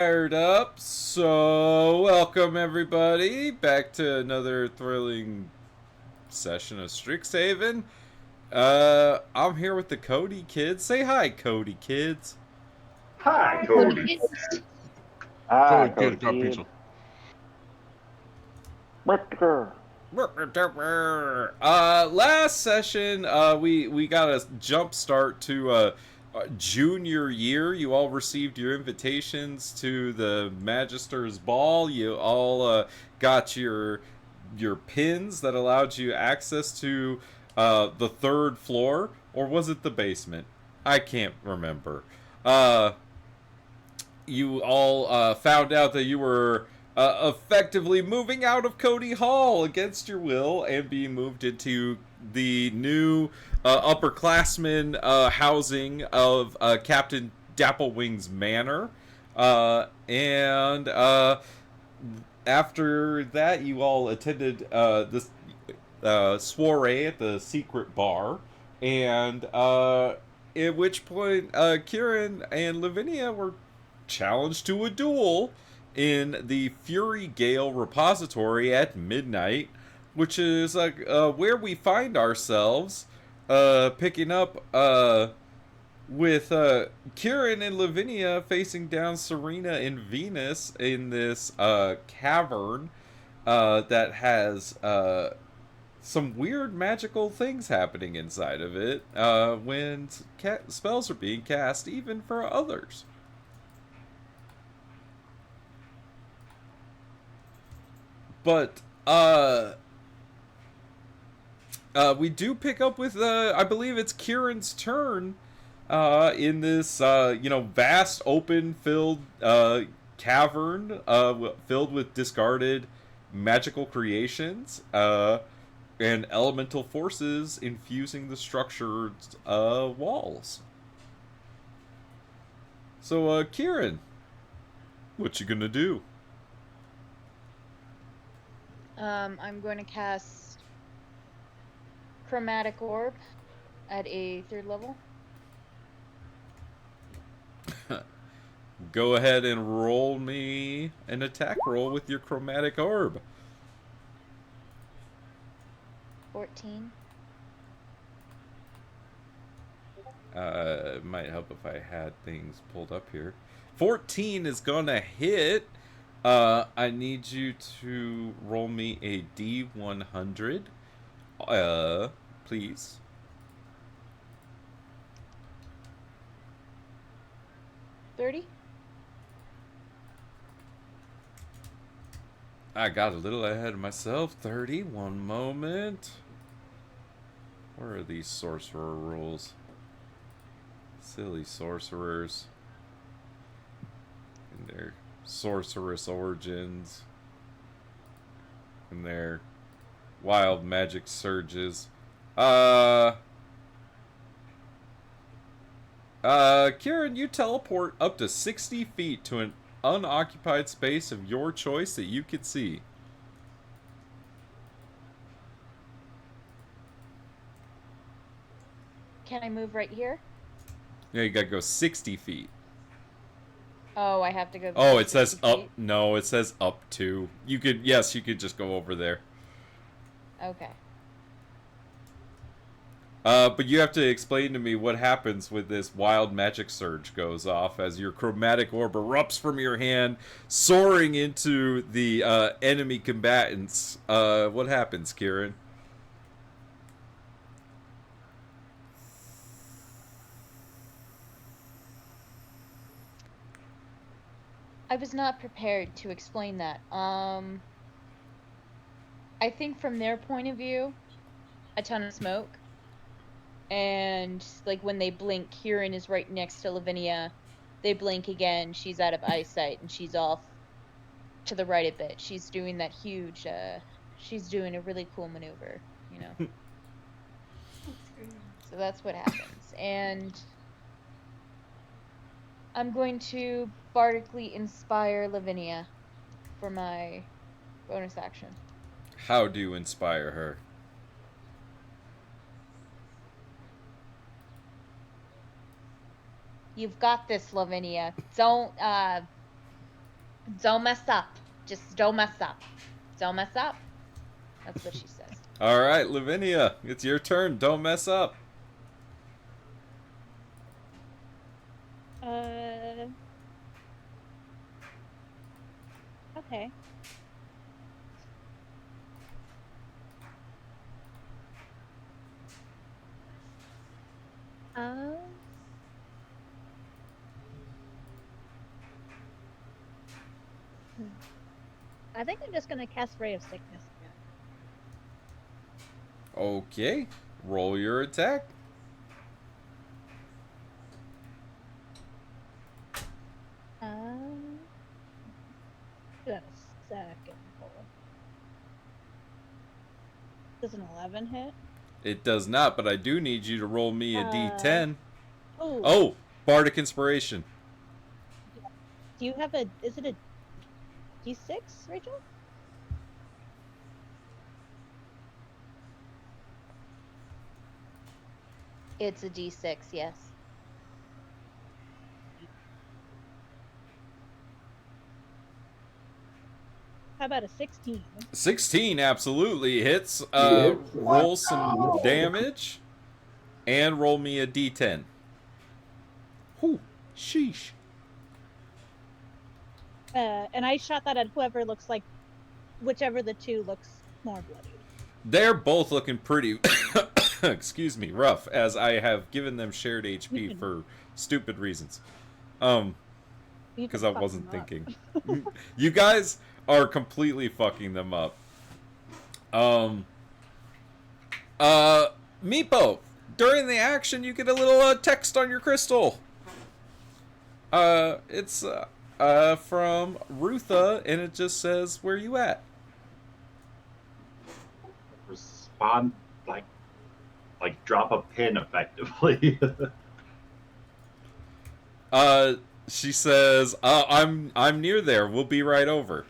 Fired up. So, welcome everybody back to another thrilling session of Strixhaven. I'm here with the Cody kids. Say hi, Cody kids. Hi, Cody Cody. Kids. Hi, Good Cody kid, got Kid. pizza. Last session, we got a jump start to junior year. You all received your invitations to the Magister's Ball. You all got your pins that allowed you access to the third floor, or was it the basement? I can't remember. Uh, you all found out that you were effectively moving out of Cody Hall against your will and being moved into the new upperclassmen housing of Captain Dapplewing's Manor. And after that, you all attended this soiree at the secret bar. And at which point, Kieran and Lavinia were challenged to a duel in the Fury Gale repository at midnight, which is where we find ourselves picking up with Kieran and Lavinia facing down Serena and Venus in this cavern that has some weird magical things happening inside of it when spells are being cast, even for others. But we do pick up with I believe it's Kieran's turn in this vast open filled cavern filled with discarded magical creations and elemental forces infusing the structured walls. So Kieran, what you gonna do? I'm going to cast Chromatic Orb at a 3rd level. Go ahead and roll me an attack roll with your chromatic orb. 14. It might help if I had things pulled up here. 14 is gonna hit. I need you to roll me a D100. Please. $30. I got a little ahead of myself. 30. One moment. Where are these sorcerer rules? Silly sorcerers. And their sorceress origins. And their wild magic surges. Kieran, you teleport up to 60 feet to an unoccupied space of your choice that you could see. Can I move right here? Yeah, you gotta go 60 feet. Oh, I have to go. Oh, it says 60 up. feet? No, it says up to. You could, yes, you could just go over there. Okay. But you have to explain to me what happens when this wild magic surge goes off as your chromatic orb erupts from your hand, soaring into the enemy combatants. What happens, Kieran? I was not prepared to explain that. I think from their point of view, a ton of smoke. And like when they blink, Kieran is right next to Lavinia. They blink again, she's out of eyesight and she's off to the right a bit. She's doing that huge she's doing a really cool maneuver, you know. So that's what happens. And I'm going to bardically inspire Lavinia for my bonus action. How do you inspire her? You've got this, Lavinia. Don't Don't mess up. Just don't mess up. Don't mess up. That's what she says. All right, Lavinia, it's your turn. Don't mess up. Okay. Um, I think I'm just gonna cast Ray of Sickness again. Okay, roll your attack. Give that a second. Does an 11 hit? It does not, but I do need you to roll me a d10. Oh. Oh, Bardic Inspiration. Do you have a? Is it a D6, Rachel? It's a D6, yes. How about a 16? 16 absolutely hits. Roll some damage. And roll me a d10. Whew, sheesh. And I shot that at whoever looks like, whichever the two looks more bloody. They're both looking pretty, excuse me, rough, as I have given them shared HP for stupid reasons. Because I wasn't thinking. You guys are completely fucking them up. Meepo, during the action, you get a little text on your crystal. It's from Rutha, and it just says, "Where you at?" Respond like drop a pin effectively. She says, I'm near there. We'll be right over."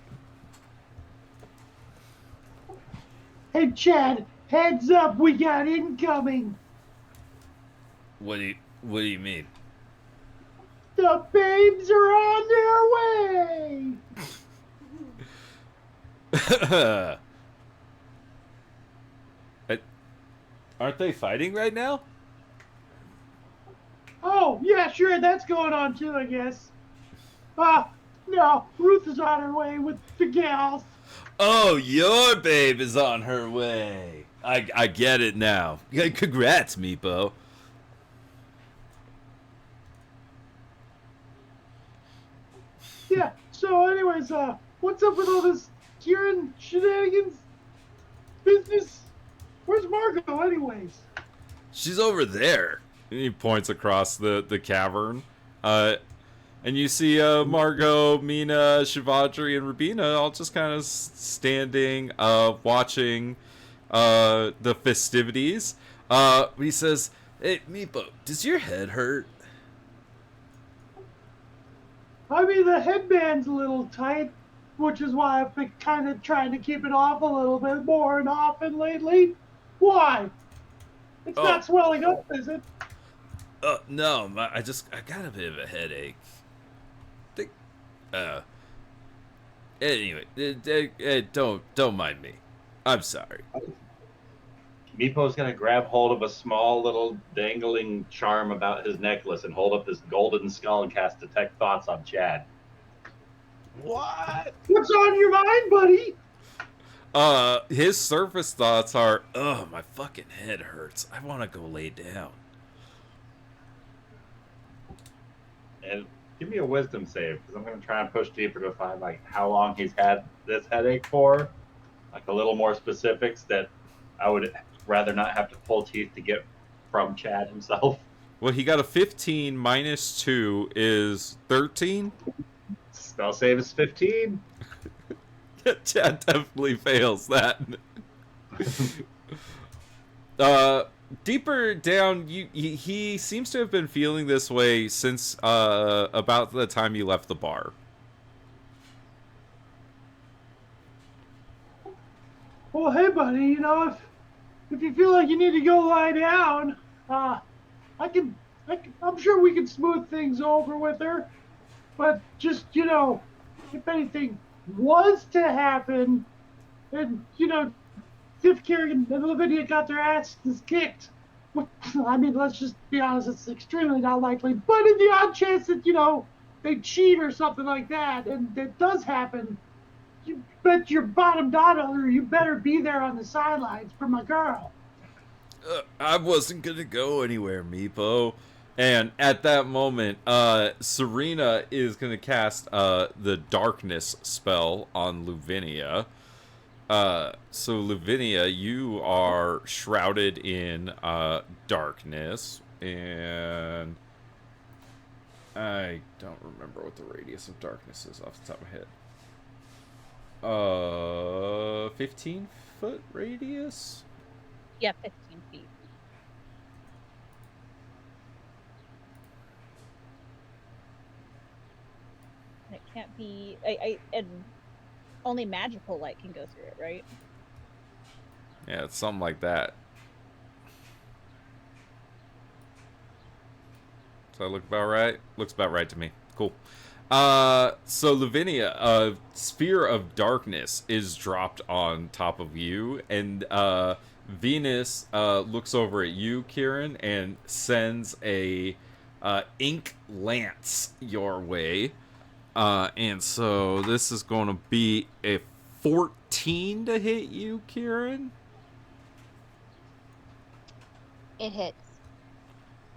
Hey, Chad, heads up, we got incoming. What do you mean? The babes are on their way. Aren't they fighting right now? Oh, yeah, sure, that's going on too, I guess. No, Ruth is on her way with the gals. Oh, your babe is on her way. I get it now. Congrats, Meepo. Yeah, so anyways, what's up with all this Kieran shenanigans business? Where's Margot anyways? She's over there. And he points across the cavern. And you see Margot, Mina, Shivadri, and Rubina all just kind of standing, watching the festivities. He says, "Hey, Meepo, does your head hurt?" I mean, the headband's a little tight, which is why I've been kind of trying to keep it off a little bit more and often lately. Why? It's not swelling up, is it? No, I got a bit of a headache. Anyway, don't mind me. I'm sorry. Meepo's gonna grab hold of a small little dangling charm about his necklace and hold up this golden skull and cast Detect Thoughts on Chad. What? What's on your mind, buddy? His surface thoughts are, my fucking head hurts. I want to go lay down. And give me a wisdom save, because I'm going to try and push deeper to find like how long he's had this headache for, like a little more specifics that I would rather not have to pull teeth to get from Chad himself. Well, he got a 15 minus 2 is 13. Spell save is 15. Chad definitely fails that. Deeper down, he seems to have been feeling this way since about the time you left the bar. Well, hey, buddy, you know, if you feel like you need to go lie down, I'm sure we can smooth things over with her. But just, you know, if anything was to happen, and if Kieran and Lavinia got their asses kicked, I mean, let's just be honest, it's extremely not likely. But in the odd chance that they cheat or something like that, and that does happen, you bet your bottom dollar you better be there on the sidelines for my girl. I wasn't gonna go anywhere, Meepo. And at that moment, Serena is gonna cast the darkness spell on Luvinia. So Lavinia, you are shrouded in darkness, and I don't remember what the radius of darkness is off the top of my head. 15-foot radius? Yeah, 15 feet. And it can't be. And only magical light can go through it, right? Yeah, it's something like that. Does that look about right? Looks about right to me. Cool. So Lavinia, a sphere of darkness is dropped on top of you, and Venus looks over at you, Kieran, and sends a ink lance your way. And so this is going to be a 14 to hit you, Kieran. It hits.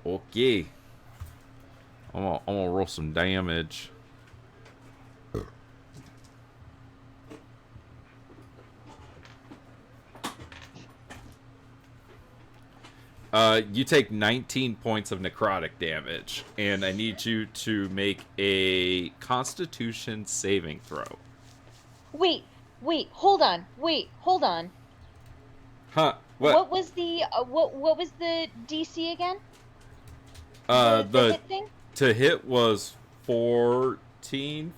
Okay. I'm gonna roll some damage. You take 19 points of necrotic damage, and I need you to make a Constitution saving throw. Wait, hold on. Huh? What was the what was the DC again? The hit thing? To hit was 14.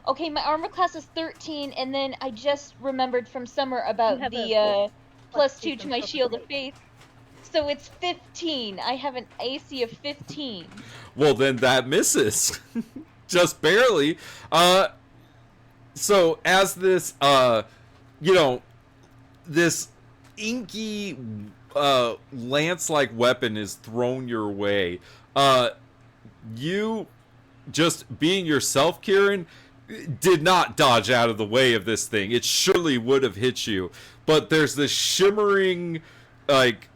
Okay, my armor class is 13, and then I just remembered from Summer about You have the +2 to from my Summer. Shield of Faith. So it's 15. I have an AC of 15. Well, then that misses. Just barely. So as this, this inky, lance-like weapon is thrown your way, you, just being yourself, Kieran, did not dodge out of the way of this thing. It surely would have hit you. But there's this shimmering, like,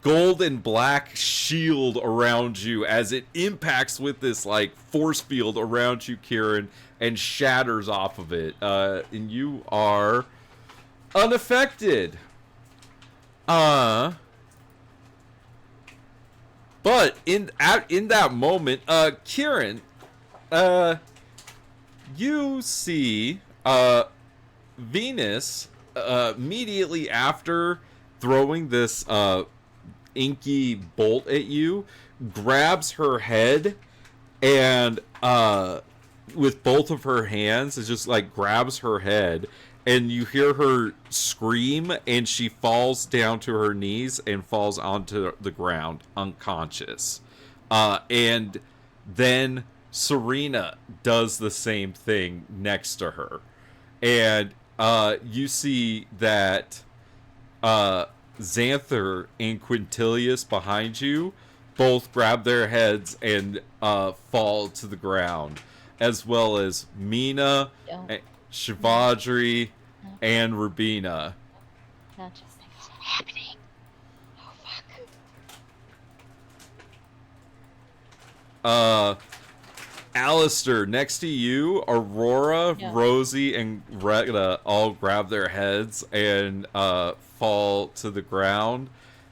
gold and black shield around you as it impacts with this like force field around you, Kieran, and shatters off of it. And you are unaffected. But in that moment, Kieran, you see Venus immediately after throwing this inky bolt at you, grabs her head and with both of her hands, it just like grabs her head, and you hear her scream, and she falls down to her knees and falls onto the ground unconscious. And then Serena does the same thing next to her, and you see that Xanther and Quintilius behind you both grab their heads and fall to the ground, as well as Mina, Shivadri, and Rubina. Not just things happening. Oh fuck. Alistair, next to you, Aurora, Yeah. Rosie, and Retta all grab their heads and fall to the ground.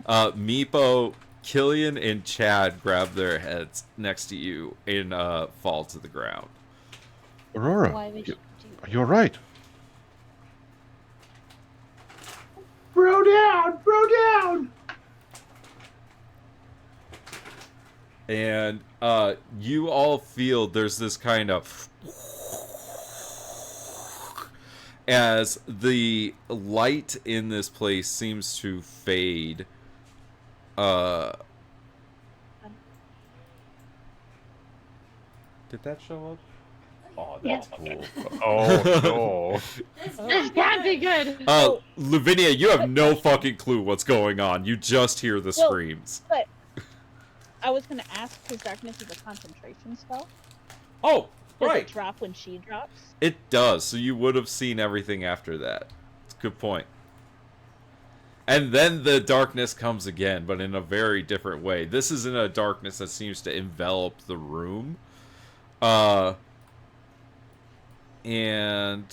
Meepo, Killian, and Chad grab their heads next to you and fall to the ground. Aurora, Why would you do you're right. Bro down! And you all feel there's this kind of as the light in this place seems to fade. Did that show up? Oh, that's cool. Oh This can't be good. Lavinia, you have no fucking clue what's going on. You just hear the Well, screams. But I was gonna ask, because darkness is a concentration spell. Oh, Does right. it drop when she drops? It does, so you would have seen everything after that. It's a good point. And then the darkness comes again, but in a very different way. This is in a darkness that seems to envelop the room. And...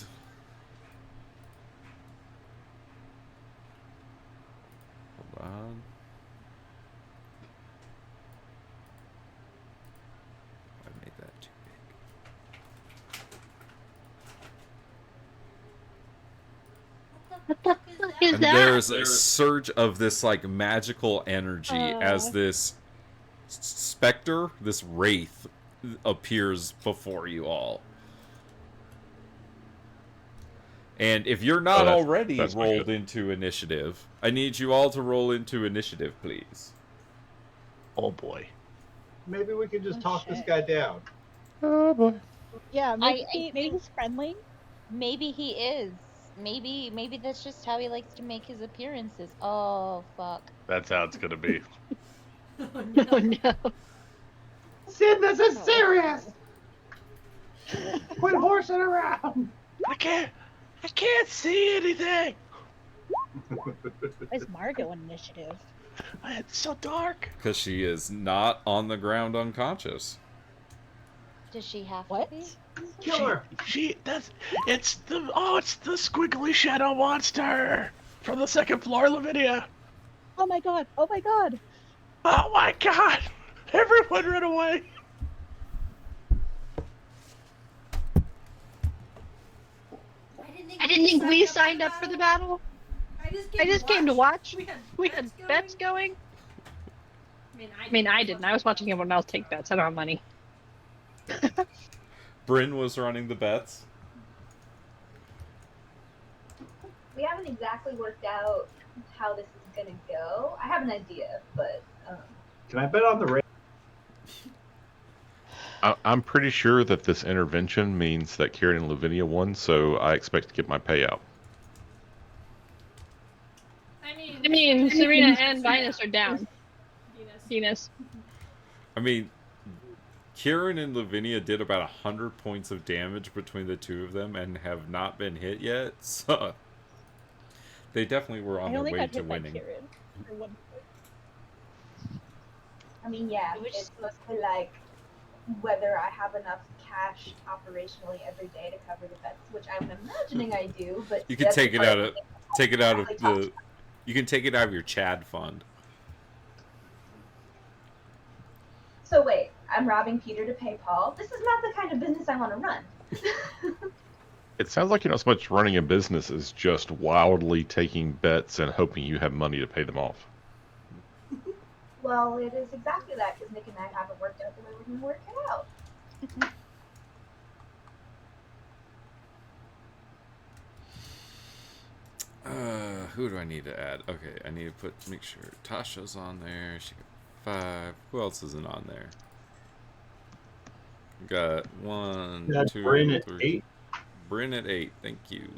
Hold on. I made that too big. What the fuck is And that? there's a surge of this, like, magical energy as this specter, this wraith, appears before you all. And if you're not already rolled into initiative, I need you all to roll into initiative, please. Oh boy. Maybe we can just Oh, talk this shit. guy down. Oh boy. Yeah, maybe, I maybe think- he's friendly. Maybe he is. Maybe that's just how he likes to make his appearances. Oh fuck. That's how it's gonna be. Oh no. Sid, this is Oh. serious! Quit horsing around! I can't see anything. Is Margot an initiative? It's so dark. Because she is not on the ground unconscious. Does she have What? to be? Kill her! It's the squiggly shadow monster from the second floor, Lavinia. Oh my god! Oh my god! Oh my god! Everyone run away! I didn't think we signed up for the battle. I just came to watch. We had bets going. I mean, I didn't. I was watching everyone else take bets. I don't have money. Bryn was running the bets. We haven't exactly worked out how this is gonna go. I have an idea, but Can I bet on the race? I'm pretty sure that this intervention means that Kieran and Lavinia won, so I expect to get my payout. I mean, Serena and Vinus are down. Venus. I mean, Kieran and Lavinia did about 100 points of damage between the two of them and have not been hit yet, so they definitely were on I their only way got to hit by winning. Kieran. For one point. I mean, yeah, Which- it's mostly like whether I have enough cash operationally every day to cover the bets, which I'm imagining I do. But You can that's take it part out of of the thing. the. You can take it out of your Chad fund. So wait, I'm robbing Peter to pay Paul. This is not the kind of business I want to run. It sounds like you're not so much running a business as just wildly taking bets and hoping you have money to pay them off. Well, it is exactly that because Nick and I haven't worked out the way we're going to work it out. Who do I need to add? Okay, I need to make sure Tasha's on there. She got 5. Who else isn't on there? Got 1, Yeah, 2, Bryn at 3. 8. Bryn at 8. Thank you.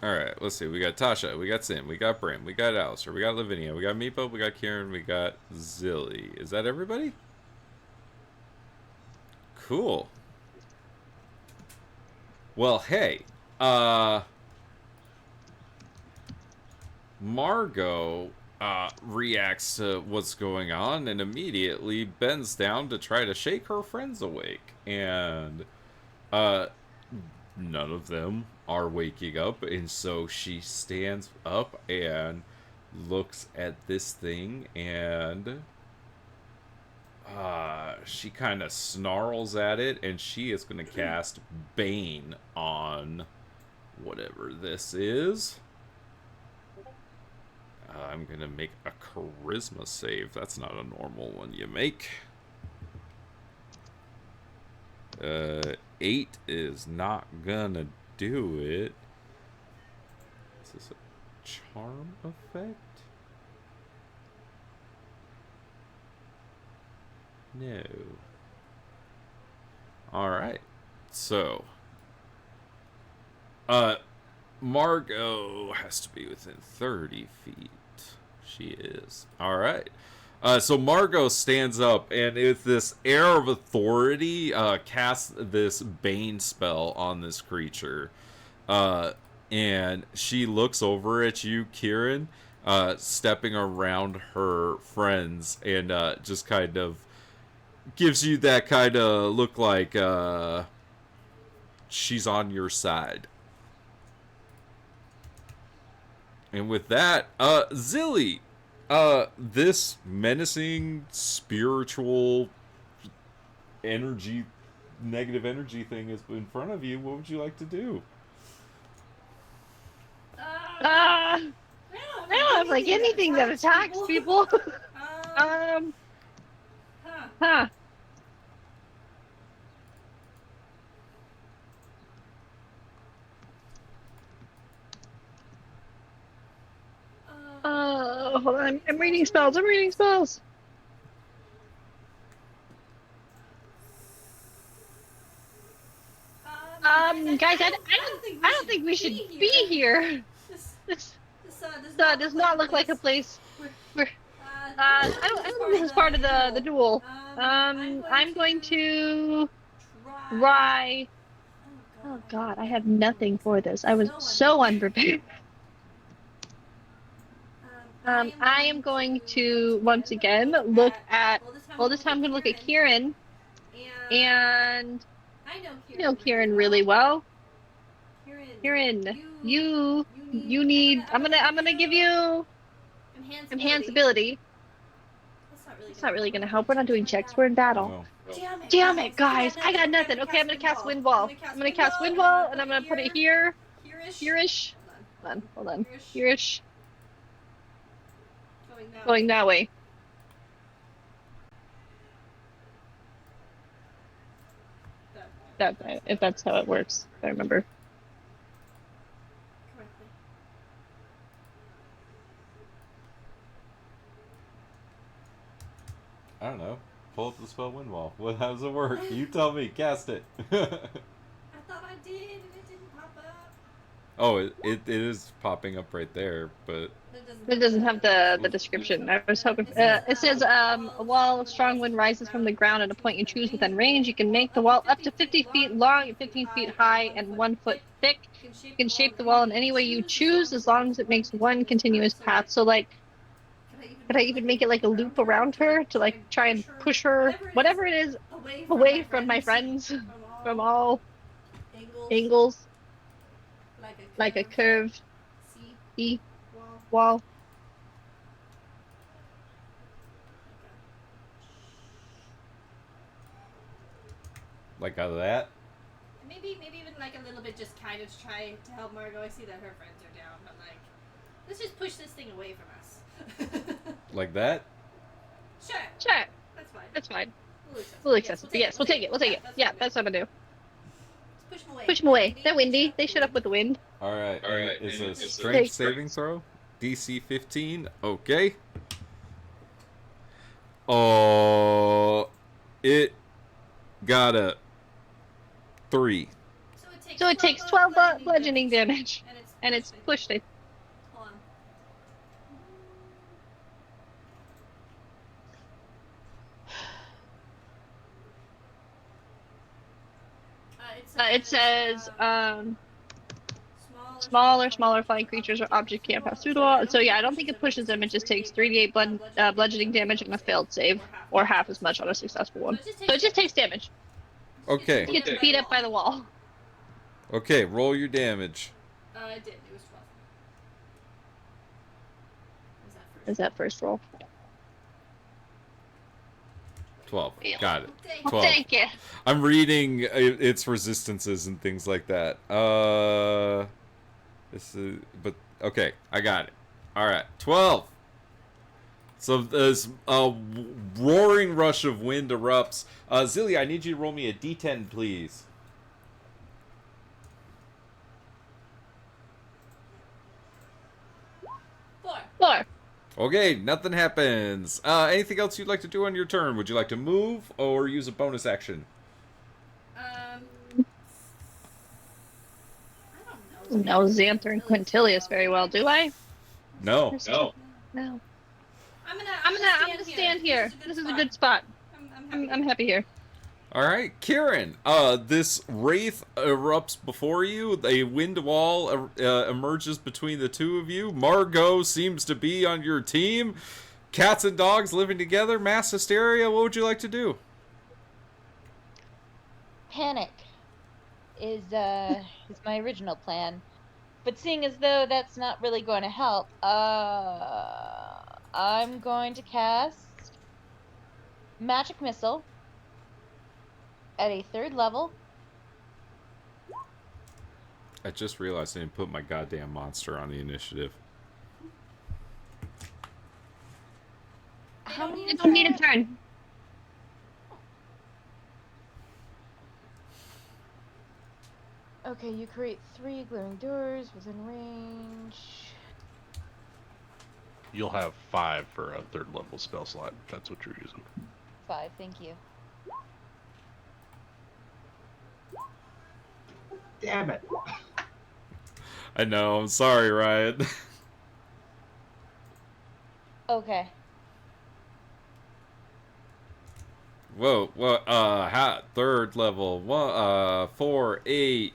Alright, let's see. We got Tasha, we got Sim, we got Bryn, we got Alistair, we got Lavinia, we got Meepo, we got Kieran, we got Zilly. Is that everybody? Cool. Well, hey. Margot reacts to what's going on and immediately bends down to try to shake her friends awake. And none of them are waking up, and so she stands up and looks at this thing, and she kind of snarls at it, and she is going to cast Bane on whatever this is. I'm going to make a charisma save. That's not a normal one you make. 8 is not gonna do it. Is this a charm effect? No. Alright. So. Margot has to be within 30 feet. She is. Alright. So Margot stands up and with this air of authority casts this Bane spell on this creature. And she looks over at you, Kieran, stepping around her friends and just kind of gives you that kind of look like she's on your side. And with that, Zilly, this menacing, spiritual energy, negative energy thing is in front of you. What would you like to do? I don't have like anything that attacks people. Huh. Hold on. I'm reading spells. Guys, I don't think we should be here. This does not look like a place where. I don't think this is part of the duel. I'm going to try. Oh God, I have nothing for this. I was so unprepared. I am going to once again look at. Well, this time I'm going to look at Kieran, and I know Kieran really well. Kieran, you need. I'm gonna give you enhanced ability. It's not really gonna help. We're not doing checks. We're in battle. Oh. Damn it, guys! I got nothing. Okay, I'm gonna cast Wind Wall. I'm gonna cast Wind Wall, and I'm gonna put it here. Here-ish. Hold on. Here-ish. Going that way. If that's how it works, I remember. I don't know. Pull up the spell wind wall. How does it work? You tell me. Cast it. I thought I did, and it didn't pop up. Oh, it is popping up right there, but It doesn't have the description. I was hoping. It says a wall of strong wind rises from the ground at a point you choose within range. You can make the wall up to 50 feet long and 15 feet high and 1 foot thick. You can shape the wall in any way you choose as long as it makes one continuous path. So like, could I even make it like a loop around her to like try and push her, whatever it is, away from my friends, from all angles, like a curved C wall. like out of that. Maybe even like a little bit, just kind of try to help Margot. I see that her friends are down, but like, let's just push this thing away from us. Like that? Sure. That's fine. We'll accept it. Yes, we'll take it. Yeah, that's what I'm gonna do. Push them away. Push them away. They're windy. They shut up with the wind. Alright. It's a strength saving throw. DC 15. Okay. Oh, it got a 3. So it takes 12 bludgeoning damage, and it's pushed it. Hold on. It says smaller flying creatures or objects can't pass through the wall. So yeah, I don't think it pushes them. It just takes 3d8 bludgeoning damage on a failed save, or half as much on a successful one. So it just takes damage. Okay. It gets beat up by the wall. Okay, roll your damage. I did. It was 12. Is that first roll? 12. Got it. Well, 12. thank you. I'm reading its resistances and things like that. This is, but okay, I got it. All right, 12. So this roaring rush of wind erupts. Zilly, I need you to roll me a d10, please. 4. Okay, nothing happens. Anything else you'd like to do on your turn? Would you like to move or use a bonus action? I don't No Xanther and Quintilius very well, do I? No. No. I'm gonna stand here. This is a good spot. I'm happy here. All right, Kieran. This wraith erupts before you. A wind wall emerges between the two of you. Margot seems to be on your team. Cats and dogs living together. Mass hysteria. What would you like to do? Panic is my original plan. But seeing as though that's not really going to help, I'm going to cast Magic Missile at a 3rd level. I just realized I didn't put my goddamn monster on the initiative. How many I don't need a turn. Okay, you create 3 glowing doors within range. You'll have 5 for a 3rd level spell slot. That's what you're using. 5, thank you. Damn it. I know. I'm sorry, Ryan. Okay. Whoa. 3rd level. 4, 8,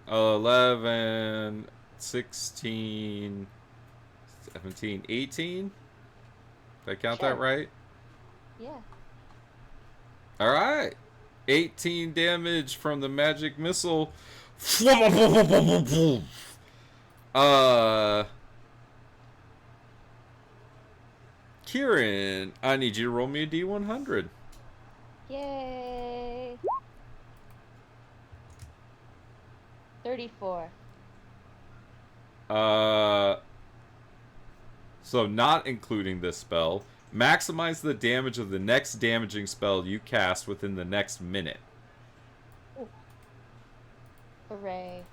11, 16, 17, 18. Did I count Sure. that right? Yeah. All right. 18 damage from the magic missile. Kieran, I need you to roll me a D100. Yay. 34. So not including this spell, maximize the damage of the next damaging spell you cast within the next minute. Ooh. Hooray.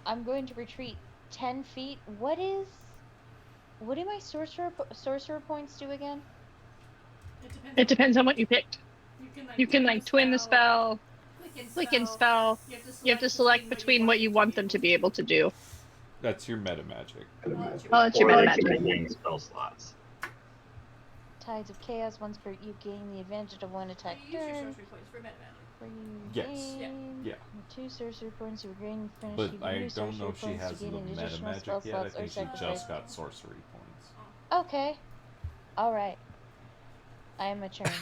I'm going to retreat 10 feet. What do my sorcerer points do again? It depends on what you picked. You can like twin the spell, quicken spell. You have to select between what you want them to be able to do. That's your meta magic. Oh, that's your Or meta like magic. remaining spell slots. Tides of Chaos. Once per you gain the advantage of one attack You use your turn. sorcery points for meta magic. Where you Yes. gain Yeah. 2 sorcery points, you gain finish. But you I use don't know sorcery if she points to has the gain an meta additional magic spell yet. I slots or think she sacrifice. just got sorcery points. Okay. Alright. I am maturing.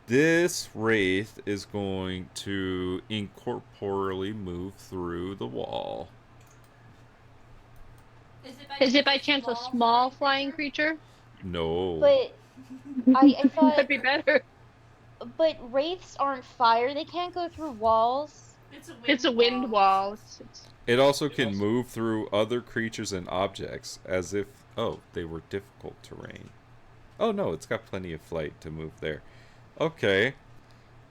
This wraith is going to incorporeally move through the wall. Is it by chance a small flying creature? No. But I thought. That'd be better. But wraiths aren't fire. They can't go through walls. It's a wind wall. It also can move through other creatures and objects as if, they were difficult terrain. Oh no, it's got plenty of flight to move there. Okay.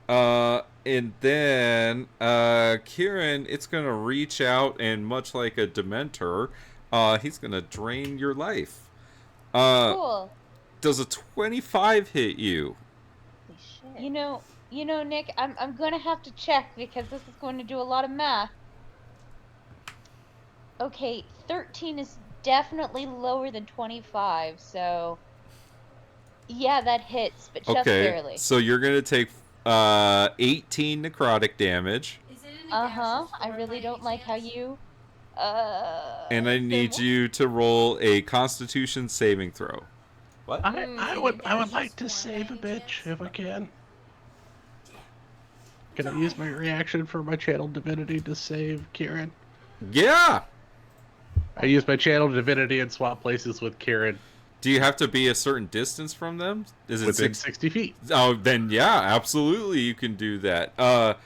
And then, Kieran, it's gonna reach out and much like a Dementor, he's gonna drain your life. Cool. Does a 25 hit you? You know, Nick, I'm gonna have to check because this is going to do a lot of math. Okay, 13 is definitely lower than 25, so yeah, that hits, but just barely. So you're gonna take 18 necrotic damage. I really don't like how you. And I need you to roll a Constitution saving throw. What? I would like to save a bitch if I can. Can I use my reaction for my channel divinity to save Kieran? Yeah. I use my channel divinity and swap places with Kieran. Do you have to be a certain distance from them? Is it within 60 feet? Oh, then yeah, absolutely you can do that.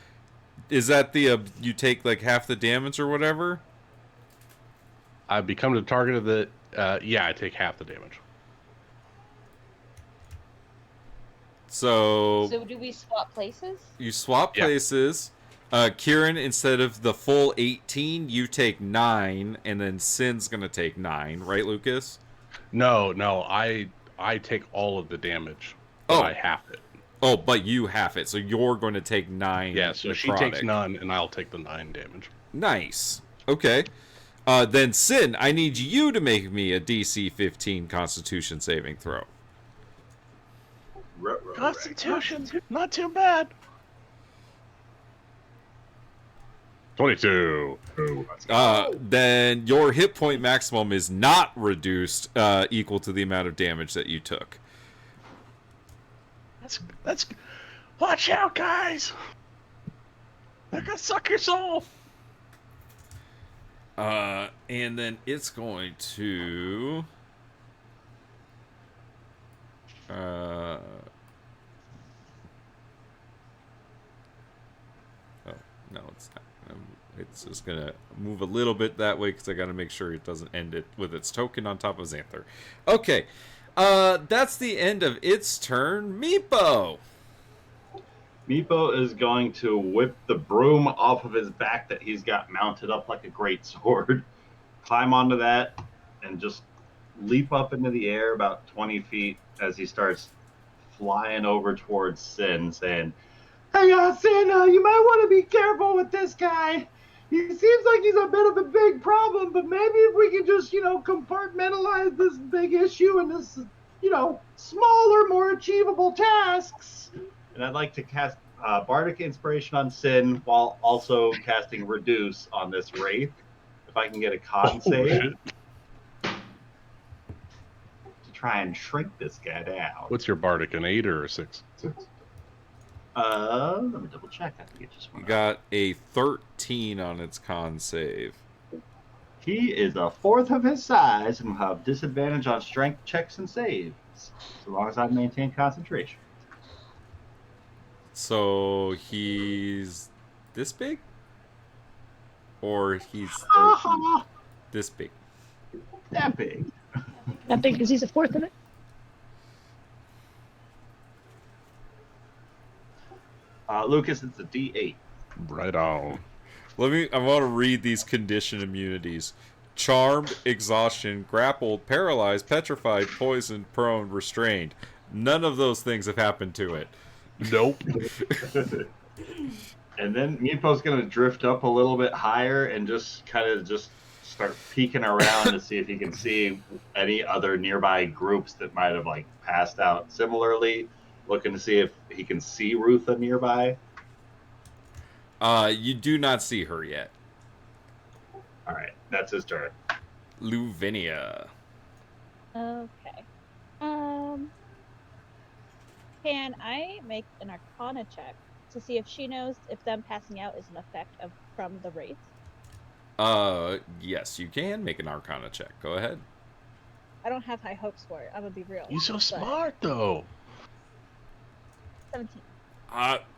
Is that the you take like half the damage or whatever? I become the target of the. I take half the damage. So do we swap places? you swap places. Kieran, instead of the full 18, you take 9, and then Sin's gonna take 9, right, Lucas? No, I take all of the damage, but I half it. Oh, but you half it, so you're going to take 9. Yeah, so necrotic. she takes none, and I'll take the 9 damage. Nice. Okay. Then Sin, I need you to make me a DC 15 Constitution saving throw. Constitution, not too bad. 22. Then your hit point maximum is not reduced equal to the amount of damage that you took. That's watch out, guys. They're gonna suck your soul. And then it's going to oh, no, it's not. It's just gonna move a little bit that way because I gotta make sure it doesn't end it with its token on top of Xanther. Okay. That's the end of its turn. Meepo! Meepo is going to whip the broom off of his back that he's got mounted up like a great sword, climb onto that, and just leap up into the air about 20 feet as he starts flying over towards Sin, saying, Hey, Sin, you might want to be careful with this guy. He seems like he's a bit of a big problem, but maybe if we can just, compartmentalize this big issue and this, smaller, more achievable tasks. And I'd like to cast Bardic Inspiration on Sin while also casting Reduce on this Wraith. If I can get a con save. To try and shrink this guy down. What's your Bardic, an 8 or a 6? Let me double check. I think it just You got a 13 on its con save. He is a fourth of his size and will have disadvantage on strength checks and saves, so long as I maintain concentration. So he's this big? Or he's this big? That big. That big because he's a fourth of it? Lucas, it's a D8. Right on. I want to read these condition immunities. Charmed, exhaustion, grappled, paralyzed, petrified, poisoned, prone, restrained. None of those things have happened to it. Nope. And then Meepo's going to drift up a little bit higher and just start peeking around to see if he can see any other nearby groups that might have passed out similarly. Looking to see if he can see Rutha nearby. You do not see her yet. All right, that's his turn. Luvinia. Okay. Can I make an Arcana check to see if she knows if them passing out is an effect from the wraith? Yes, you can make an Arcana check. Go ahead. I don't have high hopes for it. I'm gonna be real. You're so smart, though. 17.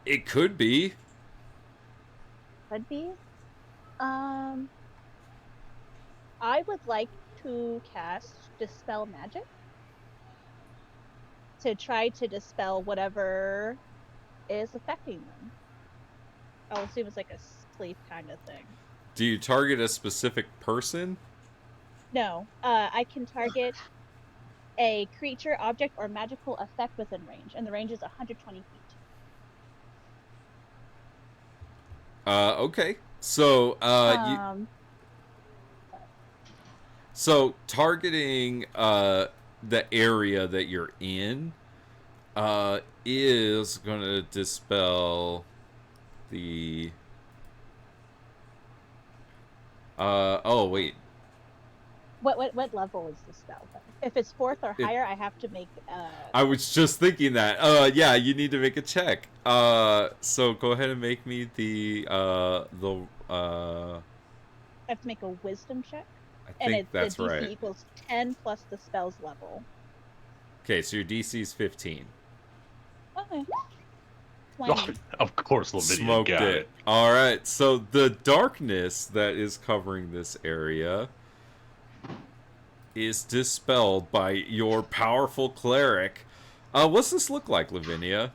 It could be. Could be. I would like to cast Dispel Magic to try to dispel whatever is affecting them. I'll assume it's like a sleep kind of thing. Do you target a specific person? No, I can target a creature, object, or magical effect within range, and the range is 120 feet. Okay. So, So targeting the area that you're in is going to dispel the oh wait. What level is the spell? If it's 4th or higher, I have to make I was just thinking that. Yeah, you need to make a check. So go ahead and make me the I have to make a wisdom check. I think that's the DC right. equals 10 plus the spell's level. Okay, so your DC is 15. Okay. Oh, of course, Lavinia Smoked got it. All right, so the darkness that is covering this area is dispelled by your powerful cleric. What's this look like, Lavinia?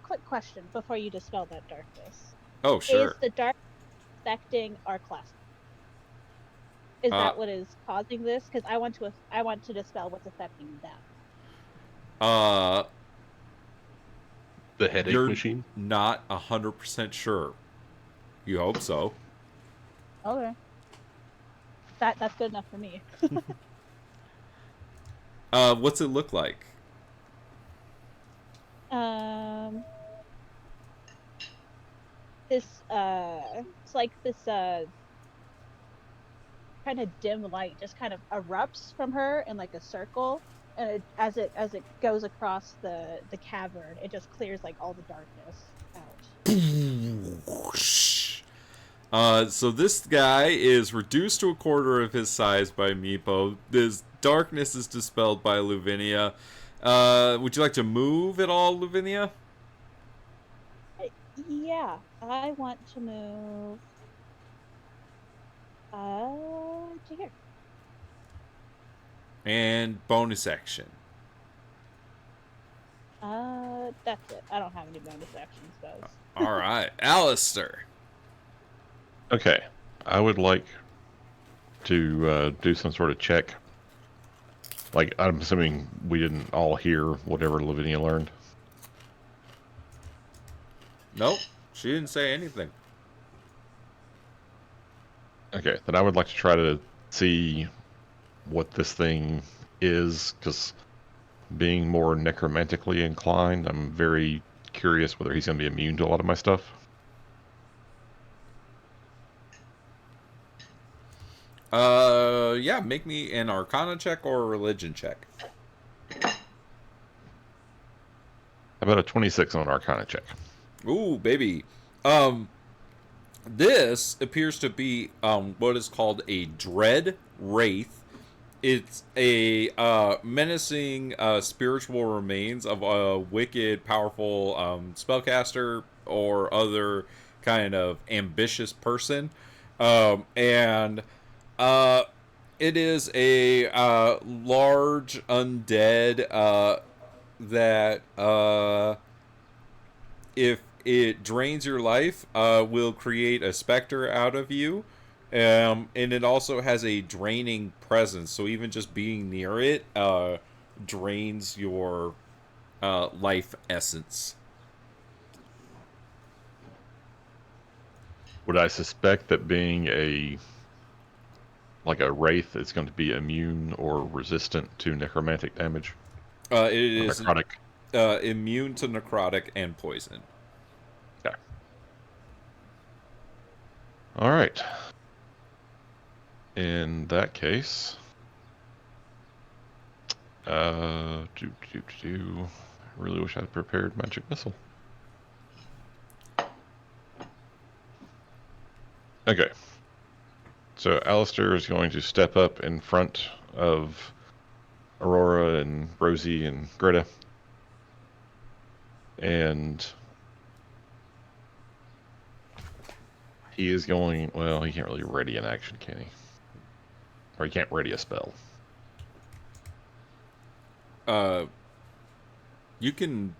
Quick question before you dispel that darkness. Oh, sure. Is the dark affecting our class? Is that what is causing this? Because I want to dispel what's affecting them. The headache You're machine? not 100% sure. You hope so. Okay. That's good enough for me. What's it look like? It's like this kind of dim light just kind of erupts from her in like a circle, and as it goes across the cavern, it just clears like all the darkness out. So this guy is reduced to a quarter of his size by Meepo. This darkness is dispelled by Luvinia. Would you like to move at all, Luvinia? Yeah, I want to move to here. And bonus action. That's it. I don't have any bonus actions, guys. All right, Alistair. Okay, I would like to do some sort of check. Like, I'm assuming we didn't all hear whatever Lavinia learned. Nope, she didn't say anything. Okay, then I would like to try to see what this thing is, because being more necromantically inclined, I'm very curious whether he's going to be immune to a lot of my stuff. Yeah, make me an Arcana check or a Religion check. How about a 26 on an Arcana check? Ooh, baby. This appears to be what is called a Dread Wraith. It's a menacing spiritual remains of a wicked, powerful spellcaster or other kind of ambitious person. And it is a large undead that if it drains your life, will create a specter out of you. And it also has a draining presence, so even just being near it drains your life essence. Would I suspect that being like a wraith is going to be immune or resistant to necromantic damage? It is necrotic. Immune to necrotic and poison. Okay. All right. In that case, I really wish I'd prepared magic missile. Okay. So Alistair is going to step up in front of Aurora and Rosie and Greta. And he is going, well, he can't really ready an action, can he? Or he can't ready a spell. You can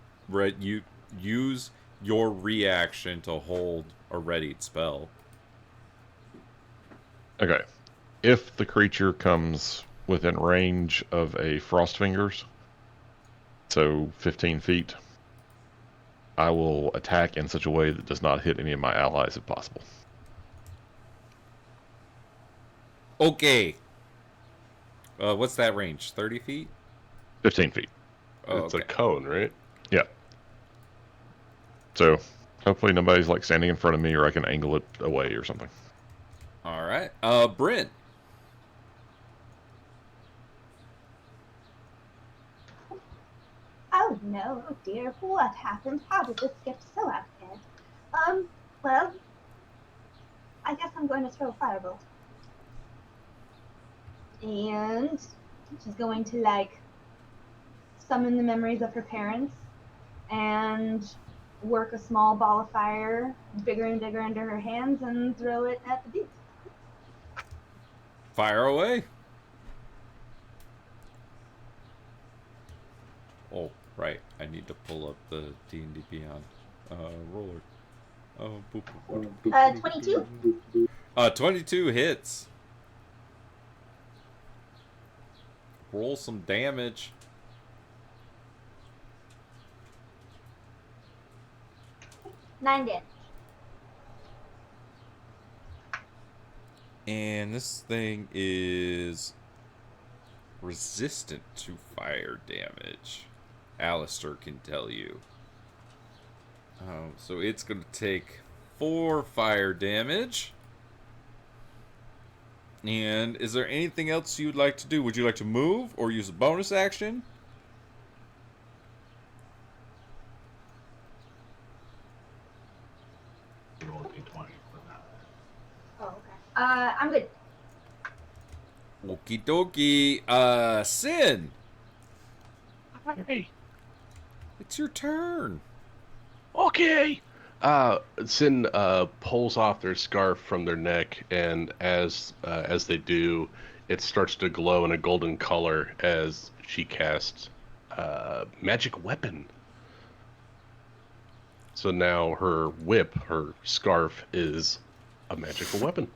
use your reaction to hold a readied spell. Okay. If the creature comes within range of a Frost Fingers, so 15 feet, I will attack in such a way that does not hit any of my allies if possible. Okay. What's that range? 30 feet? 15 feet. Oh, It's okay. a cone, right? Yeah. So hopefully nobody's like standing in front of me, or I can angle it away or something. All right. Bryn. Oh no, oh dear, what happened? How did this get so out of hand? Well, I guess I'm going to throw a firebolt. And she's going to, like, summon the memories of her parents and work a small ball of fire, bigger and bigger under her hands, and throw it at the beast. Fire away. Oh, right. I need to pull up the D&D Beyond. Roller. Oh, boop, boop, boop, boop, 22. 22 hits. Roll some damage. Nine damage. And this thing is resistant to fire damage. Alistair can tell you. So it's going to take 4 fire damage. And is there anything else you'd like to do? Would you like to move or use a bonus action? Roll a d20 for that. Oh, okay. I'm good. Okie dokie. Sin, Hey, it's your turn. okay. Sin pulls off their scarf from their neck, and as they do, it starts to glow in a golden color as she casts magic weapon. So now her whip, her scarf, is a magical weapon.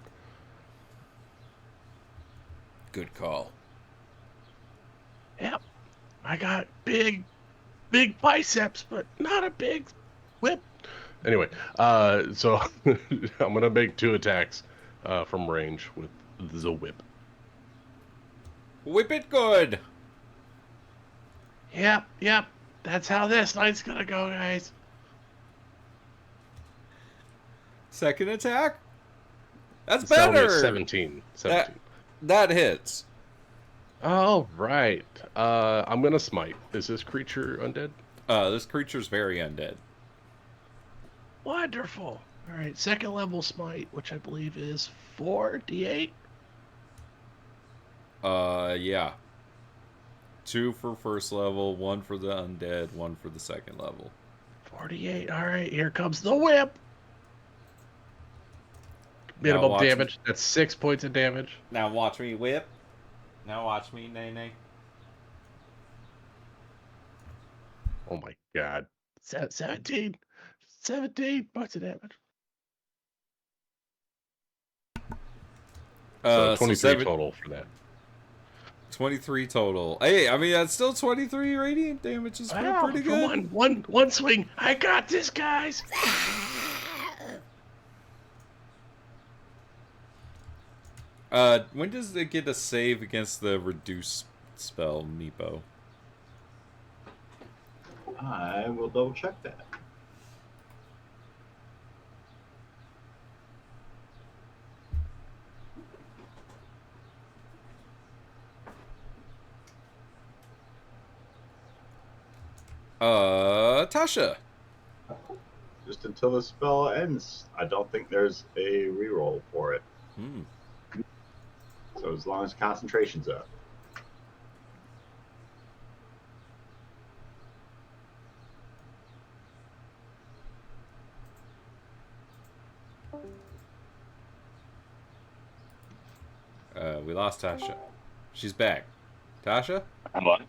Good call. Yep. I got big biceps, but not a big whip. Anyway, so I'm gonna make 2 attacks from range with the whip. Whip it good. Yep. That's how this night's gonna go, guys. Second attack. That's So that'll be a better. 17. That hits. All right. I'm gonna smite. Is this creature undead? This creature's very undead. Wonderful. All right, second level smite, which I believe is 4d8. Yeah. 2 for first level, 1 for the undead, 1 for the second level. 48. All right, here comes the whip. Minimum watch damage. That's 6 points of damage. Now watch me whip. Now watch me nay. Oh my god. 17 points of damage. So 23 7 total for that. 23 total. Hey, I mean that's still 23 radiant damage. Is Wow, pretty good. One swing. I got this, guys. When does it get a save against the reduce spell, Meepo? I will double check that. Tasha. Just until the spell ends, I don't think there's a reroll for it. So as long as concentration's up. We lost Tasha. She's back. Tasha? I'm on.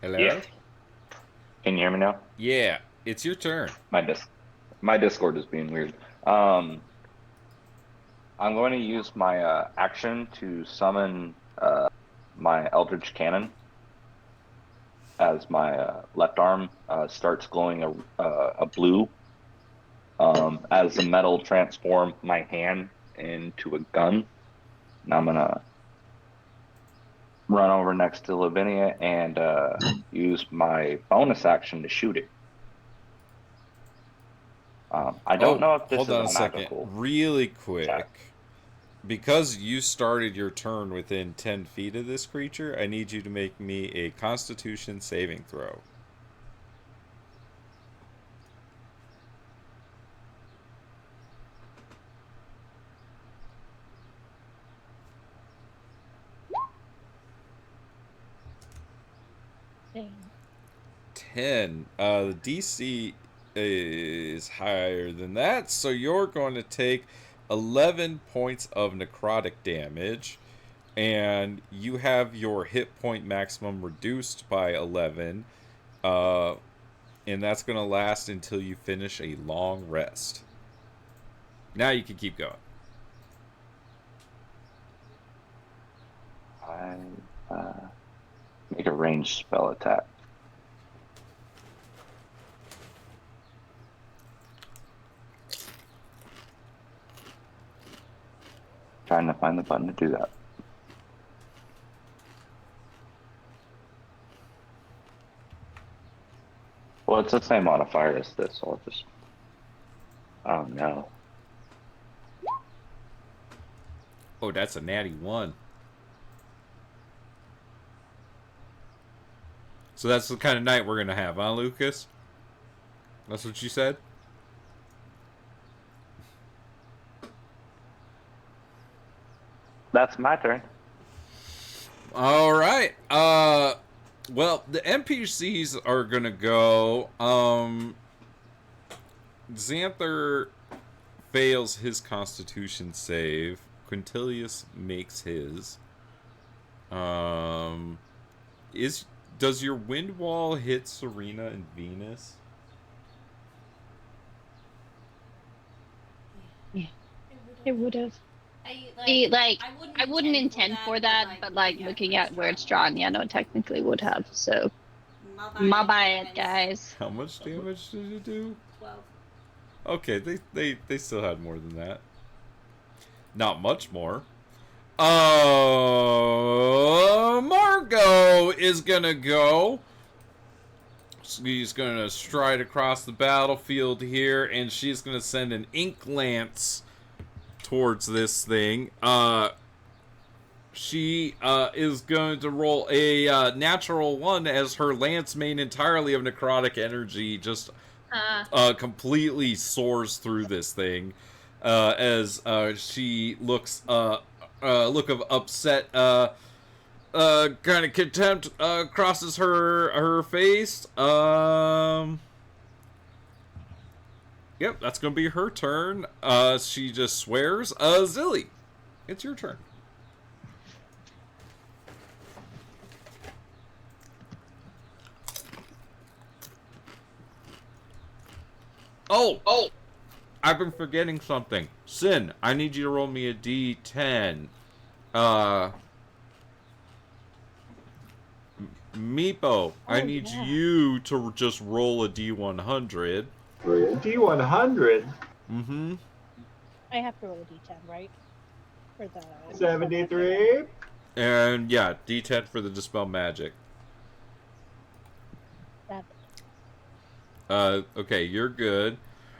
Hello? Yeah. Can you hear me now? Yeah, it's your turn. My Discord is being weird. I'm going to use my action to summon my Eldritch Cannon as my left arm starts glowing a blue as the metal transform my hand into a gun. And I'm going to run over next to Lavinia and use my bonus action to shoot it. I don't know if this hold is on a a second. magical. Really quick. attack. Because you started your turn within 10 feet of this creature, I need you to make me a Constitution saving throw. Dang. 10. The DC is higher than that, so you're going to take 11 points of necrotic damage, and you have your hit point maximum reduced by 11. And that's going to last until you finish a long rest. Now you can keep going. I make a ranged spell attack. Trying to find the button to do that. Well, it's the same modifier as this, so I'll just... Oh, no. Oh, that's a natty 1. So that's the kind of night we're going to have, huh, Lucas? That's what you said? That's my turn. All right. Well, the NPCs are going to go. Xanther fails his Constitution save. Quintilius makes his. Does your wind wall hit Serena and Venus? Yeah, it would have. I wouldn't intend for that, but like looking at where it's drawn, yeah, no, technically would have. So, my bad, guys. How much damage did it do? 12. Okay, they still had more than that. Not much more. Margot is gonna go. She's gonna stride across the battlefield here, and she's gonna send an ink lance towards this thing. She is going to roll a natural 1 as her lance made entirely of necrotic energy just completely soars through this thing as she looks look of upset kind of contempt crosses her face. Yep, that's gonna be her turn. She just swears. Zilly, it's your turn. Oh! I've been forgetting something. Sin, I need you to roll me a D10. Meepo, I need you to just roll a D100. D100? Mm-hmm. I have to roll a D10, right? For the 73? And yeah, D10 for the Dispel Magic. Okay, you're good.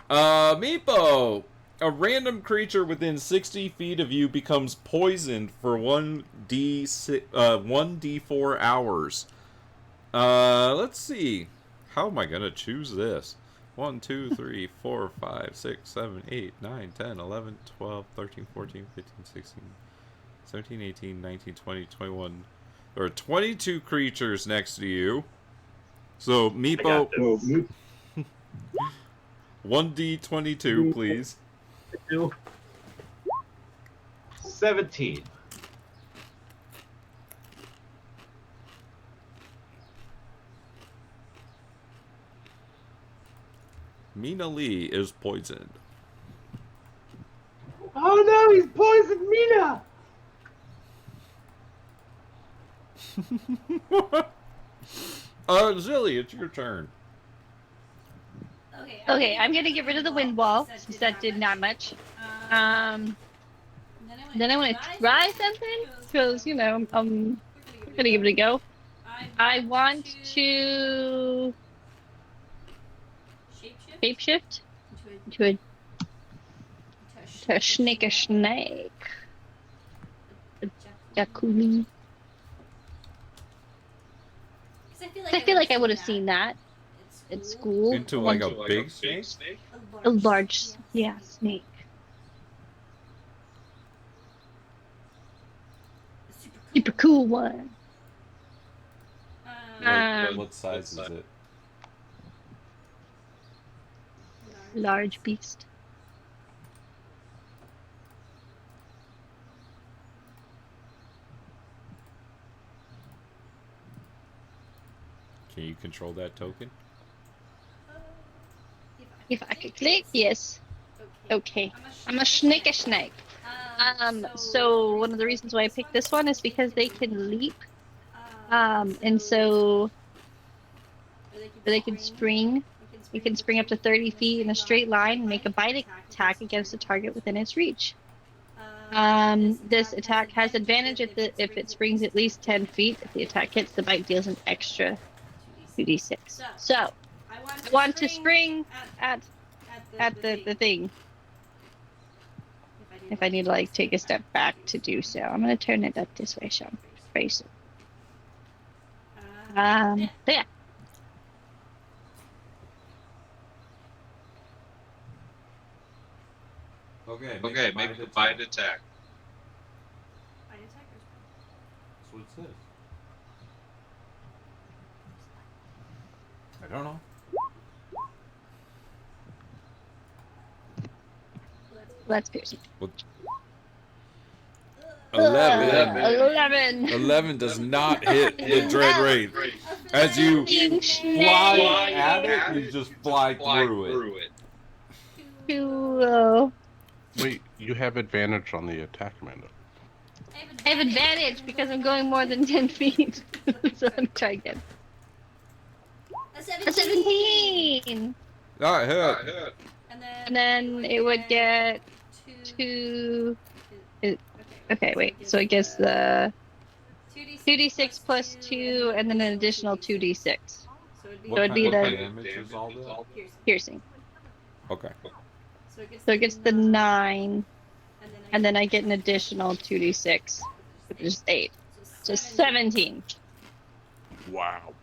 Meepo! A random creature within 60 feet of you becomes poisoned for 1d4 hours. Let's see. How am I gonna choose this? 1, 2, 3, 4, 5, 6, 7, 8, 9, 10, 11, 12, 13, 14, 15, 16, 17, 18, 19, 20, 21. There are 22 creatures next to you. So, Meepo... 1d22, please. 17. Mina Lee is poisoned. Oh no, he's poisoned Mina! Zilly, it's your turn. Okay, I'm gonna get rid of the wind wall since that did not much. Then I want to try something because you know I'm gonna give it a go. I want to shapeshift into a snake. Yakumi. I feel like I would have seen that at school. Into like a big snake? A large, yeah, snake. Super cool one. What size is it? Large beast. Can you control that token? If I could click, yes. Okay. I'm a snake. So one of the reasons why I picked this one is because they can leap. And so they can spring. You can spring up to 30 feet in a straight line and make a bite attack against a target within its reach. This attack has advantage if it springs at least 10 feet. If the attack hits, the bite deals an extra 2d6. So I want to spring at the thing. If I need to like take a step back to do so, I'm gonna turn it up this way, so I'm facing. There. Okay, make a bite attack. That's what it says. I don't know. That's piercing. 11. 11 does not hit the Dread Wraith. As you fly at it, you just fly through it. Cool. Wait, you have advantage on the attack, Amanda. I have advantage because I'm going more than 10 feet. So I'm trying again. A 17! That hit. And then it would get 2... Okay, wait. So it gets the 2d6 plus 2 and then an additional 2d6. So it'd be the damage is all that? piercing. Okay. So it gets the 9, and then I get an additional 2d6, which is 8. So 17. Wow.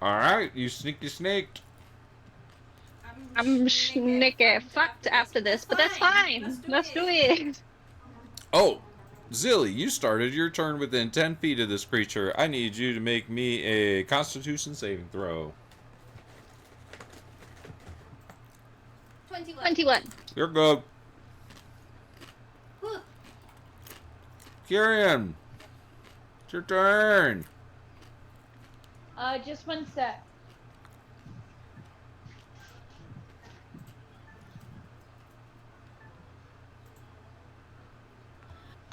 Alright, you sneaky snake. I'm sneaky fucked after this, but that's fine. Let's do it. Oh, Zilly, you started your turn within 10 feet of this creature. I need you to make me a Constitution saving throw. 21. You're good. Kyrian, it's your turn. Just one sec.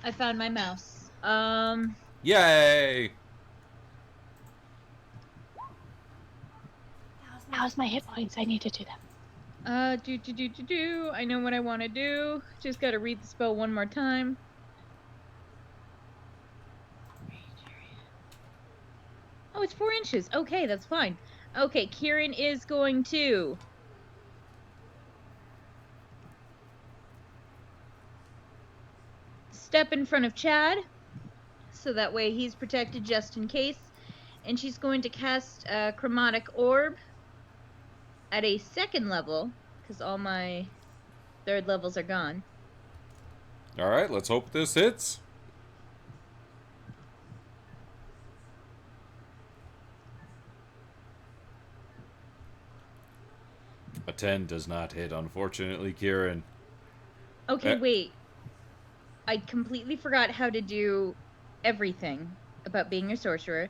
I found my mouse. Yay! How's my hit points? I need to do that. I know what I want to do. Just gotta read the spell one more time. Oh, it's 4 inches. Okay, that's fine. Okay, Kieran is going to step in front of Chad, so that way he's protected just in case. And she's going to cast a Chromatic Orb at a 2nd level, because all my 3rd levels are gone. Alright, let's hope this hits. A 10 does not hit, unfortunately, Kieran. Okay, wait. I completely forgot how to do everything about being a sorcerer.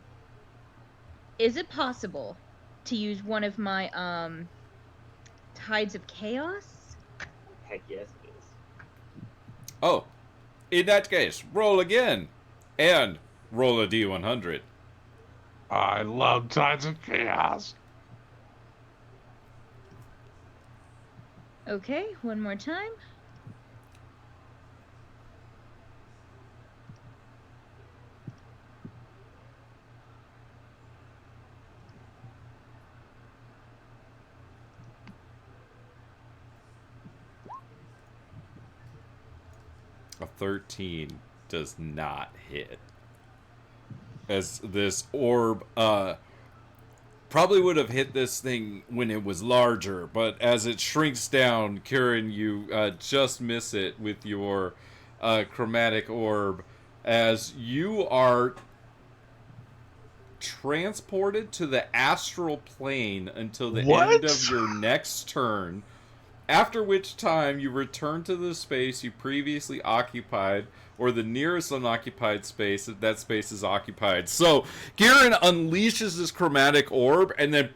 Is it possible to use one of my, Tides of Chaos? Heck yes, it is. Oh, in that case, roll again. And roll a D100. I love Tides of Chaos. Okay, one more time. A 13 does not hit. As this orb, probably would have hit this thing when it was larger, but as it shrinks down, Kieran, you just miss it with your chromatic orb, as you are transported to the astral plane until the end of your next turn, After which time you return to the space you previously occupied, or the nearest unoccupied space if that space is occupied. So Kieran unleashes this chromatic orb and then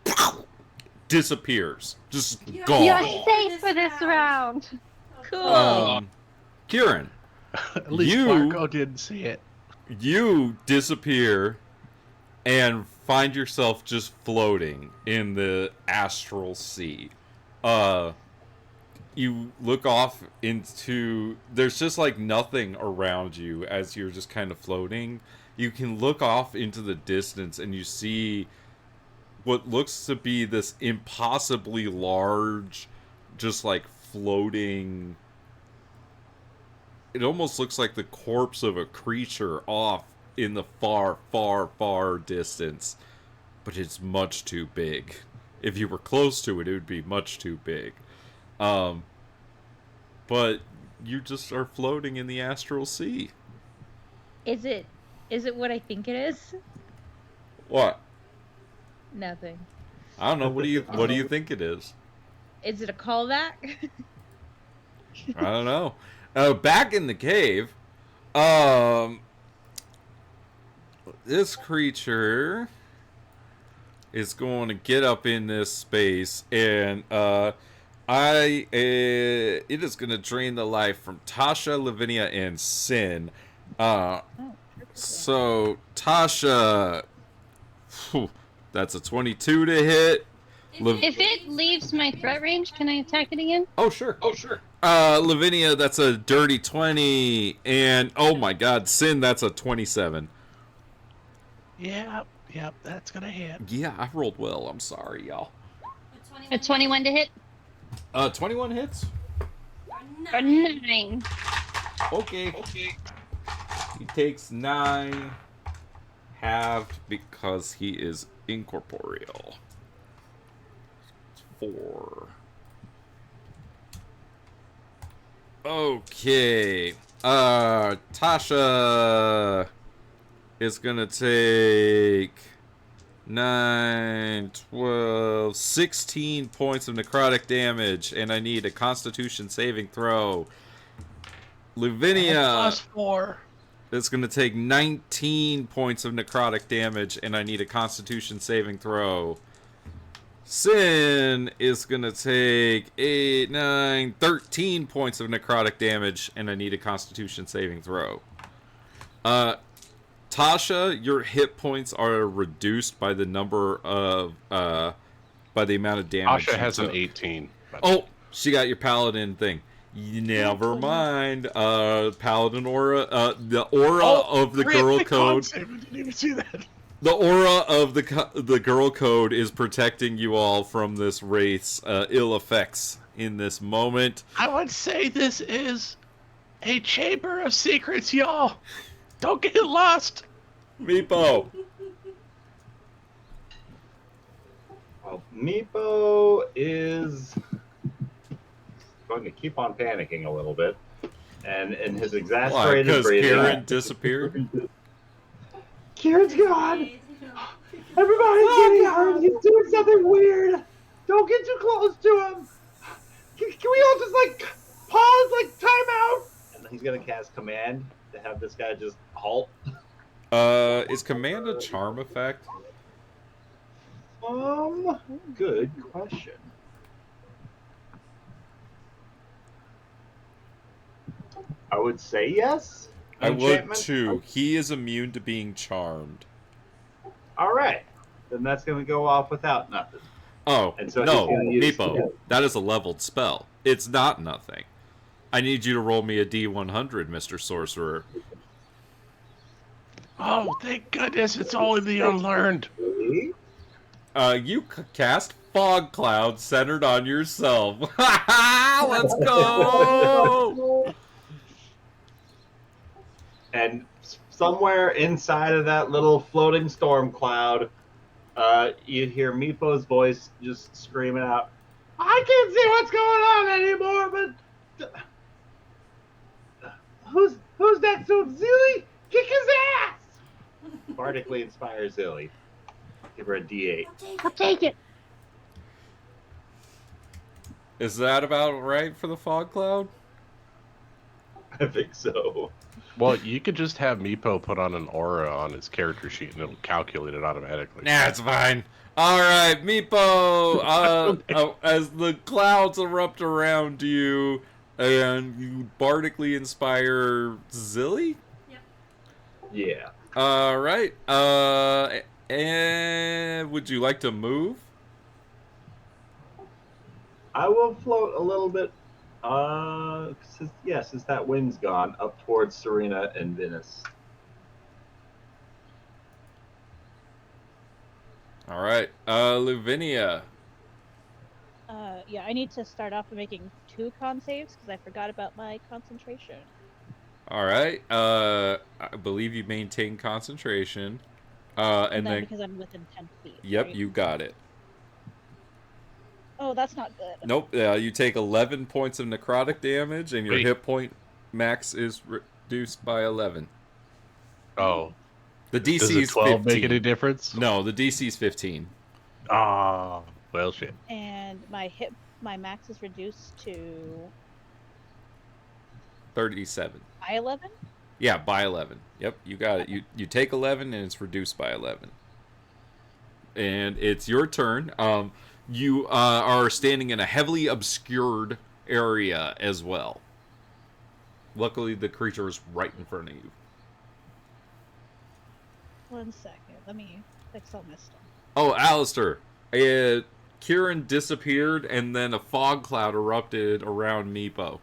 disappears. Just gone. You're safe for this round. Cool. Kieran, At least Marco didn't see it. you disappear and find yourself just floating in the astral sea. You look off into... There's just like nothing around you as you're just kind of floating. You can look off into the distance and you see what looks to be this impossibly large, just like floating... It almost looks like the corpse of a creature off in the far, far, far distance. But it's much too big. If you were close to it, it would be much too big. But you just are floating in the astral sea. Is it what I think it is? What? Nothing. I don't know. What do you think it is? Is it a callback? I don't know. Back in the cave, this creature is going to get up in this space, and it is going to drain the life from Tasha, Lavinia, and Sin. So Tasha, that's a 22 to hit. If it leaves my threat range, can I attack it again? Oh sure. Lavinia, that's a dirty 20, and oh my God, Sin, that's a 27. Yep, that's gonna hit. Yeah, I rolled well. I'm sorry, y'all. A 21 to hit? 21 hits. Or 9. Okay. He takes 9, halved because he is incorporeal. 4. Okay. Tasha is gonna take 9, 12, 16 points of necrotic damage, and I need a Constitution saving throw. Lavinia +4. is gonna take 19 points of necrotic damage, and I need a Constitution saving throw. Sin is gonna take 8, 9, 13 points of necrotic damage, and I need a Constitution saving throw. Tasha, your hit points are reduced by the number of by the amount of damage. Tasha has an 18. Oh, she got your paladin thing. Never mind. Paladin aura. The aura of the girl code. I didn't even see that. The aura of the girl code is protecting you all from this wraith's ill effects in this moment. I would say this is a chamber of secrets, y'all. Don't get lost. Meepo. Well, Meepo is going to keep on panicking a little bit, and in his exasperated Because breathing, Kieran disappeared. Kieran's gone. Everybody's getting hurt. He's doing something weird. Don't get too close to him. Can we all just pause, time out? and he's going to cast command to have this guy just halt. Is command a charm effect? Good question. I would say yes. I would Enchantment? too. He is immune to being charmed. All right, then that's going to go off without nothing. Oh, And so no, he's gonna use- Meepo, that is a leveled spell. It's not nothing. I need you to roll me a D100, Mr. Sorcerer. Oh, thank goodness it's only the unlearned. You cast Fog Cloud centered on yourself. Let's go! And somewhere inside of that little floating storm cloud, you hear Meepo's voice just screaming out, I can't see what's going on anymore, but who's that dude? Zilly? Kick his ass! bardically inspire Zilly. Give her a D8. I'll take it. Is that about right for the fog cloud? I think so. Well, you could just have Meepo put on an aura on his character sheet and it'll calculate it automatically. Nah, it's fine. All right, Meepo. As the clouds erupt around you, and you bardically inspire Zilly. Yeah. All right. And would you like to move? I will float a little bit. Since that wind's gone, up towards Serena and Venice. All right. Lavinia. Yeah, I need to start off by making 2 con saves because I forgot about my concentration. All right. I believe you maintain concentration. And then because I'm within 10 feet. Yep, right? you got it. Oh, that's not good. Nope. You take 11 points of necrotic damage, and your Wait. hit point max is reduced by 11. Oh. The DC Does is a 12 15. make any difference? No, the DC is 15. Ah, well, shit. And my max is reduced to 37. by 11. Yeah, by 11. Yep, you got it. You take 11, and it's reduced by 11. And it's your turn. You are standing in a heavily obscured area as well. Luckily, the creature is right in front of you. 1 second. Let me fix all my stuff. Oh, Alistair. Kieran disappeared, and then a fog cloud erupted around Meepo.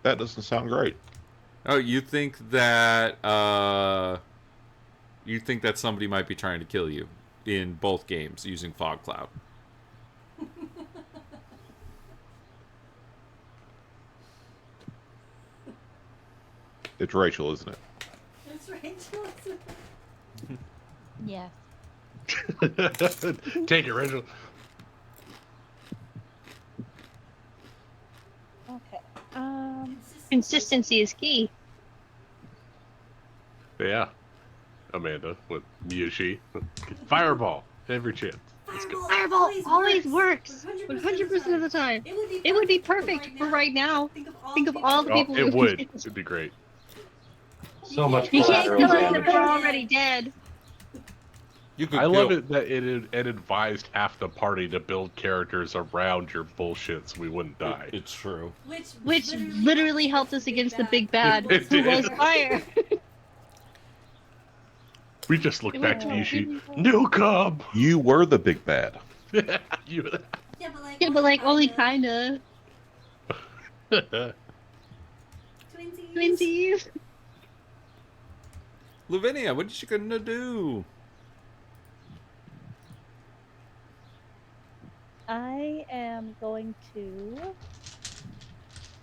That doesn't sound great. Oh, you think that somebody might be trying to kill you in both games using fog cloud. It's Rachel, isn't it? It's Rachel. Yes. Take it, Rachel. Okay. Consistency is key. Yeah. Amanda with Miyushi. Fireball. Every chance. Let's go. Fireball always works. 100% of the time. It would be perfect for right now. Think of all the people. It would. It'd be great. So much You can't collateral kill us if damage. we're already dead. You I love it that it advised half the party to build characters around your bullshit so we wouldn't die. It's true. Which literally helped us against the big bad, It who did. was fire. We just look It back to went Miyushi. New cub! You were the big bad. You- Yeah, but like, Yeah, but like only kinda. Twinsies. Lavinia, what is you gonna do? I am going to.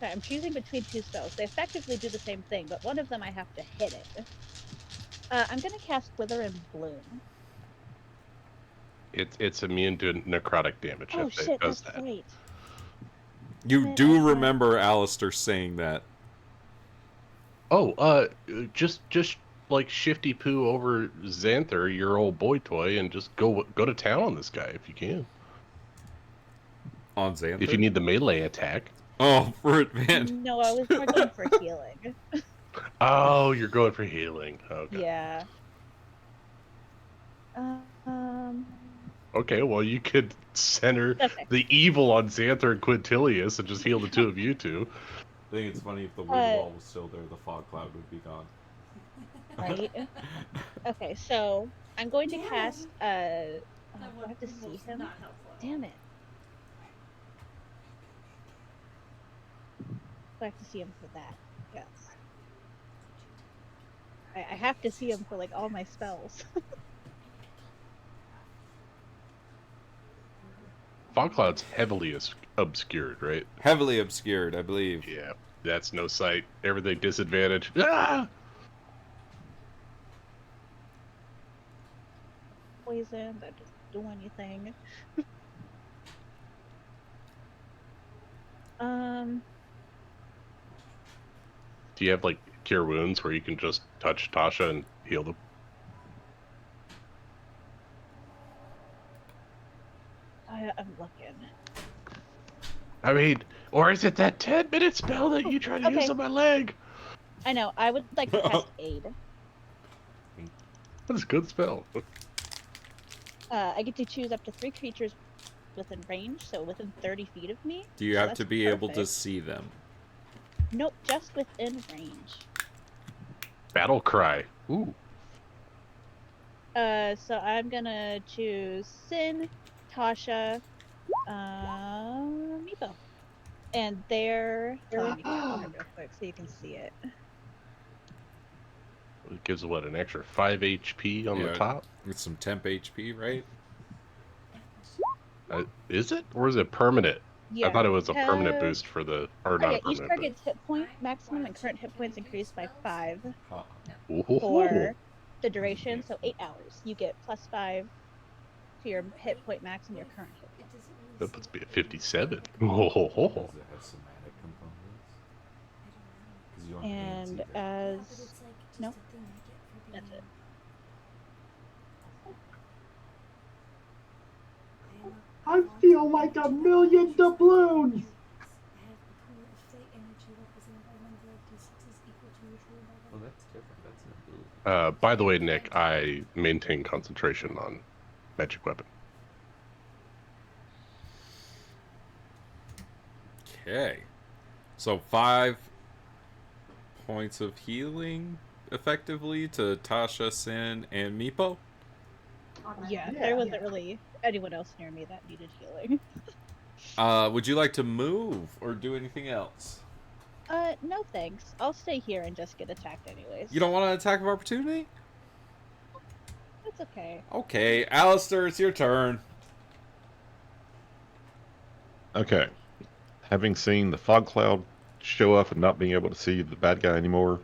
Sorry, I'm choosing between 2 spells. They effectively do the same thing, but one of them I have to hit it. I'm going to cast Wither and Bloom. It's immune to necrotic damage Oh if it shit, does that's that. right. You Man, do okay. remember Alistair saying that. Oh, just like shifty poo over Xanther, your old boy toy, and just go to town on this guy if you can. On Xanther? If you need the melee attack. Oh, for advantage. No, I was more going for healing. Oh, you're going for healing. Okay. Yeah. Okay, well you could center Okay. the evil on Xanther and Quintilius and just heal the two of you two. I think it's funny if the wind wall was still there, the fog cloud would be gone. Right? Okay, so I'm going to cast. Do I have to see him? Damn it. I have to see him for that. Yes. I have to see him for like all my spells. Fog cloud's heavily obscured, right? Heavily obscured, I believe. Yeah, that's no sight. Everything disadvantage. Ah! Poison, that doesn't do anything. Do you have like cure wounds where you can just touch Tasha and heal them? I'm looking. I mean, or is it that 10-minute spell that you try to use Okay. on my leg? I know. I would like to cast Aid. That's a good spell. I get to choose up to 3 creatures within range, so within 30 feet of me. Do you so have that's to be able to perfect. see them? Nope, just within range. Battle cry. Ooh. So I'm gonna choose Sin, Tasha, Meepo. And they're... Let me cast it real quick so you can see it. It gives what, an extra 5 HP on the top? With some temp HP, right? Is it? Or is it permanent? Yeah. I thought it was a permanent boost for the... Or not yeah, a each permanent target's hit point maximum and current hit points increased by 5 boost. for the duration, so 8 hours. You get +5 to your hit point max and your current hit point. That puts me at 57. Oh. And as... Nope. That's it. I feel like a million doubloons. Well, that's different. That's an ability. By the way, Nick, I maintain concentration on magic weapon. Okay. So 5 points of healing, effectively, to Tasha, Sin, and Meepo? Yeah, there wasn't really anyone else near me that needed healing. Would you like to move or do anything else? No thanks. I'll stay here and just get attacked anyways. You don't want an attack of opportunity? That's okay. Okay, Alistair, it's your turn. Okay. Having seen the fog cloud show up and not being able to see the bad guy anymore,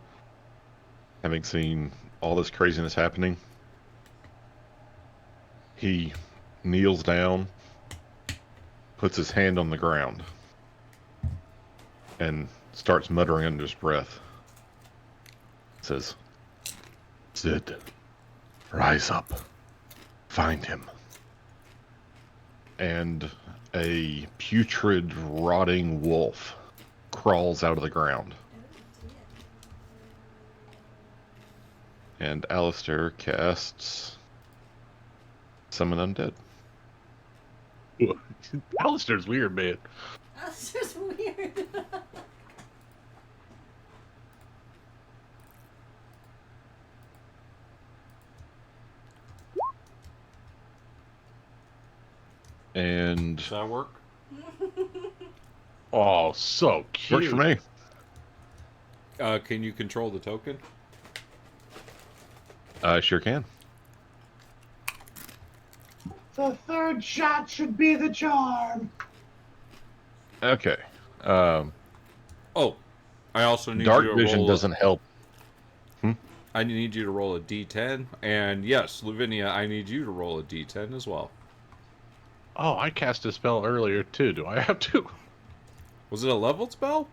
having seen all this craziness happening, he kneels down, puts his hand on the ground, and starts muttering under his breath. Says, "Sid, rise up. Find him." And a putrid, rotting wolf crawls out of the ground. And Alistair casts Summon Undead. Alistair's weird, man. That's just weird. And does that work? Oh, so cute. Works for me. Can you control the token? Sure can. The third shot should be the charm. Okay. Oh, I also need Dark you to vision roll doesn't help. I need you to roll a d10, and yes, Lavinia, I need you to roll a d10 as well. Oh, I cast a spell earlier too. Do I have to? Was it a leveled spell?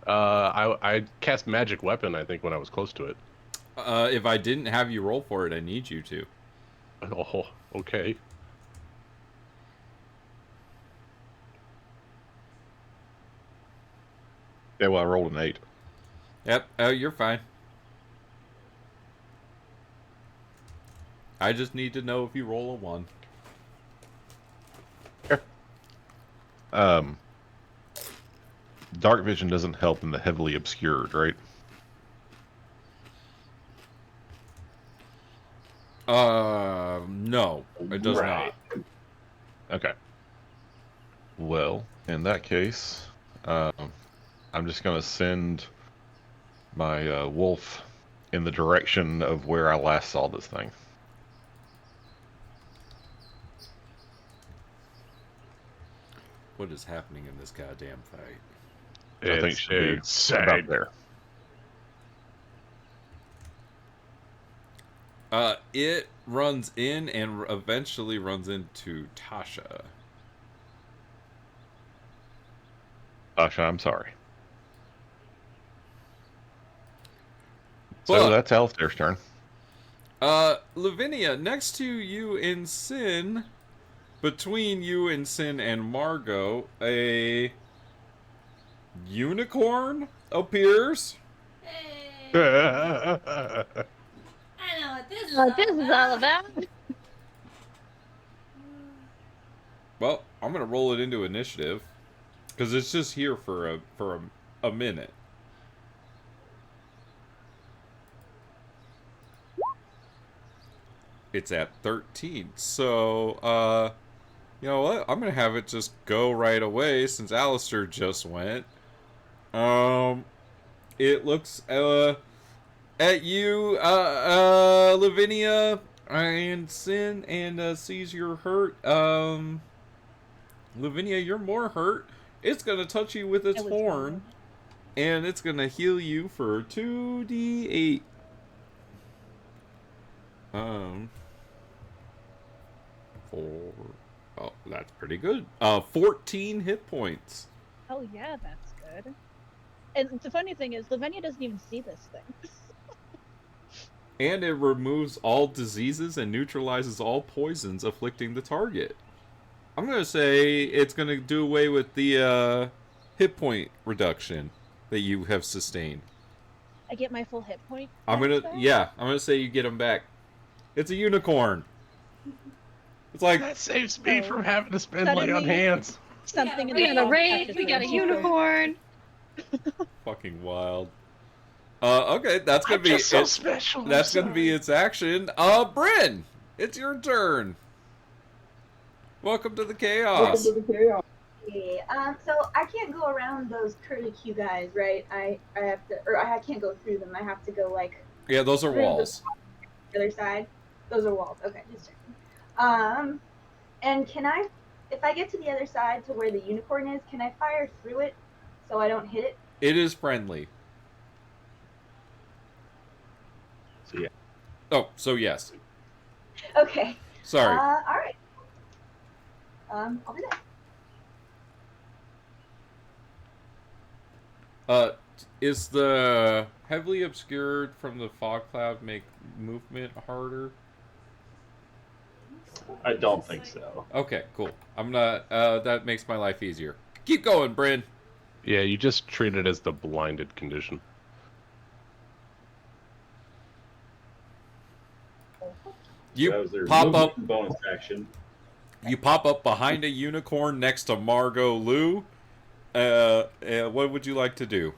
I cast magic weapon, I think, when I was close to it. If I didn't have you roll for it, I need you to. Oh, okay. Yeah, well, I rolled an 8. Yep, you're fine. I just need to know if you roll a 1. Dark vision doesn't help in the heavily obscured, right? No, it does not. Okay. Well, in that case, I'm just going to send my wolf in the direction of where I last saw this thing. What is happening in this goddamn fight? I think it should be about there. It runs in and eventually runs into Tasha. Tasha, I'm sorry. But, so that's Alistair's turn. Lavinia, next to you in Sin, between you and Sin and Margot, a unicorn appears. Hey, I know what this is all This is all about. Well, I'm gonna roll it into initiative because it's just here for a minute. It's at 13. So, you know what? I'm gonna have it just go right away since Alistair just went. It looks at you, Lavinia and Sin, and sees you're hurt. Lavinia, you're more hurt. It's gonna touch you with its horn, and it's gonna heal you for 2d8. Oh, that's pretty good. 14 hit points. Oh yeah, that's good. And the funny thing is, Lavinia doesn't even see this thing. And it removes all diseases and neutralizes all poisons afflicting the target. I'm gonna say it's gonna do away with the hit point reduction that you have sustained. I get my full hit point. I'm gonna say you get them back. It's a unicorn. It's like That saves me from having to spend Suddenly- money on hands. Something in We the got a song raid. touches We got a the unicorn. fucking wild. Okay, that's gonna I'm be just so it. special. I'm That's gonna be sorry. its action. Bryn, it's your turn. Welcome to the chaos. Okay, so I can't go around those curlicue guys, right? I have to, or I can't go through them. I have to go like Yeah, those are through walls. the other side. Those are walls. Okay, just checking. And can I, if I get to the other side to where the unicorn is, can I fire through it so I don't hit it? It is friendly. So yeah. Oh, so yes. Okay. Sorry. All right. I'll do that. Is the heavily obscured from the fog cloud make movement harder? I don't think so. Okay, cool. I'm not. That makes my life easier. Keep going, Bryn. Yeah, you just treat it as the blinded condition. You That was their pop movement up. bonus action. You pop up behind a unicorn next to Margot Lou. What would you like to do?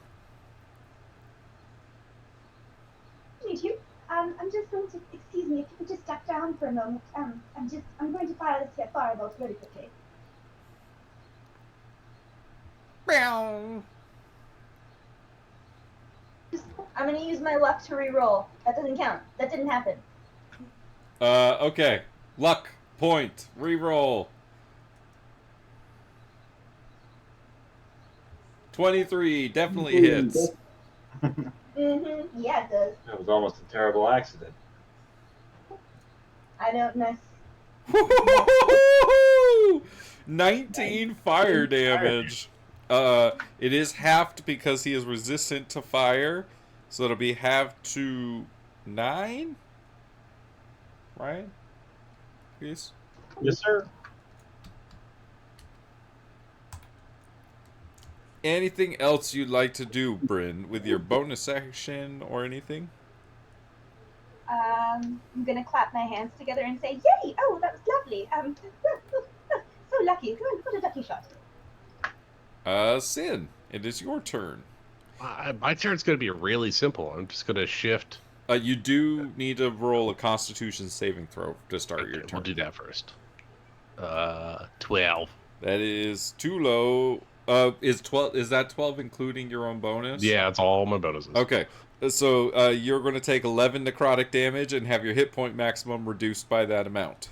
Me too. I'm just going to, excuse me, if you could just step down for a moment. I'm going to fire this here firebolt really quickly. I'm going to use my luck to re-roll. That doesn't count. That didn't happen. Okay. Luck point. Reroll. 23 definitely hits. Mm-hmm. Yeah, it does. That was almost a terrible accident. I don't miss. 19 fire damage. It is halved because he is resistant to fire, so it'll be halved to 9. Right? Yes. Yes, sir. Anything else you'd like to do, Bryn, with your bonus action or anything? I'm gonna clap my hands together and say, "Yay! Oh, that was lovely. So lucky. Go and put a ducky shot." Sin, it is your turn. My turn's going to be really simple. I'm just going to shift. You do need to roll a Constitution saving throw to start your turn. We'll do that first. 12. That is too low. Is 12? Is that 12 including your own bonus? Yeah, it's all my bonuses. Okay, so you're going to take 11 necrotic damage and have your hit point maximum reduced by that amount.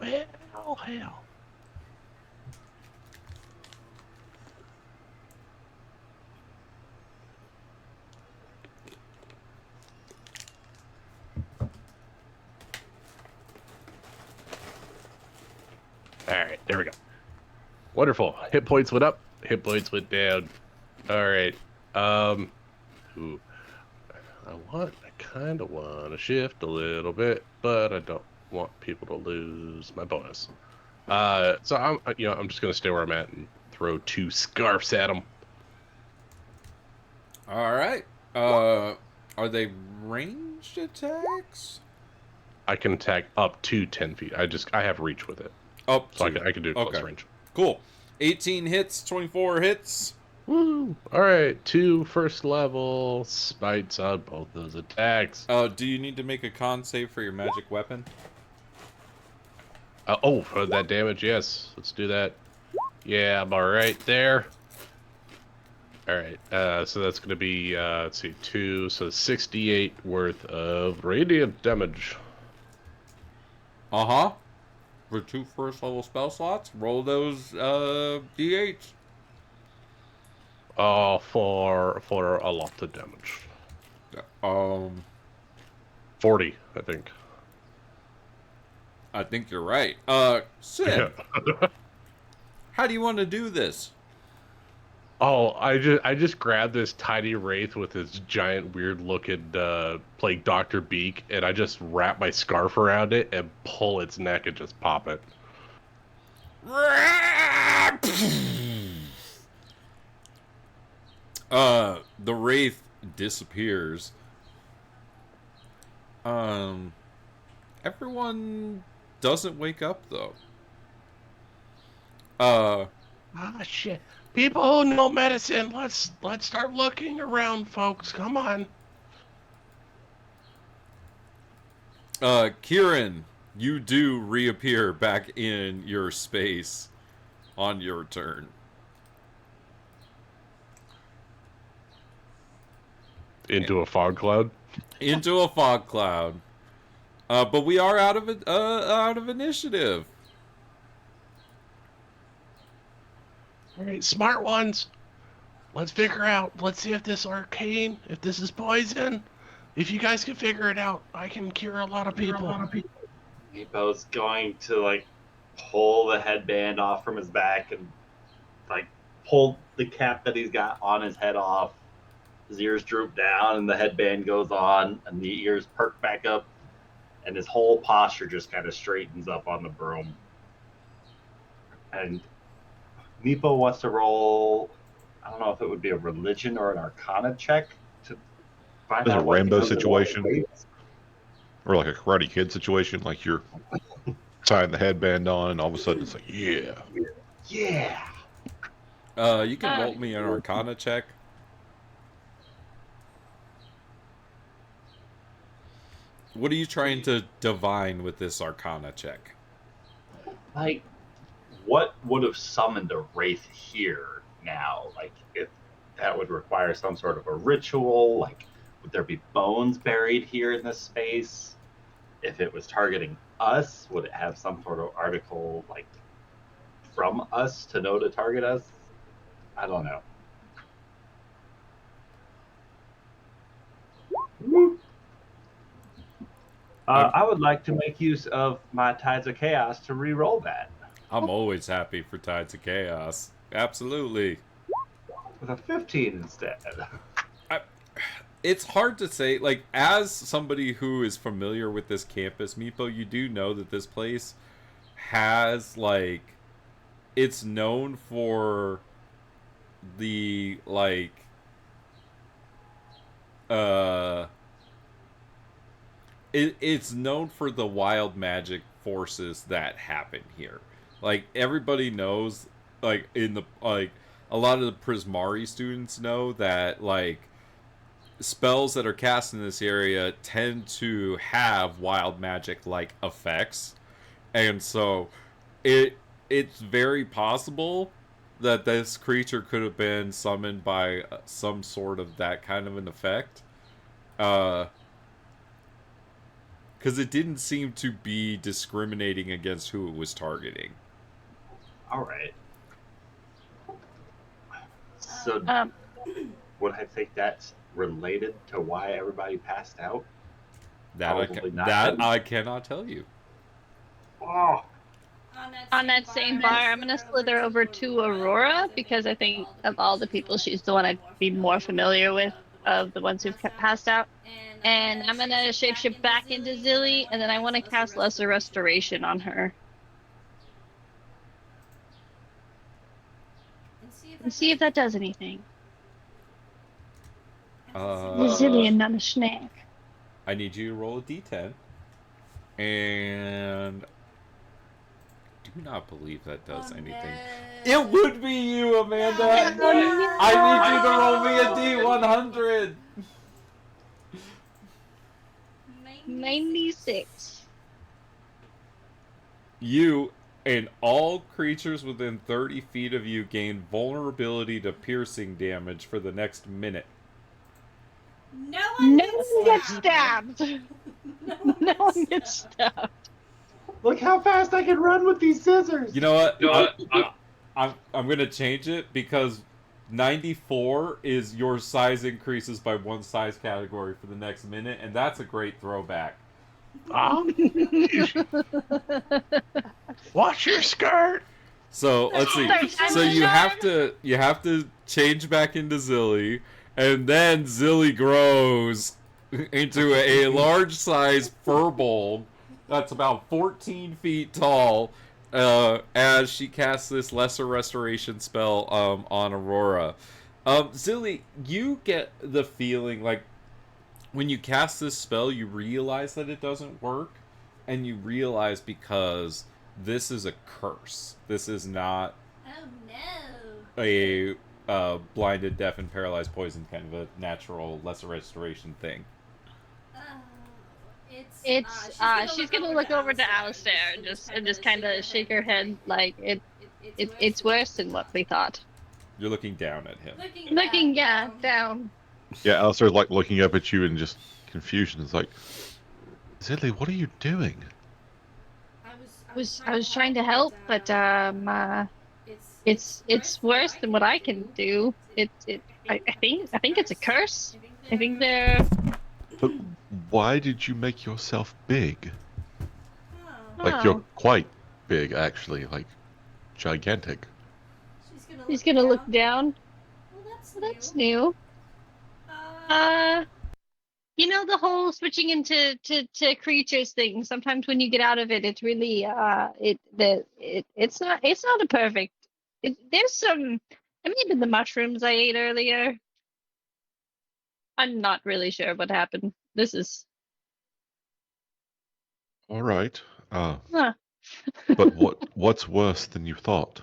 Well, hell. Alright, there we go. Wonderful. Hit points went up, hit points went down. Alright. Ooh. I want a kind of want to shift a little bit, but I don't want people to lose my bonus. So I'm just gonna stay where I'm at and throw 2 scarfs at them. All right. Are they ranged attacks? I can attack up to 10 feet. I have reach with it, Up so to. I can do close range. Cool. 18 hits, 24 hits. Woo! All right, 2 first level spites on both those attacks. Do you need to make a con save for your magic weapon? For that damage, yes. Let's do that. Yeah, I'm all right there. All right, so that's going to be, let's see, 2, so 68 worth of radiant damage. Uh-huh. For 2 first level spell slots, roll those d8s. For a lot of damage. 40, I think. I think you're right. Sid, how do you want to do this? I just grabbed this tiny wraith with his giant, weird-looking, like Dr. Beak, and I just wrap my scarf around it and pull its neck and just pop it. The wraith disappears. Everyone doesn't wake up though. Shit. People who know medicine, let's start looking around, folks. Come on. Kieran, you do reappear back in your space on your turn. Into a fog cloud? Into a fog cloud. But we are out of initiative. All right, smart ones. Let's figure out. Let's see if this arcane, if this is poison. If you guys can figure it out, I can cure a lot of people. Meepo's going to like pull the headband off from his back and like pull the cap that he's got on his head off. His ears droop down and the headband goes on and the ears perk back up and his whole posture just kind of straightens up on the broom. And Meepo wants to roll, I don't know if it would be a religion or an arcana check to find out a what Rambo he does in situation, ways. or like a Karate Kid situation, like you're tying the headband on, and all of a sudden it's like, yeah. You can roll me an arcana check. What are you trying to divine with this arcana check? Like, what would have summoned a wraith here now? Like, if that would require some sort of a ritual, like, would there be bones buried here in this space? If it was targeting us, would it have some sort of article, like, from us to know to target us? I don't know. I would like to make use of my Tides of Chaos to re-roll that. I'm always happy for Tides of Chaos. Absolutely. With a 15 instead. It's hard to say. Like, as somebody who is familiar with this campus, Meepo, you do know that this place has, like, it's known for the, like, it's known for the wild magic forces that happen here. Like, everybody knows, like, a lot of the Prismari students know that, like, spells that are cast in this area tend to have wild magic-like effects. And so, it's very possible that this creature could have been summoned by some sort of that kind of an effect. Because it didn't seem to be discriminating against who it was targeting. All right. So, would I think that's related to why everybody passed out? I cannot tell you. Oh. On that same bar, I'm gonna slither over to Aurora because I think of all the people, she's the one I'd be more familiar with of the ones who've passed out. And I'm gonna shapeshift back into Zilly, and then I want to cast Lesser Restoration on her. And see if that does anything. Zilly and not a snack. I need you to roll a d10. And do not believe that does anything. No. It would be you, Amanda! No. I need you to roll me a d100! 96. You and all creatures within 30 feet of you gain vulnerability to piercing damage for the next minute. No one gets stabbed. No one gets stabbed. Look how fast I can run with these scissors. You know what? I'm gonna change it because 94 is your size increases by 1 size category for the next minute, and that's a great throwback. Watch your skirt. So let's see. So you have to change back into Zilly, and then Zilly grows into a large size furbolg that's about 14 feet tall, as she casts this lesser restoration spell on Aurora. Zilly, you get the feeling like when you cast this spell, you realize that it doesn't work, and you realize because this is a curse. This is not a blinded, deaf, and paralyzed poison kind of a natural lesser restoration thing. She's gonna look over to Alistair and just kind of shake her head like it's worse than what we thought. You're looking down at him. Looking down. Yeah, Alistair's like looking up at you in just confusion. It's like, Zilly, what are you doing? I was trying to help, but it's worse than what I can do. I think it's a curse. I think they're. But why did you make yourself big? Like, you're quite big, actually. Like, gigantic. He's gonna look down. Well, that's new. You know, the whole switching into to creatures thing. Sometimes when you get out of it, it's really it's not a perfect. There's some. I mean, the mushrooms I ate earlier. I'm not really sure what happened. This is. All right. Huh. But what's worse than you thought?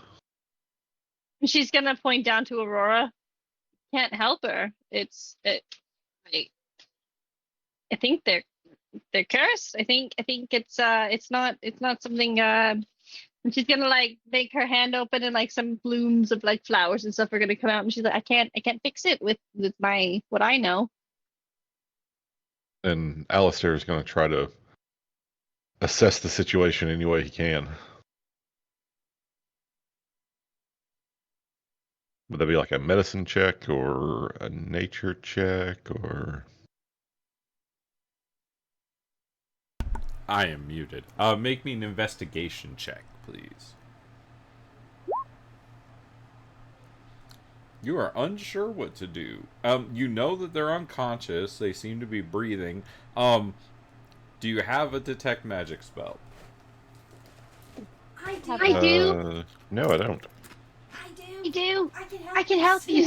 She's gonna point down to Aurora. Can't help her. I think they're cursed. I think it's not something. And she's gonna like make her hand open and like some blooms of like flowers and stuff are gonna come out, and she's like, I can't fix it with my what I know. And Alistair is going to try to assess the situation any way he can. Would that be like a medicine check or a nature check or? I am muted. Make me an investigation check, please. You are unsure what to do. You know that they're unconscious. They seem to be breathing. Do you have a detect magic spell? I do. No, I don't. I do. I can help you.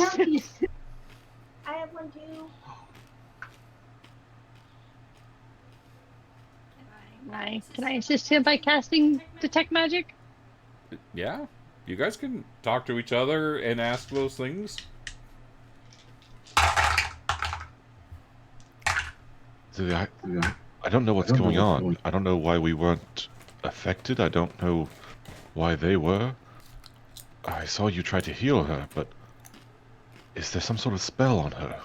I have one too. Can I assist him by casting detect magic? Yeah. You guys can talk to each other and ask those things. I don't know what's going on. I don't know why we weren't affected. I don't know why they were. I saw you try to heal her, but is there some sort of spell on her?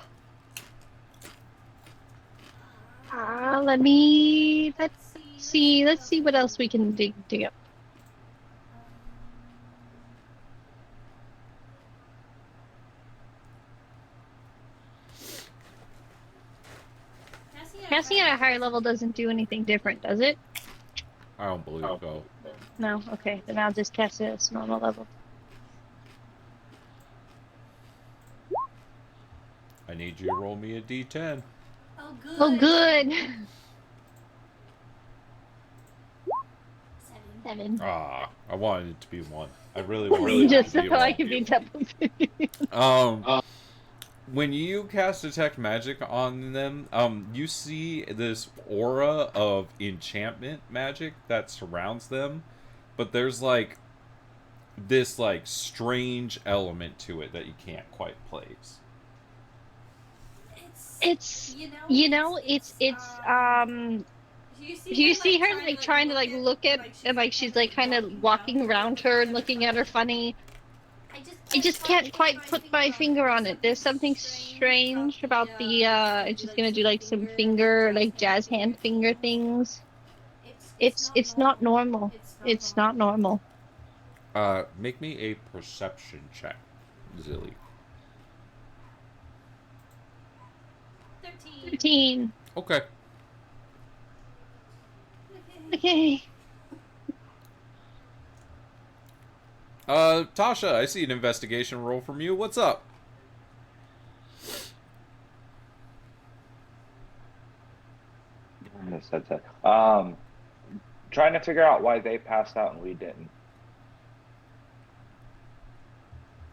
Let's see what else we can dig up. Casting at a higher level doesn't do anything different, does it? I don't believe so. No? Okay, then I'll just cast it at its normal level. I need you to roll me a d10. Oh, good. Oh, good. 7. Ah, I wanted it to be 1. I really wanted it Just to so be I 1. can be double. When you cast Detect Magic on them, you see this aura of enchantment magic that surrounds them, but there's like this like strange element to it that you can't quite place. It's you you see her like trying to like look at and like she's like kind of walking around her and looking at her funny. I just can't quite put my finger on it. There's something strange about the and she's gonna do like some finger like jazz hand finger things. It's not normal. It's not normal. Make me a perception check, Zilly. 13. Okay. Okay. Tasha, I see an investigation roll from you. What's up? Trying to figure out why they passed out and we didn't.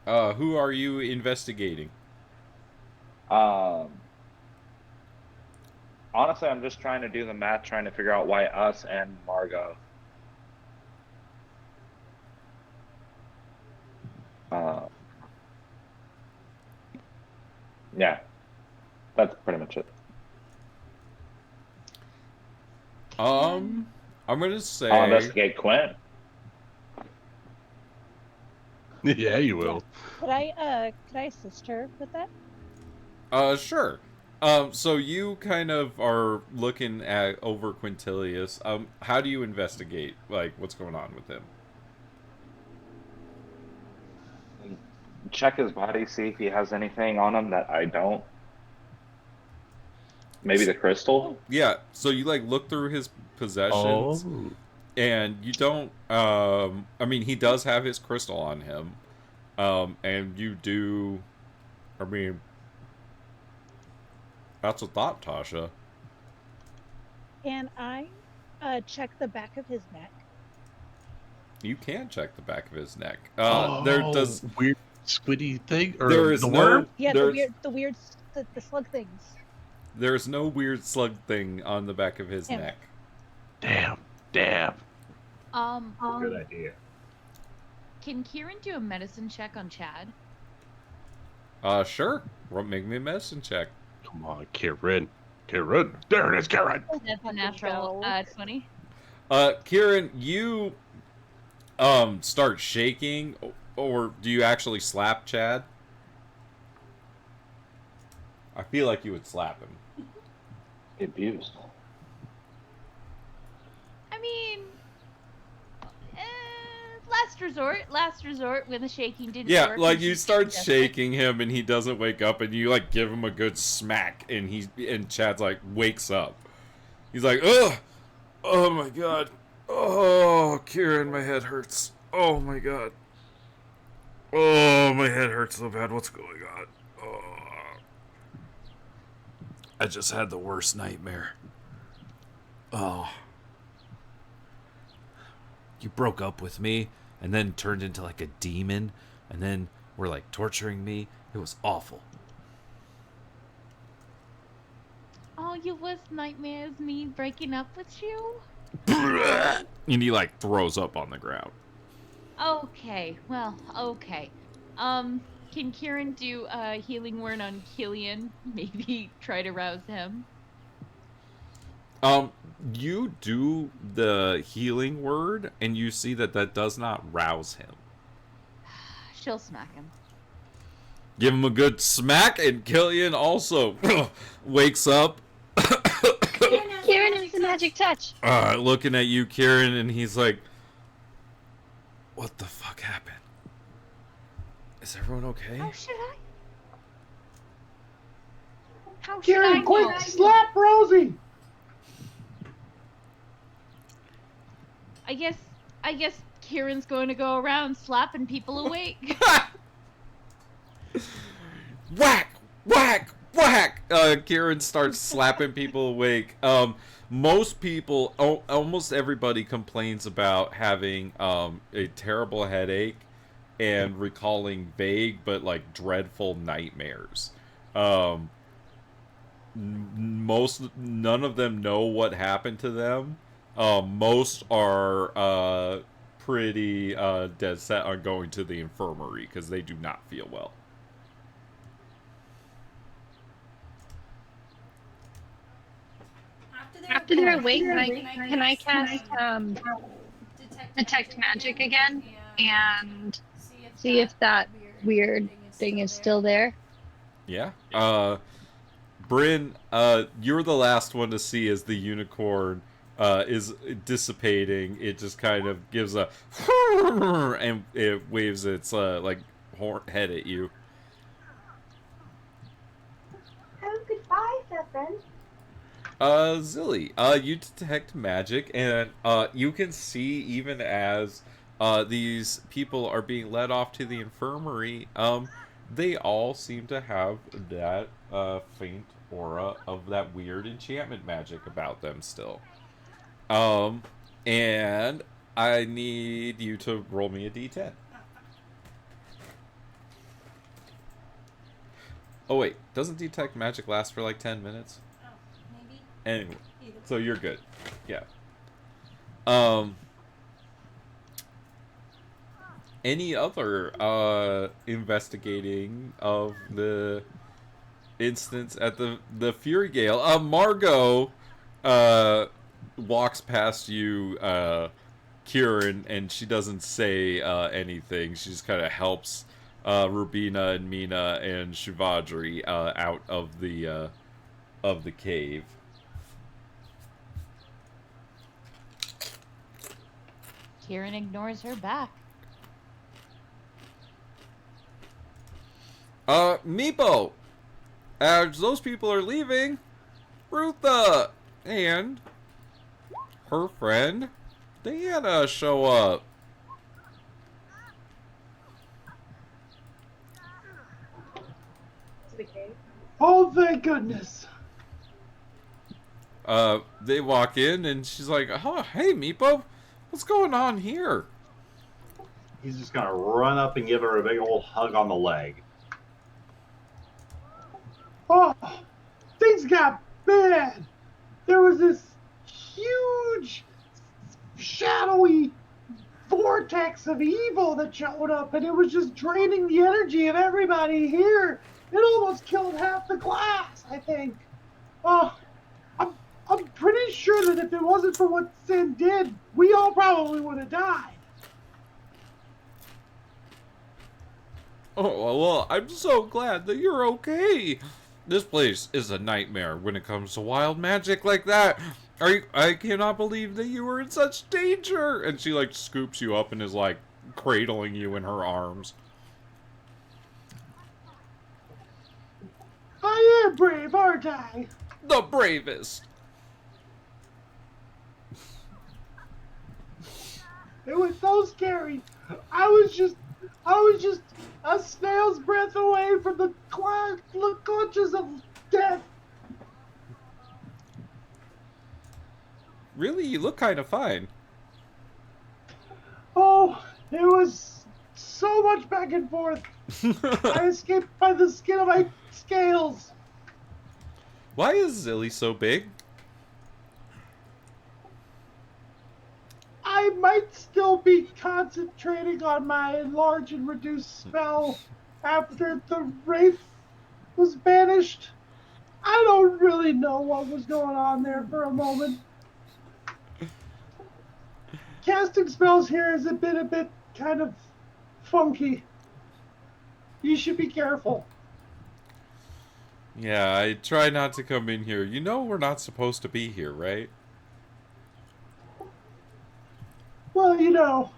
Who are you investigating? Honestly, I'm just trying to do the math, trying to figure out why us and Margot. Yeah, that's pretty much it. I'm gonna say I'll investigate Quinn. Yeah, you will. Could I assist her with that? Sure. So you kind of are looking at over Quintilius. How do you investigate, like, what's going on with him? Check his body, see if he has anything on him that I don't. Maybe the crystal? Yeah, so you, like, look through his possessions, and you don't, I mean, he does have his crystal on him, and you do, I mean, that's a thought, Tasha. Can I check the back of his neck? You can check the back of his neck. There does weird squiddy thing, or there is the no worm? Yeah, the slug things. There's no weird slug thing on the back of his neck. Damn. Good idea. Can Kieran do a medicine check on Chad? Sure. Make me a medicine check. Come on, Kieran. Kieran. There it is, Kieran. That's a natural 20. Kieran, you start shaking, or do you actually slap Chad? I feel like you would slap him. Abused. I mean, last resort when the shaking didn't work. Yeah, like you start shaking him and he doesn't wake up, and you like give him a good smack, and Chad's like wakes up. He's like, ugh, oh my god, oh Kieran, my head hurts. Oh my god, oh my head hurts so bad. What's going on? Oh. I just had the worst nightmare. Oh. You broke up with me and then turned into like a demon and then were like torturing me. It was awful. Oh, you was nightmares me breaking up with you? And he like throws up on the ground. Okay, well, okay. Can Kieran do a healing word on Killian? Maybe try to rouse him? You do the healing word, and you see that does not rouse him. She'll smack him. Give him a good smack, and Killian also wakes up. Kieran has a magic touch. Looking at you, Kieran, and he's like, what the fuck happened? Is everyone okay? How should I? How should Kieran, I quick, know? slap Rosie! I guess Kieran's going to go around slapping people awake. Whack! Whack! whack! Kieran starts slapping people awake. Most people, almost everybody complains about having a terrible headache and recalling vague but like dreadful nightmares. None of them know what happened to them. Most are pretty dead set on going to the infirmary because they do not feel well. After they're awake, can I cast detect magic again and see if that weird thing is still there? Yeah. Bryn, you're the last one to see as the unicorn is dissipating. It just kind of gives a and it waves its like head at you. Oh, goodbye, Stefan. Zilly, you detect magic, and you can see even as these people are being led off to the infirmary, they all seem to have that faint aura of that weird enchantment magic about them still. And I need you to roll me a d10. Oh wait, doesn't detect magic last for like 10 minutes? Anyway, so you're good. Yeah. Any other investigating of the instance at the Fury Gale? Margot walks past you, Kieran, and she doesn't say anything. She just kind of helps Rubina and Mina and Shivadri out of the cave. Kieran ignores her back. Meepo! As those people are leaving, Rutha and her friend Diana show up. Oh, thank goodness. They walk in and she's like, "Oh, hey, Meepo, what's going on here?" He's just gonna run up and give her a big old hug on the leg. Oh, things got bad. There was this huge, shadowy vortex of evil that showed up, and it was just draining the energy of everybody here. It almost killed half the class, I think. Oh, I'm pretty sure that if it wasn't for what Sin did, we all probably would have died. Oh, well, I'm so glad that you're okay. This place is a nightmare when it comes to wild magic like that. I cannot believe that you were in such danger. And she, like, scoops you up and is, like, cradling you in her arms. I am brave, aren't I? The bravest. It was so scary. I was just a snail's breath away from the clutches of death. Really? You look kind of fine. Oh, it was so much back and forth. I escaped by the skin of my scales. Why is Zilly so big? I might still be concentrating on my enlarge and reduce spell after the wraith was banished. I don't really know what was going on there for a moment. Casting spells here is a bit kind of funky. You should be careful. Yeah, I try not to come in here. You know we're not supposed to be here, right? Well, you know,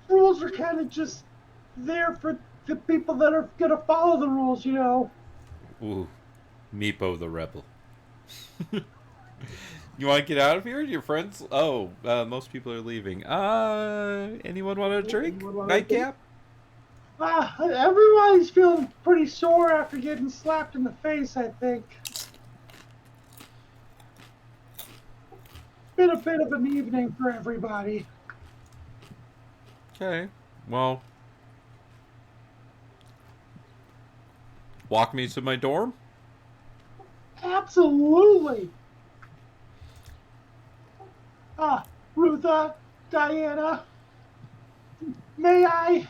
rules are kind of just there for the people that are going to follow the rules, you know. Ooh, Meepo the rebel. You want to get out of here? Your friends? Oh, most people are leaving. Anyone want a drink? Nightcap? Everybody's feeling pretty sore after getting slapped in the face, I think. Been a bit of an evening for everybody. Okay. Well, walk me to my dorm. Absolutely. Rutha, Diana, may I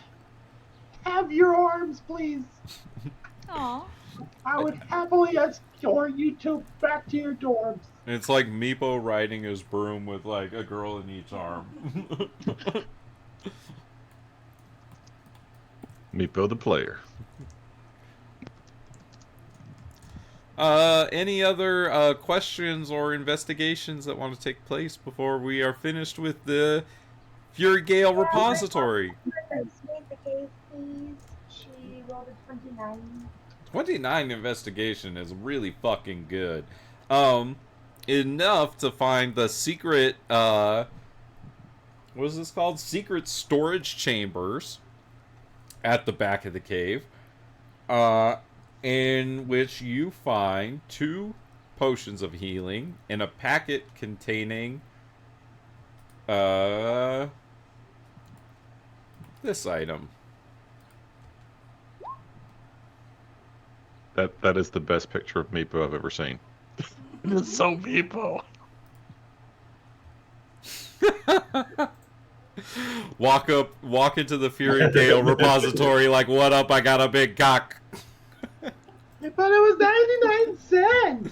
have your arms, please? Aw. I would happily escort you two back to your dorms. It's like Meepo riding his broom with like a girl in each arm. Meepo the player. Any other questions or investigations that want to take place before we are finished with the Fury Gale repository? Investigate the case, please. She rolled a 29. 29 investigation is really fucking good. Enough to find the secret, what is this called? Secret storage chambers at the back of the cave. In which you find 2 potions of healing in a packet containing this item. That is the best picture of Meepo I've ever seen. It's so Meepo. Walk into the Fury Gale repository like, what up, I got a big cock. I thought it was 99 cents.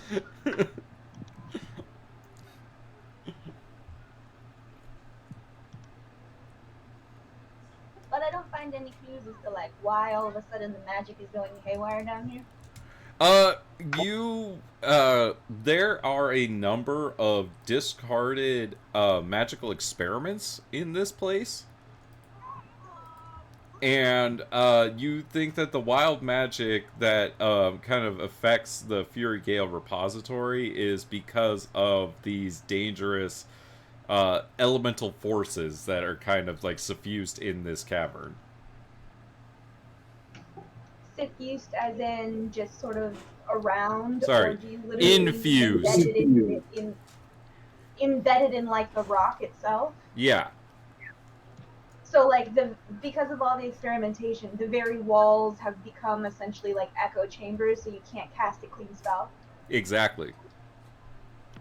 But I don't find any clues as to like why all of a sudden the magic is going haywire down here. There are a number of discarded magical experiments in this place. And you think that the wild magic that kind of affects the Fury Gale repository is because of these dangerous elemental forces that are kind of like suffused in this cavern. Suffused as in just sort of around? Sorry, or do you literally infused. Embedded in like the rock itself? Yeah. So like because of all the experimentation, the very walls have become essentially like echo chambers, so you can't cast a clean spell. Exactly.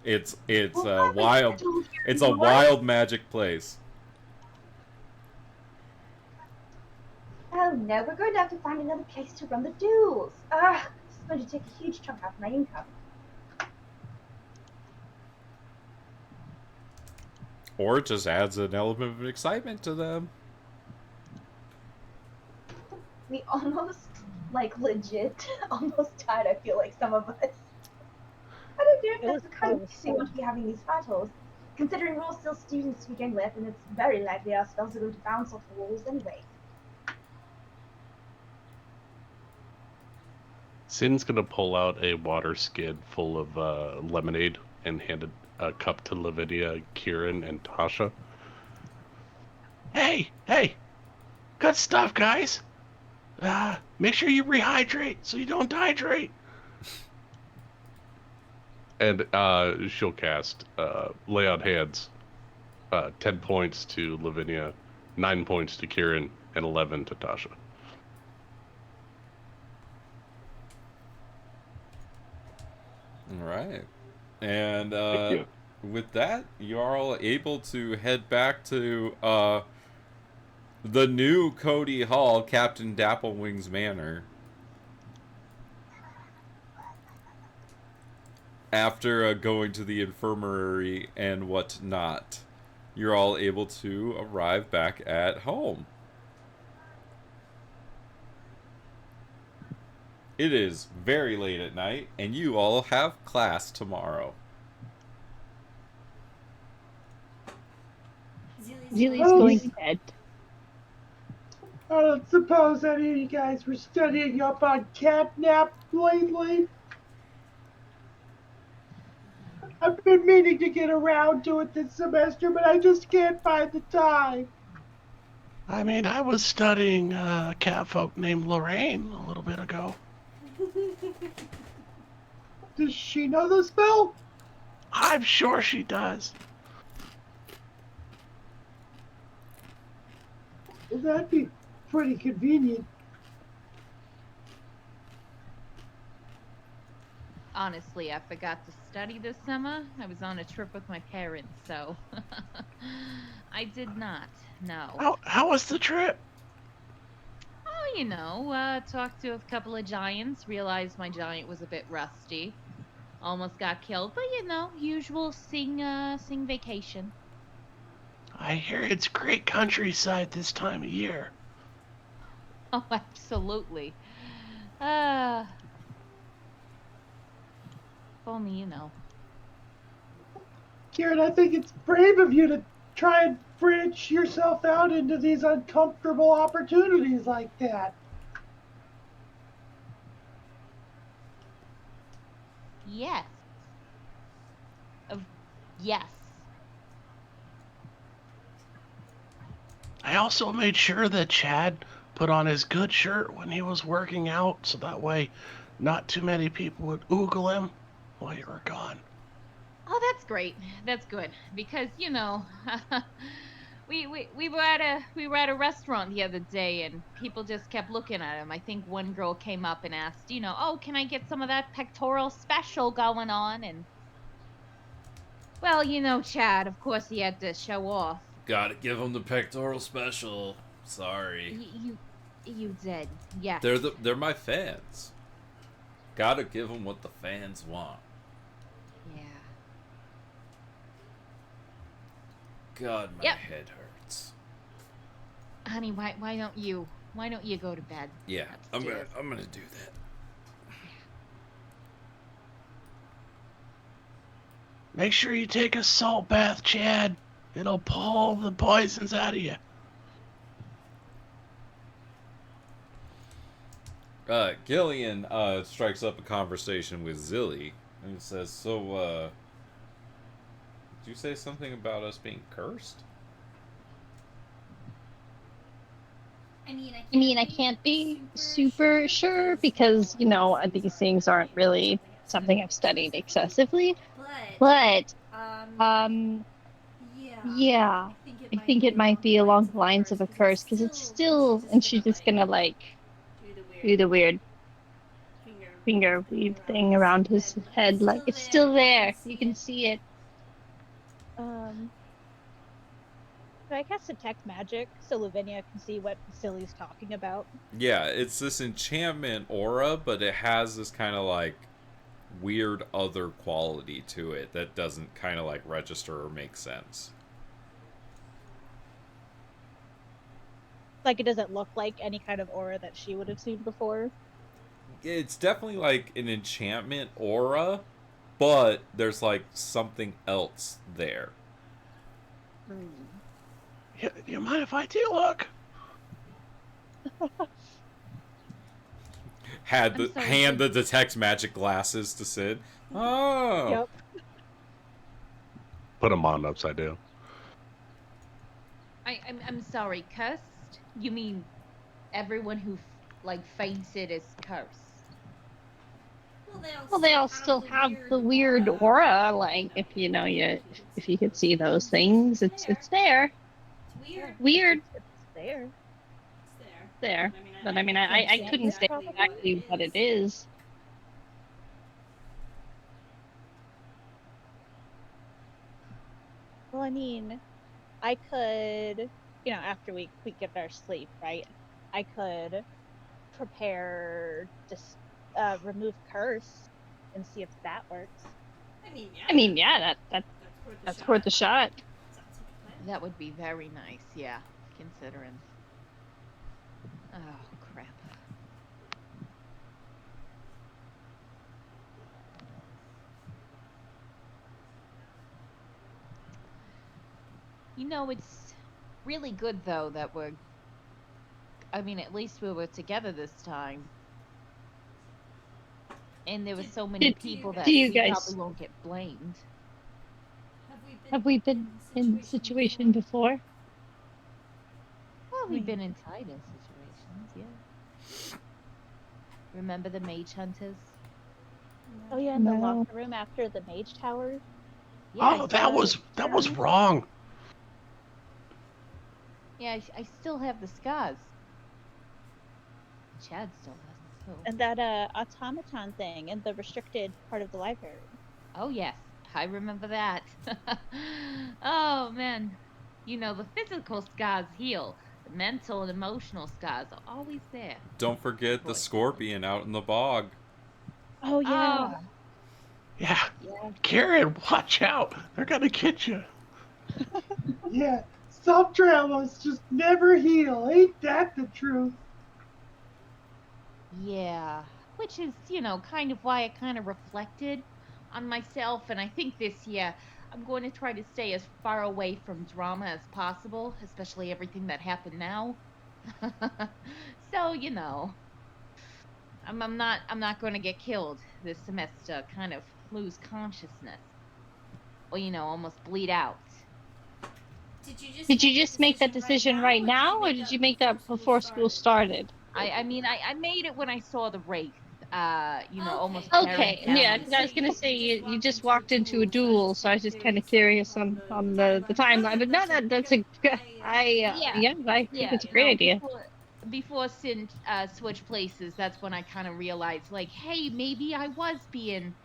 It's a wild magic place. Oh no, we're going to have to find another place to run the duels. This is going to take a huge chunk out of my income. Or it just adds an element of excitement to them. We almost, like legit, almost died, I feel like, some of us. I don't know if that's the kind of place we want to be having these battles. Considering we're all still students to begin with, and it's very likely our spells are going to bounce off the walls anyway. Sin's gonna pull out a water skid full of lemonade and hand a cup to Lavinia, Kieran, and Tasha. Hey, good stuff, guys. Make sure you rehydrate so you don't dehydrate. And she'll cast Lay on Hands. 10 points to Lavinia, 9 points to Kieran, and 11 to Tasha. All right. And Thank you. with that, you are all able to head back to the new Cody Hall, Captain Dapplewing's Manor. After going to the infirmary and whatnot, you're all able to arrive back at home. It is very late at night, and you all have class tomorrow. Zealie's going to bed. I don't suppose any of you guys were studying up on catnap lately. I've been meaning to get around to it this semester, but I just can't find the time. I mean, I was studying catfolk named Lorraine a little bit ago. Does she know the spell? I'm sure she does. Well, that'd be pretty convenient. Honestly, I forgot to study this summer. I was on a trip with my parents, so I did not. No. How was the trip? Oh, talked to a couple of giants, realized my giant was a bit rusty. Almost got killed, but usual sing vacation. I hear it's great countryside this time of year. Oh, absolutely. If only you know. Kieran, I think it's brave of you to try and branch yourself out into these uncomfortable opportunities like that. Yes. Yes. I also made sure that Chad put on his good shirt when he was working out, so that way not too many people would oogle him while you were gone. Oh, that's great. That's good because we were at a restaurant the other day and people just kept looking at him. I think one girl came up and asked, "Oh, can I get some of that pectoral special going on?" And well, Chad, of course he had to show off. Gotta give him the pectoral special. Sorry. You did. Yes. They're my fans. Gotta give them what the fans want. Yeah. God, my head hurts. Honey, why don't you go to bed? Yeah, upstairs? I'm gonna do that. Make sure you take a salt bath, Chad. It'll pull the poisons out of you. Gillian strikes up a conversation with Zilly and says, "So, did you say something about us being cursed?" I can't be super sure because, these things aren't really something I've studied excessively. But, yeah, I think it might be along the lines of a curse because it's still, and she's just gonna do the weird finger weave thing around his head. Like, it's still there. You can see it. So I cast detect magic so Lavinia can see what Silly's talking about. Yeah, it's this enchantment aura, but it has this kind of like weird other quality to it that doesn't kind of like register or make sense. Like, it doesn't look like any kind of aura that she would have seen before. It's definitely like an enchantment aura, but there's like something else there. You mind if I take a look? Hand the detect magic glasses to Sid. Oh. Yep. Put them on upside down. I'm sorry, cursed? You mean everyone who fainted is cursed? Well, they all still have the weird aura. Like, if you could see those things, it's there. Weird. It's there. There. But I couldn't say exactly what it is. Well, I could, after we get our sleep, right? I could prepare remove curse and see if that works. Yeah, that's worth a shot. That would be very nice, yeah, considering. Oh, crap. It's really good, though, that at least we were together this time. And there were so many people that we probably won't get blamed. Have we been in this situation before? definitely been in tighter situations, yeah. Remember the mage hunters? Oh yeah, in the No. locker room after the mage tower. Yeah, Oh, that was wrong. Yeah, I still have the scars. Chad still has them too. And that automaton thing in the restricted part of the library. Oh yes, I remember that. Oh man, you know the physical scars heal. The mental and emotional scars are always there. Don't forget the scorpion out in the bog. Oh yeah. Oh, Yeah. yeah. Karen, watch out. They're gonna get you. Yeah, some traumas just never heal. Ain't that the truth? Yeah, which is, kind of why I kind of reflected on myself. And I think this year I'm going to try to stay as far away from drama as possible, especially everything that happened now. So, I'm not going to get killed this semester, kind of lose consciousness, or almost bleed out. Did you just make that decision right now, or did you make that before school started? I mean, I made it when I saw the wraith, almost Okay, carrying down yeah, because I was gonna say you just walked into a duel, so I was just kind of curious on the timeline. But no, that's a Yeah, I think yeah, it's a great idea. before Sin switched places, that's when I kind of realized, like, hey, maybe I was being,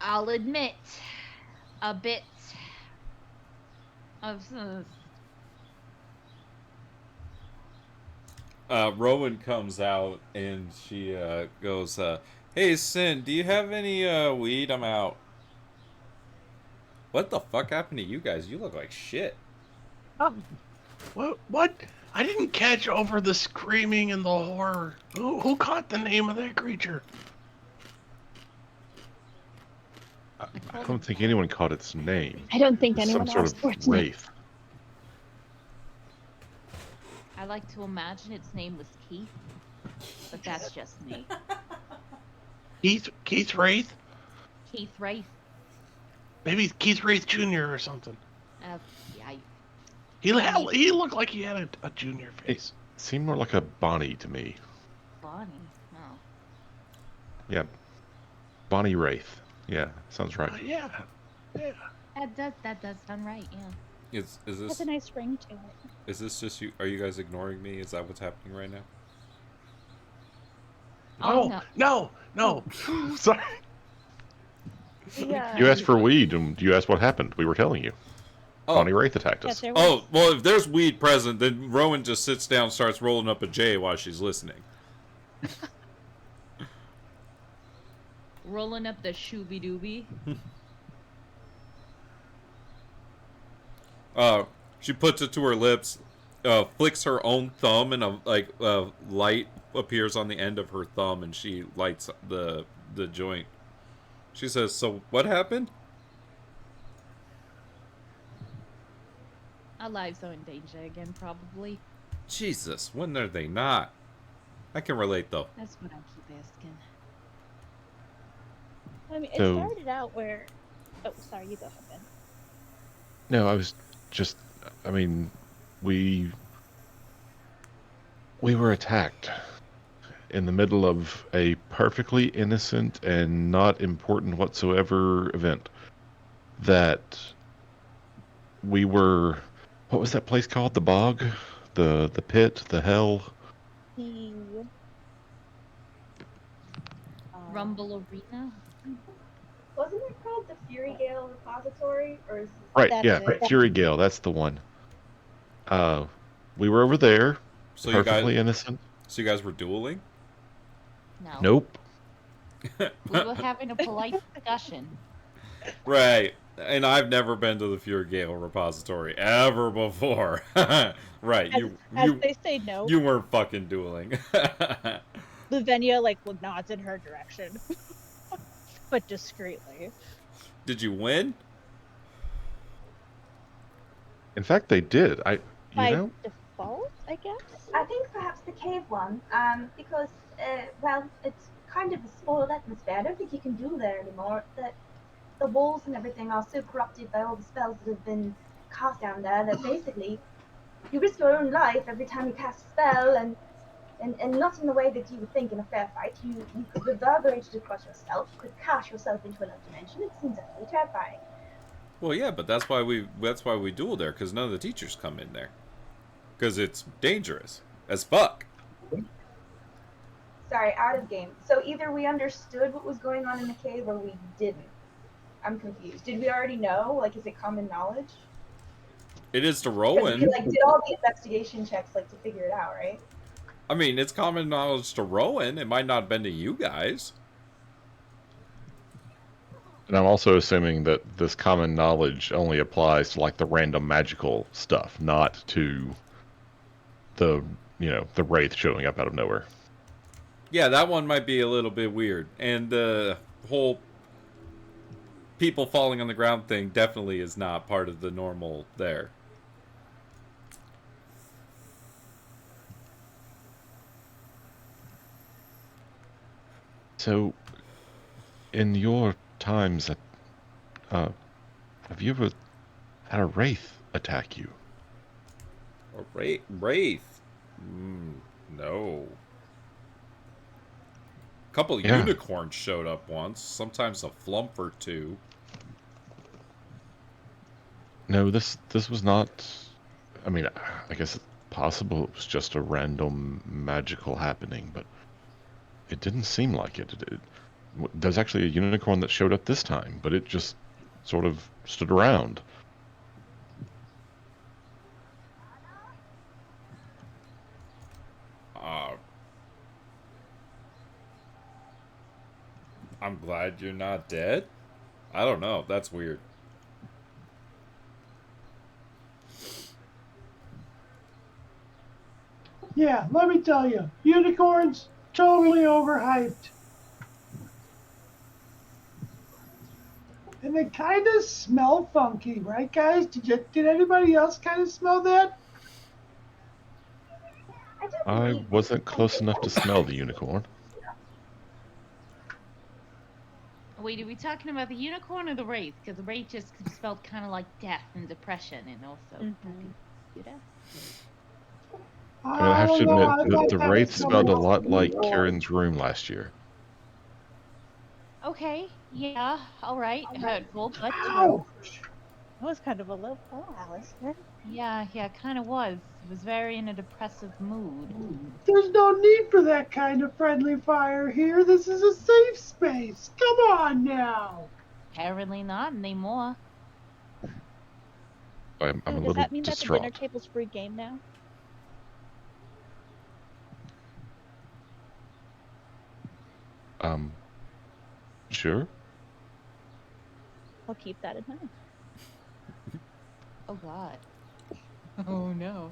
I'll admit, a bit of. Rowan comes out and she goes, "Hey, Sin, do you have any weed? I'm out." What the fuck happened to you guys? You look like shit. What? I didn't catch over the screaming and the horror. Who caught the name of that creature? I don't think anyone caught its name. I don't think It was anyone some sort else of fortunate. wraith. I like to imagine its name was Keith, but that's just me. Keith Wraith? Keith Wraith. Maybe Keith Wraith Jr. or something. Yeah. He looked like he had a junior face. It seemed more like a Bonnie to me. Bonnie. Oh. Yeah. Bonnie Wraith. Yeah, sounds right. Yeah. That does sound right. Yeah. Is Has this a nice ring to it. is this just you? Are you guys ignoring me? Is that what's happening right now? Oh, No. Sorry. Yeah. You asked for weed, and you asked what happened. We were telling you. Oh. Bonnie Wraith attacked us. Yeah, there was- Oh, well, if there's weed present, then Rowan just sits down and starts rolling up a J while she's listening. Rolling up the shooby dooby. She puts it to her lips, flicks her own thumb, and a light appears on the end of her thumb, and she lights the joint. She says, "So what happened?" Our lives are in danger again, probably. Jesus, when are they not? I can relate though. That's what I keep asking. I mean, it So- started out where. Oh, sorry, you go ahead, Ben. No, I was just. I mean, we were attacked in the middle of a perfectly innocent and not important whatsoever event. That we were. What was that place called? The bog, the pit, the hell. The Rumble Arena? Wasn't it called the Fury Gale Repository? Or is Right, That's yeah, it. Fury Gale, that's the one. We were over there, So you perfectly guys, innocent. so you guys were dueling? No. Nope. We were having a polite discussion. Right. And I've never been to the Fury Gale repository ever before. Right. as they say no. You weren't fucking dueling. Lavinia nods in her direction, but discreetly. Did you win? In fact, they did. By know? default, I guess. I think perhaps the cave one, because well, it's kind of a spoiled atmosphere. I don't think you can do there anymore. The walls and everything are so corrupted by all the spells that have been cast down there that basically You risk your own life every time you cast a spell, and not in the way that you would think in a fair fight. You could reverberate it across yourself. You could cast yourself into another dimension. It seems utterly terrifying. Well, yeah, but that's why we duel there, because none of the teachers come in there, because it's dangerous as fuck. Sorry, out of game. So either we understood what was going on in the cave or we didn't. I'm confused. Did we already know? Like, is it common knowledge? It is to Because we Rowan. did all the investigation checks to figure it out, right? I mean, it's common knowledge to Rowan. It might not have been to you guys. And I'm also assuming that this common knowledge only applies to the random magical stuff, not to the the wraith showing up out of nowhere. Yeah, that one might be a little bit weird, and the whole people falling on the ground thing definitely is not part of the normal there. So, in your times, have you ever had a wraith attack you? A wraith? No. A couple unicorns showed up once. Sometimes a flump or two. No, this was not. I mean, I guess it's possible it was just a random magical happening, but it didn't seem like it. There's actually a unicorn that showed up this time, but it just sort of stood around. I'm glad you're not dead? I don't know. That's weird. Yeah, let me tell you, unicorns, totally overhyped. And they kind of smell funky, right, guys? Did anybody else kind of smell that? I wasn't close enough to smell the unicorn. Wait, are we talking about the unicorn or the wraith? Because the wraith just felt kind of like death and depression, and also I have to admit, the wraith smelled a lot like Kieran's room last year. Okay, yeah, all right, hurtful, but That was kind of a low blow, Alistair. yeah, kind of was. It was very in a depressive mood. There's no need for that kind of friendly fire here. This is a safe space. Come on now. Apparently not anymore. I'm a Does little that mean that the distraught. dinner table's free game now? Sure. I'll keep that in mind. Oh God. Oh no.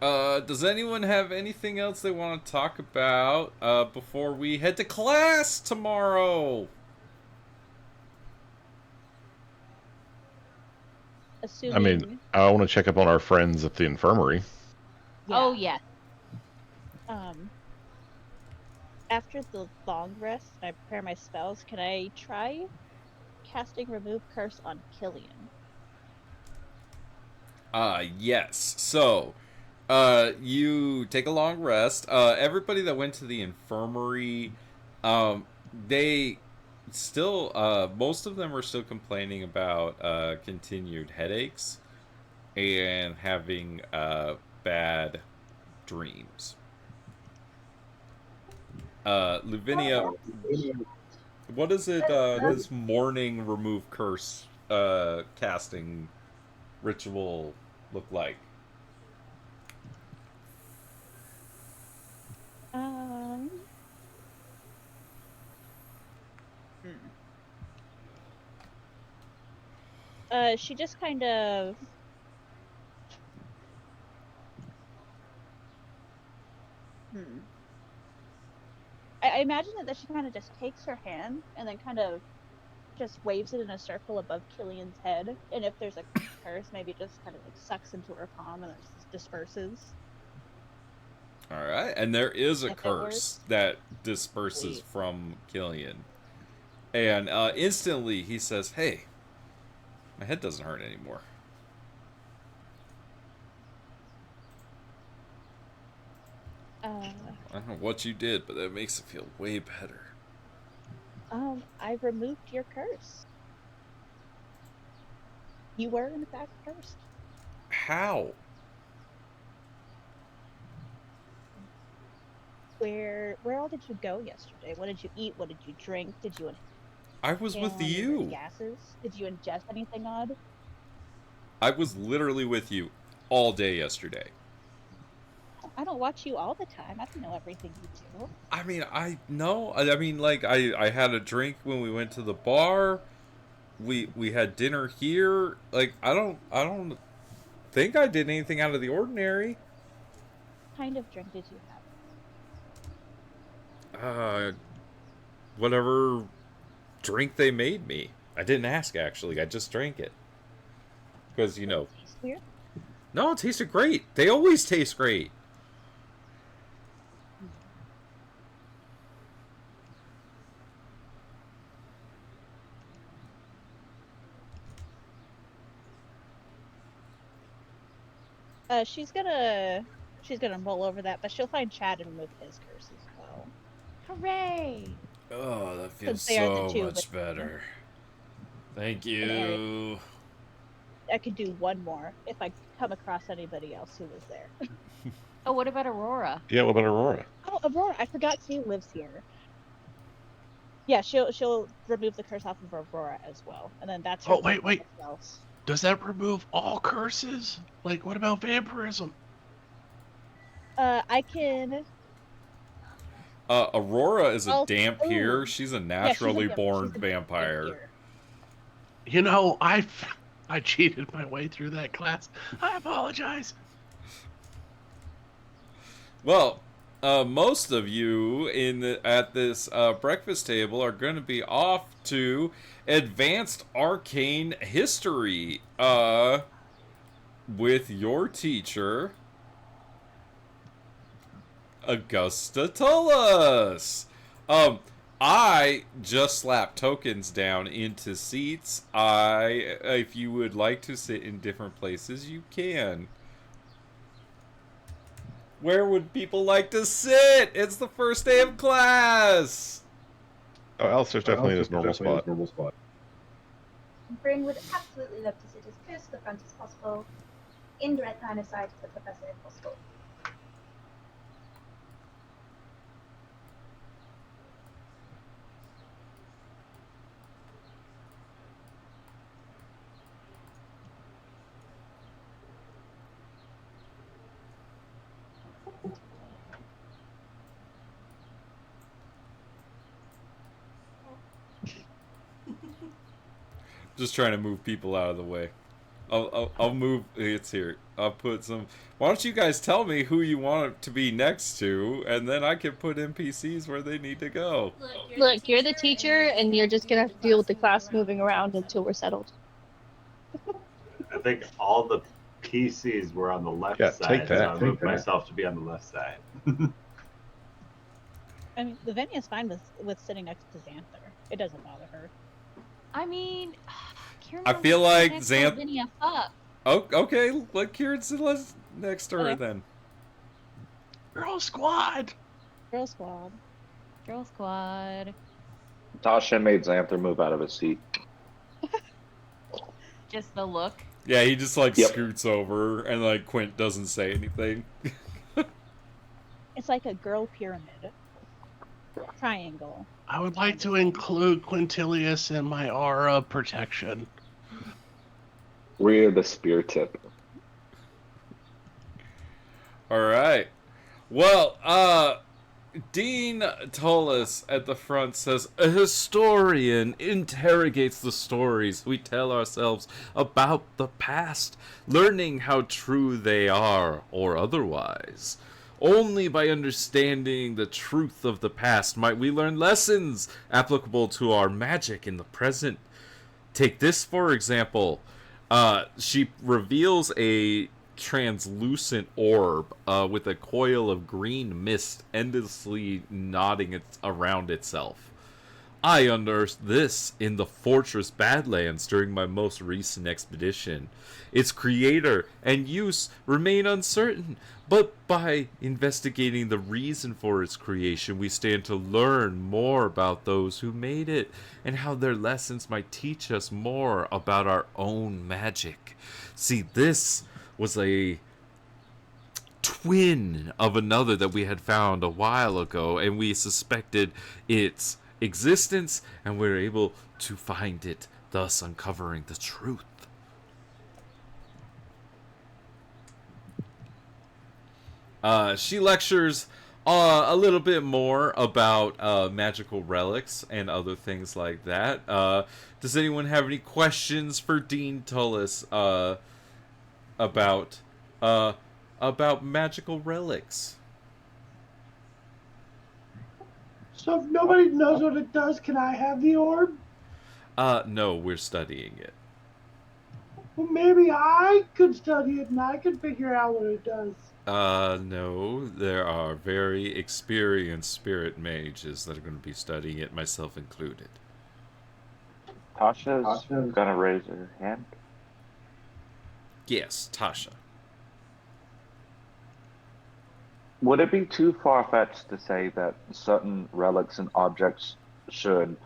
Does anyone have anything else they want to talk about before we head to class tomorrow? Assuming... I mean, I want to check up on our friends at the infirmary. Yeah. Oh yeah. After the long rest and I prepare my spells, can I try casting Remove Curse on Killian? Yes. So, you take a long rest. Everybody that went to the infirmary, they still, most of them are still complaining about, continued headaches and having, bad dreams. Lavinia, what is it, this morning remove curse, casting ritual look like? She just kind of... I imagine that she kind of just takes her hand and then kind of just waves it in a circle above Killian's head. And if there's a curse, maybe it just kind of sucks into her palm and it just disperses. Alright, and there is a curse that disperses from Killian. And instantly he says, "Hey, my head doesn't hurt anymore." I don't know what you did, but that makes it feel way better. I removed your curse. You were, in fact, cursed. How? Where all did you go yesterday? What did you eat? What did you drink? Did you I was with inhale any weird you. gases? Did you ingest anything odd? I was literally with you all day yesterday. I don't watch you all the time. I don't know everything you do. I mean, I know. I mean, like, I had a drink when we went to the bar. We had dinner here. Like, I don't think I did anything out of the ordinary. What kind of drink did you have? Whatever drink they made me. I didn't ask, actually. I just drank it. Because, you know. Did it taste weird? No, it tasted great. They always taste great. She's gonna mull over that, but she'll find Chad and remove his curse as well. Hooray! Oh, that feels Since they are the so two much with- better. Thank Eric. you. I could do one more if I come across anybody else who was there. Oh, what about Aurora? Yeah, what about Aurora? Oh, Aurora! I forgot she lives here. Yeah, she'll remove the curse off of Aurora as well, and then that's. Oh, wait. Else. Does that remove all curses? Like, what about vampirism? I can. Aurora is a Oh, Dampier. ooh. She's a Yeah, naturally she's a born Dampier. vampire. You know, I cheated my way through that class. I apologize. Well, most of you at this breakfast table are going to be off to advanced arcane history with your teacher, Augusta Tullis. I just slapped tokens down into seats. If you would like to sit in different places, you can. Where would people like to sit? It's the first day of class. Oh, Alistair's definitely in his normal spot. Bryn would absolutely love to sit as close to the front as possible, in direct line of sight of the professor if possible. Just trying to move people out of the way. I'll move. It's here. I'll put some. Why don't you guys tell me who you want it to be next to, and then I can put NPCs where they need to go. Look, you're the teacher, and you're just gonna have to deal with the class moving around until we're settled. I think all the PCs were on the left Yeah, side, take that, so I take moved that. myself to be on the left side. I mean, Lavinia's fine with sitting next to Xanther. It doesn't bother her. I mean, Kieran I feel like Xanth. Lavinia, fuck. Oh, okay. Let Kieran sit next to her Okay. then. Girl squad. Girl squad. Girl squad. Tasha made Xanther move out of his seat. Just the look. Yeah, he just like Yep. scoots over, and like Quint doesn't say anything. It's like a girl pyramid. Triangle. I would like to include Quintilius in my aura of protection. We're the spear tip. All right. Well, Dean Tullis at the front says, a historian interrogates the stories we tell ourselves about the past, learning how true they are or otherwise. Only by understanding the truth of the past might we learn lessons applicable to our magic in the present. Take this, for example. She reveals a translucent orb with a coil of green mist endlessly nodding around itself. I unearthed this in the Fortress Badlands during my most recent expedition. Its creator and use remain uncertain, but by investigating the reason for its creation, we stand to learn more about those who made it and how their lessons might teach us more about our own magic. See, this was a twin of another that we had found a while ago, and we suspected its existence, and we were able to find it, thus uncovering the truth. She lectures a little bit more about magical relics and other things like that. Does anyone have any questions for Dean Tullis about magical relics? So if nobody knows what it does, can I have the orb? No, we're studying it. Well, maybe I could study it and I could figure out what it does. No, there are very experienced spirit mages that are going to be studying it, myself included. Tasha's gonna raise her hand. Yes, Tasha. Would it be too far-fetched to say that certain relics and objects should,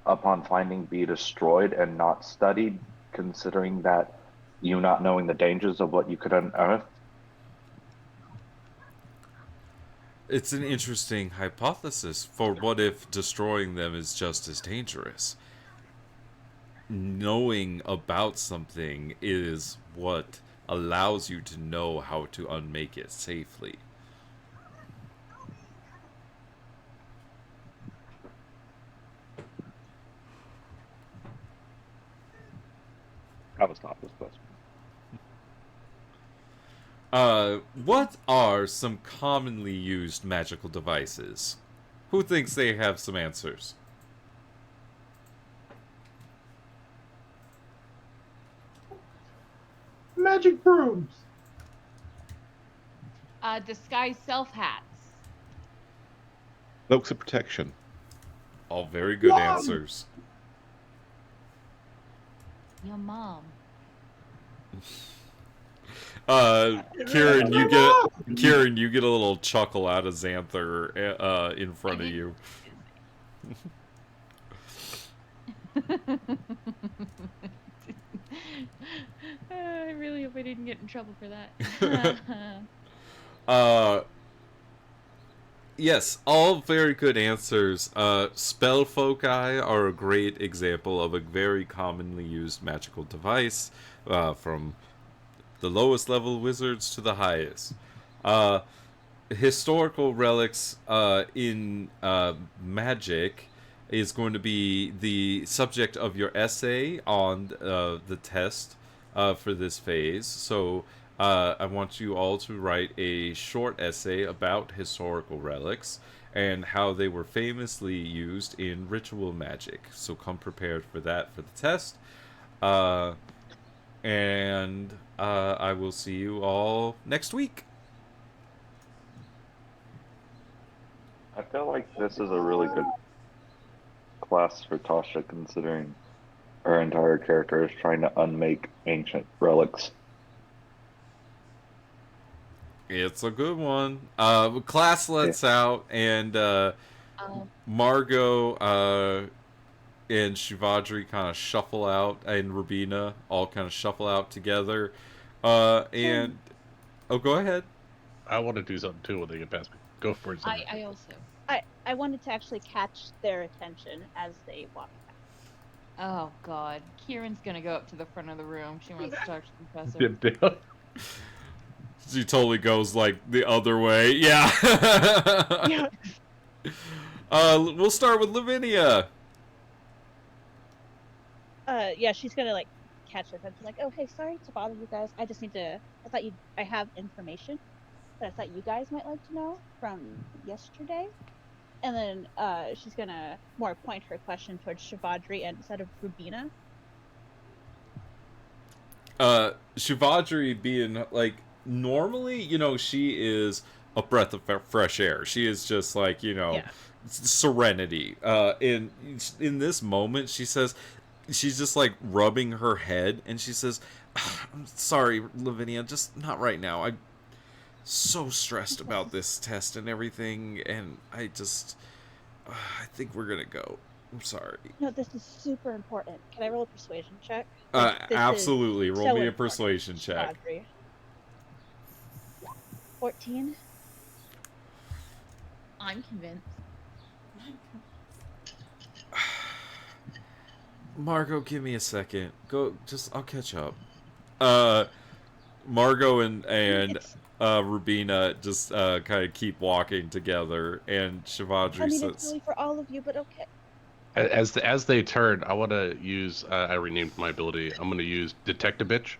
upon finding, be destroyed and not studied, considering that you not knowing the dangers of what you could unearth? It's an interesting hypothesis, for what if destroying them is just as dangerous? Knowing about something is what allows you to know how to unmake it safely. I was not this question. What are some commonly used magical devices? Who thinks they have some answers? Magic brooms. Disguise self hats. Cloaks of protection. All very good answers. Your mom. Kieran, you get a little chuckle out of Xanther in front of you. I really hope I didn't get in trouble for that. Yes, all very good answers. Spell foci are a great example of a very commonly used magical device, from the lowest level wizards to the highest. Historical relics in magic is going to be the subject of your essay on the test for this phase. So I want you all to write a short essay about historical relics and how they were famously used in ritual magic. So come prepared for that for the test. And I will see you all next week. I feel like this is a really good class for Tasha, considering her entire character is trying to unmake ancient relics. It's a good one. Class lets out, and Margot and Shivadri kind of shuffle out, and Rabina all kind of shuffle out together. Oh, go ahead. I want to do something too when they get past me. Go for it. I also. I wanted to actually catch their attention as they walk past. Oh God, Kieran's gonna go up to the front of the room. She wants to talk to the professor. She totally goes like the other way. Yeah. We'll start with Lavinia. Yeah, she's gonna like catch their attention, like, oh hey, sorry to bother you guys. I just need to. I have information that I thought you guys might like to know from yesterday. And then she's gonna more point her question towards Shivadri instead of Rubina. Shivadri being like, normally, she is a breath of fresh air. She is just like, serenity. In this moment, she says, she's just like rubbing her head, and she says, "I'm sorry, Lavinia, just not right now. I'm so stressed about this test and everything, and I think we're gonna go. I'm sorry." No, this is super important. Can I roll a persuasion check? This Absolutely. Roll so me a important, persuasion check. Audrey. 14. I'm convinced. Margot, give me a second. I'll catch up. Margot and Rubina just kind of keep walking together, and Shivadri I mean, says, it's really for all of you, but okay. As they turn, I want to use. I renamed my ability. I'm going to use Detect a Bitch.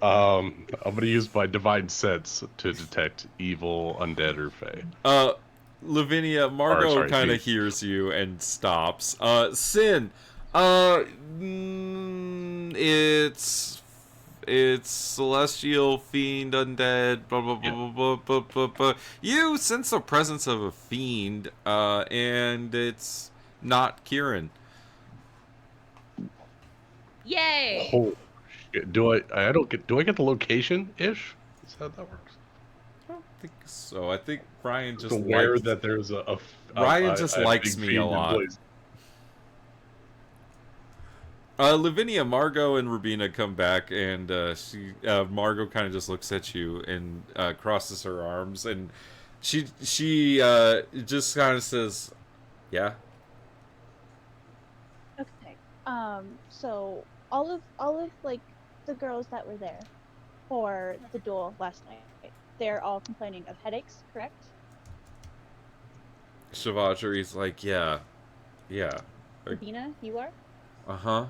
I'm going to use my divine sense to detect evil, undead, or fey. Lavinia, Margot kind of hears you and stops. Sin, it's celestial, fiend, undead, blah blah blah blah blah blah blah. You sense the presence of a fiend, and it's not Kieran. Yay! Oh shit! Do I get the location ish? Is that how that works? I don't think so. I think Ryan just aware likes, that there's Ryan just likes big me fiend a in lot. place. Lavinia, Margot, and Rubina come back, and Margot kind of just looks at you and crosses her arms, and she just kind of says, "Yeah." Okay. So all of like the girls that were there for the duel last night, they're all complaining of headaches, correct? Shivadri's like, "Yeah. Rubina, you are? Uh-huh.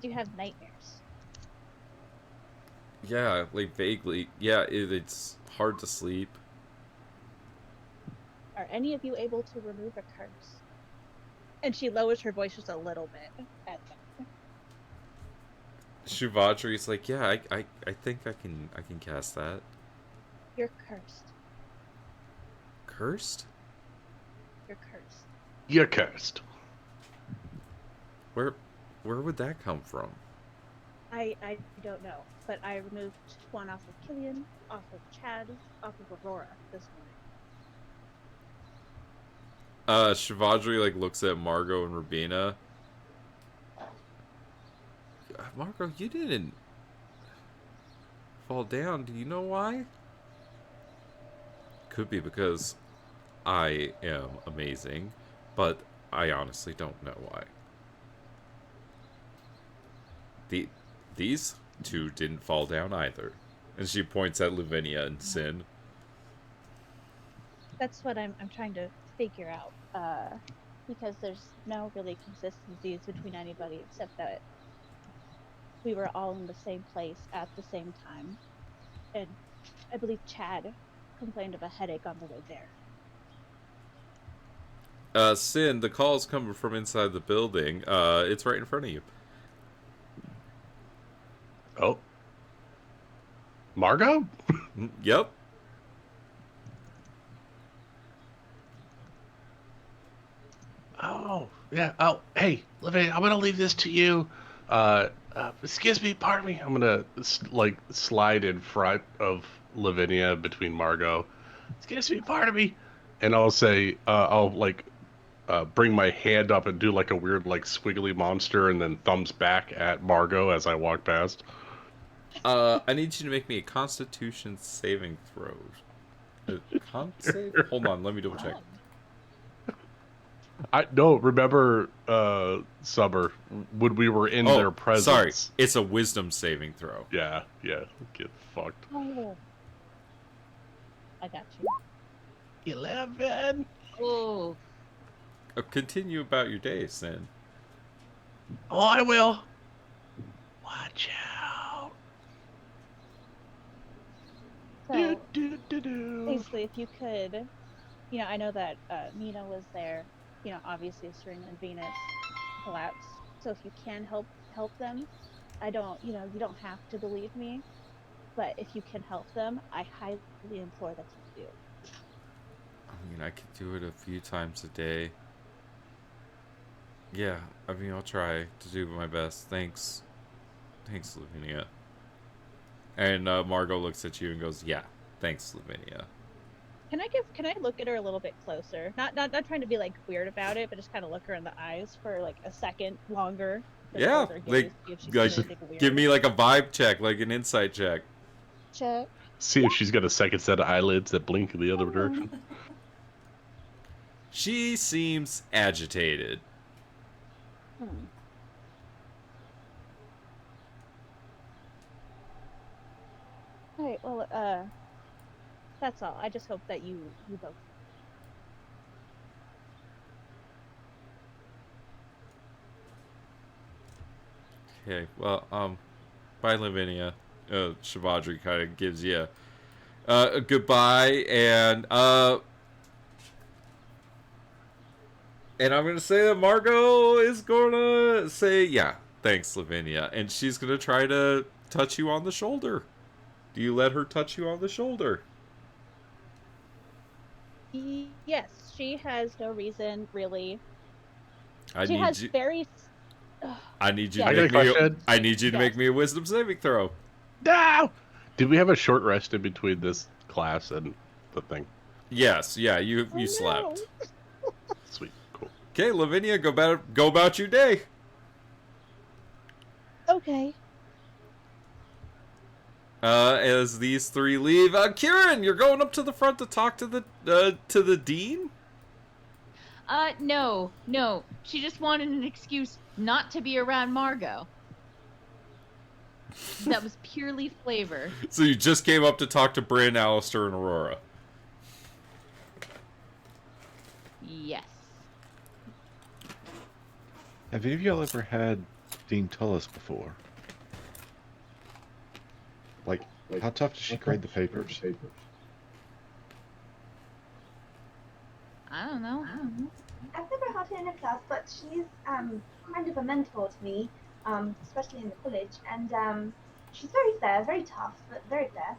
Do you have nightmares? Yeah, like vaguely. Yeah, it's hard to sleep." Are any of you able to remove a curse? And she lowers her voice just a little bit at them. Shivadri's like, "Yeah, I think I can cast that." You're cursed. Cursed? You're cursed. You're cursed. Where would that come from? I don't know, but I removed one off of Killian, off of Chad, off of Aurora this morning. Shivadri like looks at Margot and Rubina. Margot, you didn't fall down. Do you know why? Could be because I am amazing, but I honestly don't know why. These two didn't fall down either. And she points at Lavinia and Sin. That's what I'm trying to figure out. Because there's no really consistencies between anybody except that we were all in the same place at the same time. And I believe Chad complained of a headache on the way there. Sin, the call's coming from inside the building. It's right in front of you. Oh. Margot? Yep. Oh, yeah. Oh, hey, Livia, I'm gonna leave this to you. Excuse me, pardon me. I'm gonna slide in front of Lavinia between Margot. Excuse me, pardon me. And I'll say, I'll bring my hand up and do like a weird squiggly monster, and then thumbs back at Margot as I walk past. I need you to make me a Constitution saving throw. Con save? Hold on, let me double check. Remember, Summer, when we were in their presence. Sorry, it's a Wisdom saving throw. Yeah, get fucked. Oh. I got you. 11. Oh. Continue about your day, Sin. Oh, I will. Watch out. So, basically, if you could, I know that Mina was there. Obviously, Serena and Venus collapsed. So if you can help them, I don't, you don't have to believe me, but if you can help them, I highly implore that you do. I mean, I could do it a few times a day. Yeah, I mean, I'll try to do my best. Thanks. Thanks, Lavinia. And Margot looks at you and goes, yeah, thanks, Lavinia. Can I look at her a little bit closer? Not trying to be like weird about it, but just kind of look her in the eyes for like a second longer. Just Yeah, hold her gaze, see if she like sees anything weird. give me like a vibe check, like an insight check. Check. See if she's got a second set of eyelids that blink in the other direction. She seems agitated. Alright, well, that's all. I just hope that you both. Okay, well, bye, Lavinia. Shavadri kind of gives you a goodbye, and I'm gonna say that Margot is gonna say, yeah, thanks, Lavinia, and she's gonna try to touch you on the shoulder. Do you let her touch you on the shoulder? Yes, she has no reason, really. I She need has you. very. I need you Yeah. to I make got a me. question. I need you to make me a wisdom saving throw. No! Did we have a short rest in between this class and the thing? Yes, yeah, you Oh, slept. no. Sweet, cool. Okay, Lavinia, go about your day. Okay. As these three leave, Kieran, you're going up to the front to talk to the dean. No. She just wanted an excuse not to be around Margot. That was purely flavor. So you just came up to talk to Bryn, Alistair, and Aurora. Yes. Have any of y'all ever had Dean Tullis before? Like, how tough does she grade the papers? I don't know. I've never had her in a class, but she's kind of a mentor to me, especially in the college. And she's very fair, very tough, but very fair.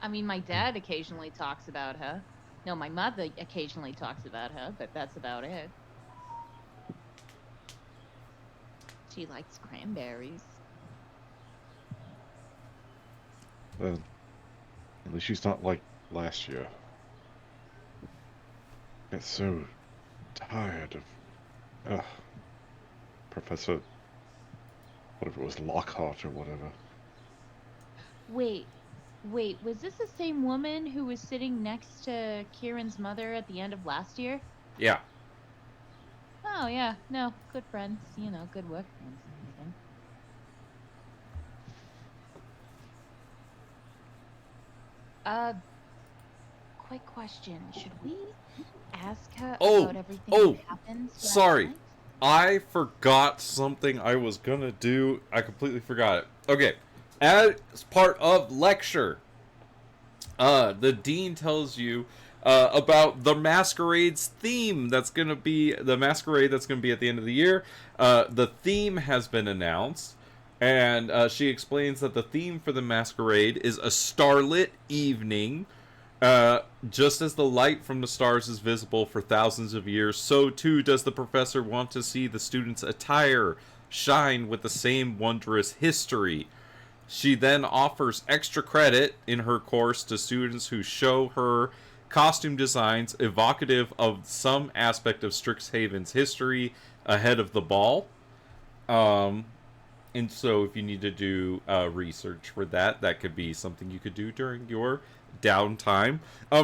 I mean, my dad occasionally talks about her. No, my mother occasionally talks about her, but that's about it. She likes cranberries. Well, at least she's not like last year. I get so tired of, Professor, whatever it was, Lockhart or whatever. Wait, was this the same woman who was sitting next to Kieran's mother at the end of last year? Yeah. Oh, yeah. No, good friends. You know, good work friends and everything. Quick question. Should we ask her about everything that happened last sorry. night? I forgot something I was gonna do. I completely forgot it. Okay. As part of lecture, the dean tells you about the masquerade's theme that's gonna be the masquerade that's gonna be at the end of the year. The theme has been announced, and she explains that the theme for the masquerade is a starlit evening. Just as the light from the stars is visible for thousands of years, so too does the professor want to see the students' attire shine with the same wondrous history. She then offers extra credit in her course to students who show her costume designs evocative of some aspect of Strixhaven's history ahead of the ball. And so if you need to do research for that, that could be something you could do during your downtime.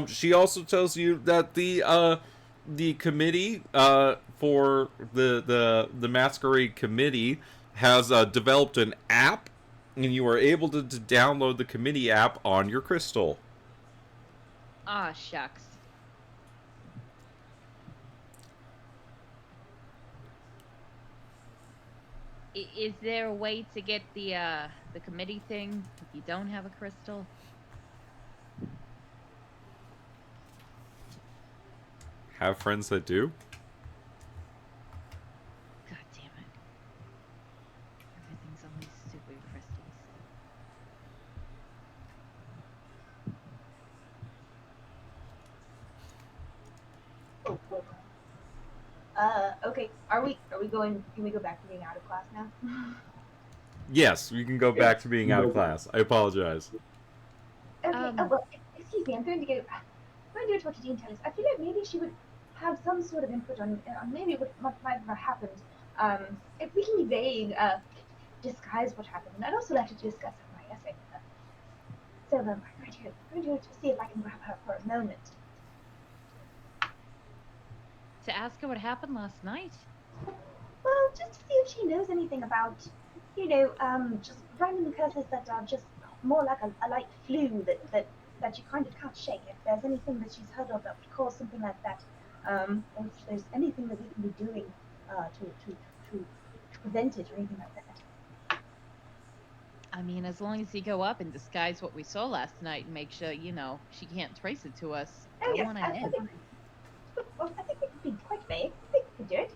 She also tells you that the committee for the Masquerade Committee has developed an app, and you are able to download the committee app on your crystal. Ah, shucks. Is there a way to get the committee thing if you don't have a crystal? Have friends that do? God damn it. Everything's only stupid crystals. Oh. Okay. Are we going? Can we go back to being out of class now? Yes, you can go back to being out of class. I apologize. Okay. Oh well. Excuse me. I'm going to go. I'm going to go talk to Dean Tellis. I feel like maybe she would have some sort of input on maybe what might have happened. If we can be vague, disguise what happened, and I'd also like to discuss my essay with her. So I'm going to see if I can grab her for a moment. To ask her what happened last night? Well, just to see if she knows anything about, just random curses that are just more like a light flu that you kind of can't shake. If there's anything that she's heard of that would cause something like that, or if there's anything that we can be doing to prevent it or anything like that. I mean, as long as you go up and disguise what we saw last night and make sure, she can't trace it to us, Oh go yes, on I ahead. think we could be quite vague. I think we could do it.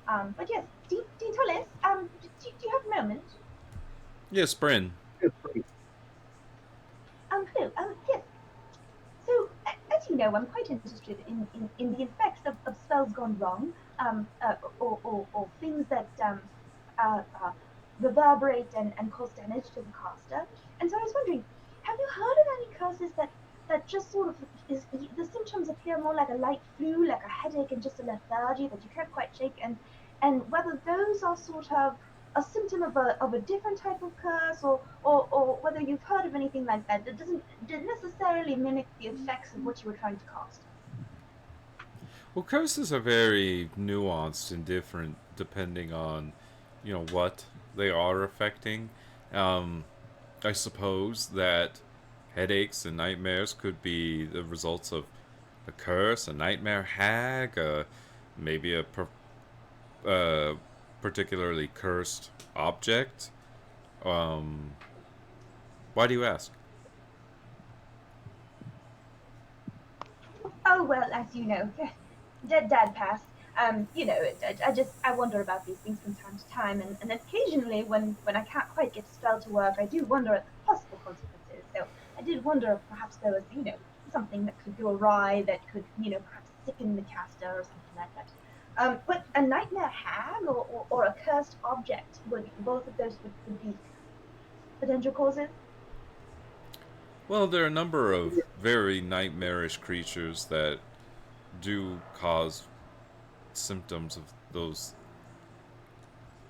But yes, Dean Tullis, do you have a moment? Yes, Bryn. Hello. Yes. So, as you know, I'm quite interested in the effects of spells gone wrong, or things that reverberate and cause damage to the caster. And so I was wondering, have you heard of any curses that just sort of the symptoms appear more like a light flu, like a headache and just a lethargy that you can't quite shake, and whether those are sort of a symptom of a different type of curse, or whether you've heard of anything like that that doesn't necessarily mimic the effects of what you were trying to cast. Well, curses are very nuanced and different depending on, what they are affecting. I suppose that headaches and nightmares could be the results of a curse, a nightmare hag, maybe a particularly cursed object. Why do you ask? Oh well, as you know, dead dad passed. I wonder about these things from time to time, and occasionally when I can't quite get a spell to work, I do wonder at the possible consequences. So I did wonder if perhaps there was, something that could go awry that could, perhaps sicken the caster or something like that. But a nightmare hag or a cursed object, both of those would be potential causes? Well, there are a number of very nightmarish creatures that do cause symptoms of those,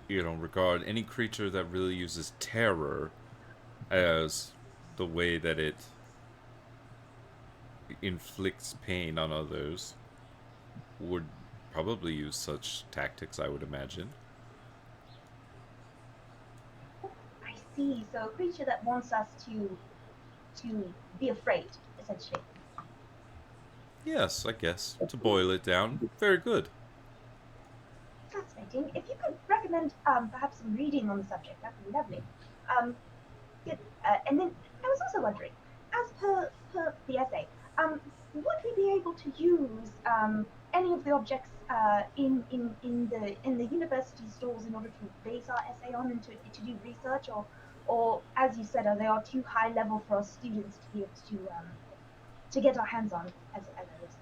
regard any creature that really uses terror as the way that it inflicts pain on others would probably use such tactics, I would imagine. I see. So a creature that wants us to be afraid, essentially. Yes, I guess. To boil it down, very good. Fascinating. If you could recommend perhaps some reading on the subject, that would be lovely. Good. And then I was also wondering, as per the essay, would we be able to use any of the objects in the university stores in order to base our essay on and to do research, or as you said, they are too high level for us students to be able to get our hands on, as I was saying.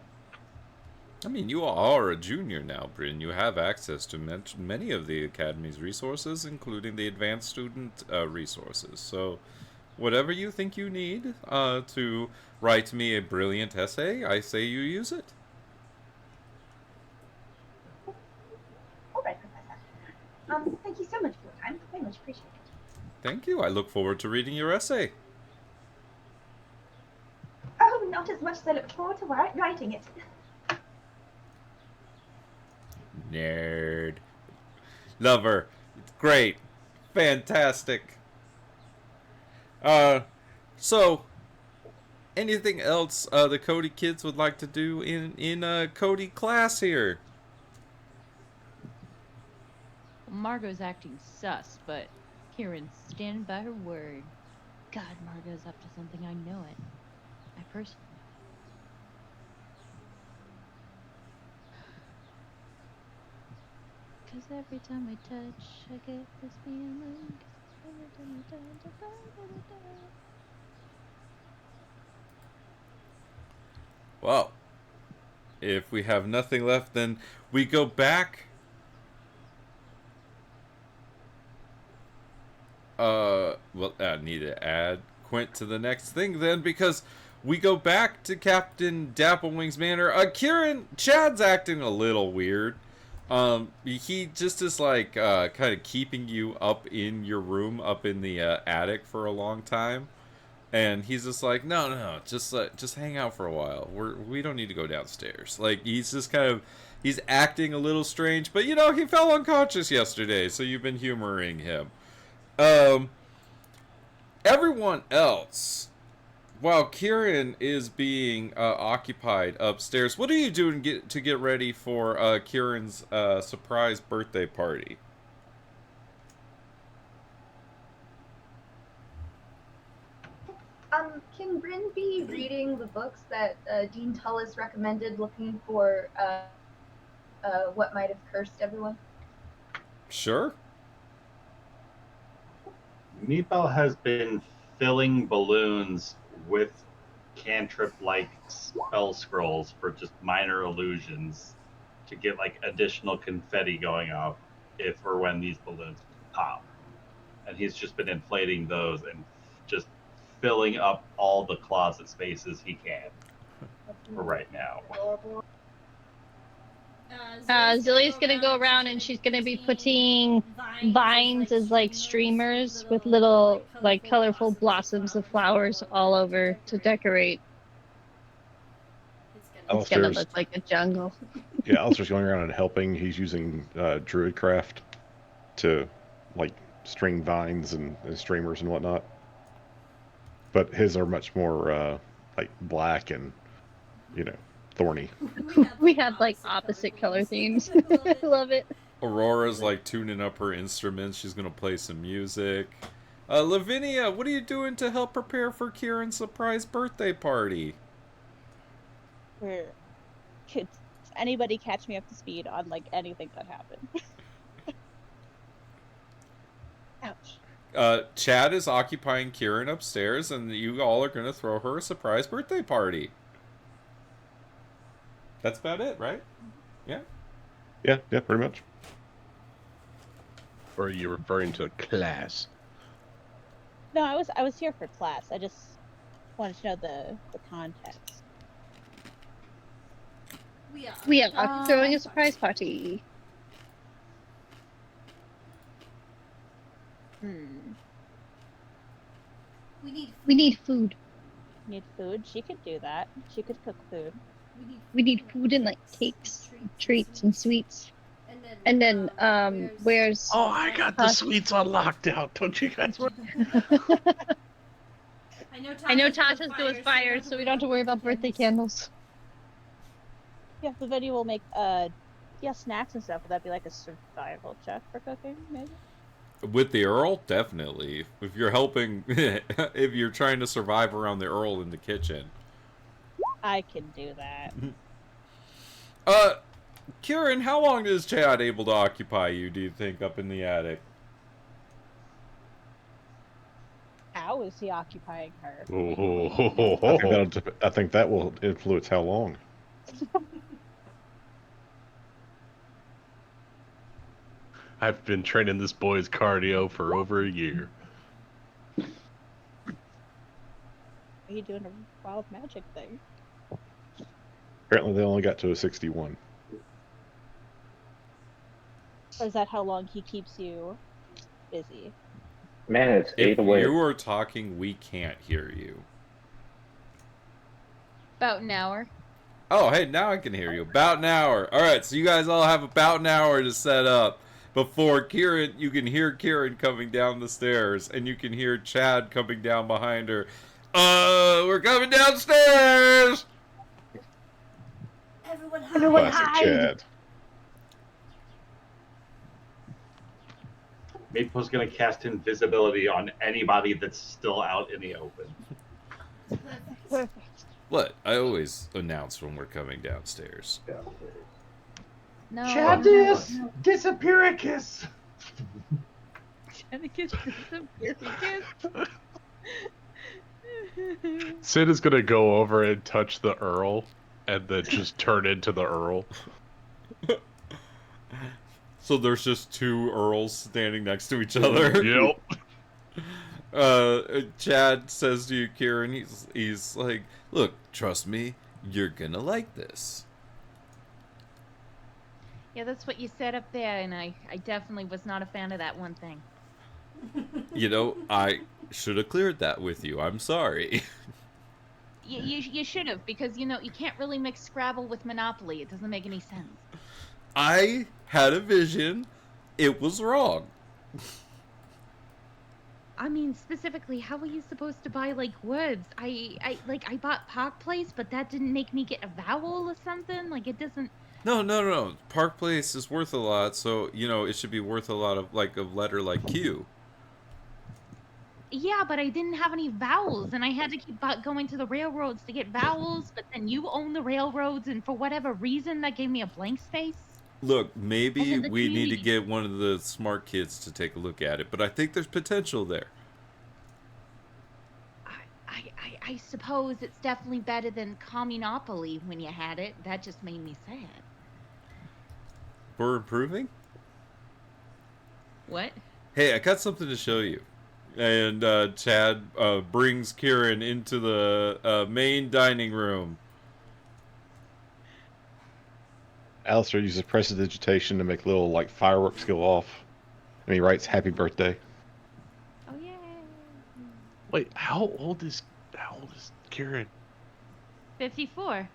I mean, you are a junior now, Bryn. You have access to many of the Academy's resources, including the advanced student resources. So, whatever you think you need to write me a brilliant essay, I say you use it. All right, Professor. Thank you so much for your time. Very much appreciated. Thank you. I look forward to reading your essay. Oh, not as much as I look forward to writing it. Nerd. Lover. Great. Fantastic. So, anything else the Cody kids would like to do in Cody class here? Margot's acting sus, but Kieran's standing by her word. God, Margot's up to something, I know it. I personally. Cause every time we touch, I get this feeling. Every time we touch, I go. Well, if we have nothing left, then we go back. Well, I need to add Quint to the next thing then, because we go back to Captain Dapplewing's manor. Kieran, Chad's acting a little weird. He just is like kind of keeping you up in your room, up in the attic for a long time, and he's just like, no, just hang out for a while. We don't need to go downstairs. Like he's just kind of he's acting a little strange, but you know he fell unconscious yesterday, so you've been humoring him. Everyone else, while Kieran is being occupied upstairs, what are you doing to get ready for Kieran's surprise birthday party? Can Bryn be reading the books that Dean Tullis recommended, looking for what might have cursed everyone? Sure. Meepo has been filling balloons with cantrip-like spell scrolls for just minor illusions to get like additional confetti going off if or when these balloons pop. And he's just been inflating those and just filling up all the closet spaces he can for right now. Zilly's gonna go around and she's gonna be putting vines as like streamers with little like colorful blossoms of flowers all over to decorate. It's gonna look like a jungle. Yeah, Alistair's going around and helping. He's using Druidcraft to like string vines and streamers and whatnot. But his are much more like black and, you know, thorny. We have like opposite color themes. I love it. Aurora's like tuning up her instruments. She's gonna play some music. Lavinia, what are you doing to help prepare for Kieran's surprise birthday party? Could anybody catch me up to speed on like anything that happened? Ouch. Chad is occupying Kieran upstairs, and you all are gonna throw her a surprise birthday party. That's about it, right? Yeah. Yeah, pretty much. Or are you referring to class? No, I was here for class. I just wanted to know the context. We are throwing a surprise party. We need food. Need food? She could do that. She could cook food. We need food and like cakes, treats, and sweets. And then, where's... Oh, I got the sweets on lockdown. Don't you guys want? I know Tasha's goes fired, so we don't have to worry about birthday candles. Yeah, the venue will make snacks and stuff. Would that be like a survival check for cooking, maybe? With the Earl, definitely. If you're helping, if you're trying to survive around the Earl in the kitchen. I can do that. Kieran, how long is Chad able to occupy you, do you think, up in the attic? How is he occupying her? I think that will influence how long. I've been training this boy's cardio for over a year. Are you doing a wild magic thing? Apparently they only got to a 61. Or is that how long he keeps you busy? Man, it's If 8 away. you are talking, we can't hear you. About an hour. Oh, hey, now I can hear you. About an hour. Alright, so you guys all have about an hour to set up. Before Kieran, you can hear Kieran coming down the stairs, and you can hear Chad coming down behind her. We're coming downstairs! Everyone hide! Classic Chad. Meepo's gonna cast invisibility on anybody that's still out in the open. Perfect. What? I always announce when we're coming downstairs. No. Chadius Disappearicus. Sid is gonna go over and touch the Earl and then just turn into the Earl. So there's just two Earls standing next to each other. Yep. Chad says to you, Kieran, he's like, look, trust me, you're gonna like this. Yeah, that's what you said up there, and I definitely was not a fan of that one thing. You know, I should have cleared that with you. I'm sorry. You should have, because, you know, you can't really mix Scrabble with Monopoly. It doesn't make any sense. I had a vision. It was wrong. I mean, specifically, how were you supposed to buy, like, words? I bought Park Place, but that didn't make me get a vowel or something? Like, it doesn't... No. Park Place is worth a lot, so, you know, it should be worth a lot of, like, a letter like Q. Yeah, but I didn't have any vowels, and I had to keep going to the railroads to get vowels, but then you own the railroads, and for whatever reason, that gave me a blank space. Look, maybe And then the we need to community- get one of the smart kids to take a look at it, but I think there's potential there. I suppose it's definitely better than Communopoly when you had it. That just made me sad. We're improving? What? Hey, I got something to show you. And Chad brings Kieran into the main dining room. Alistair uses prestidigitation to make little like fireworks go off, and he writes "Happy Birthday." Oh yeah. Wait, how old is Kieran? 54.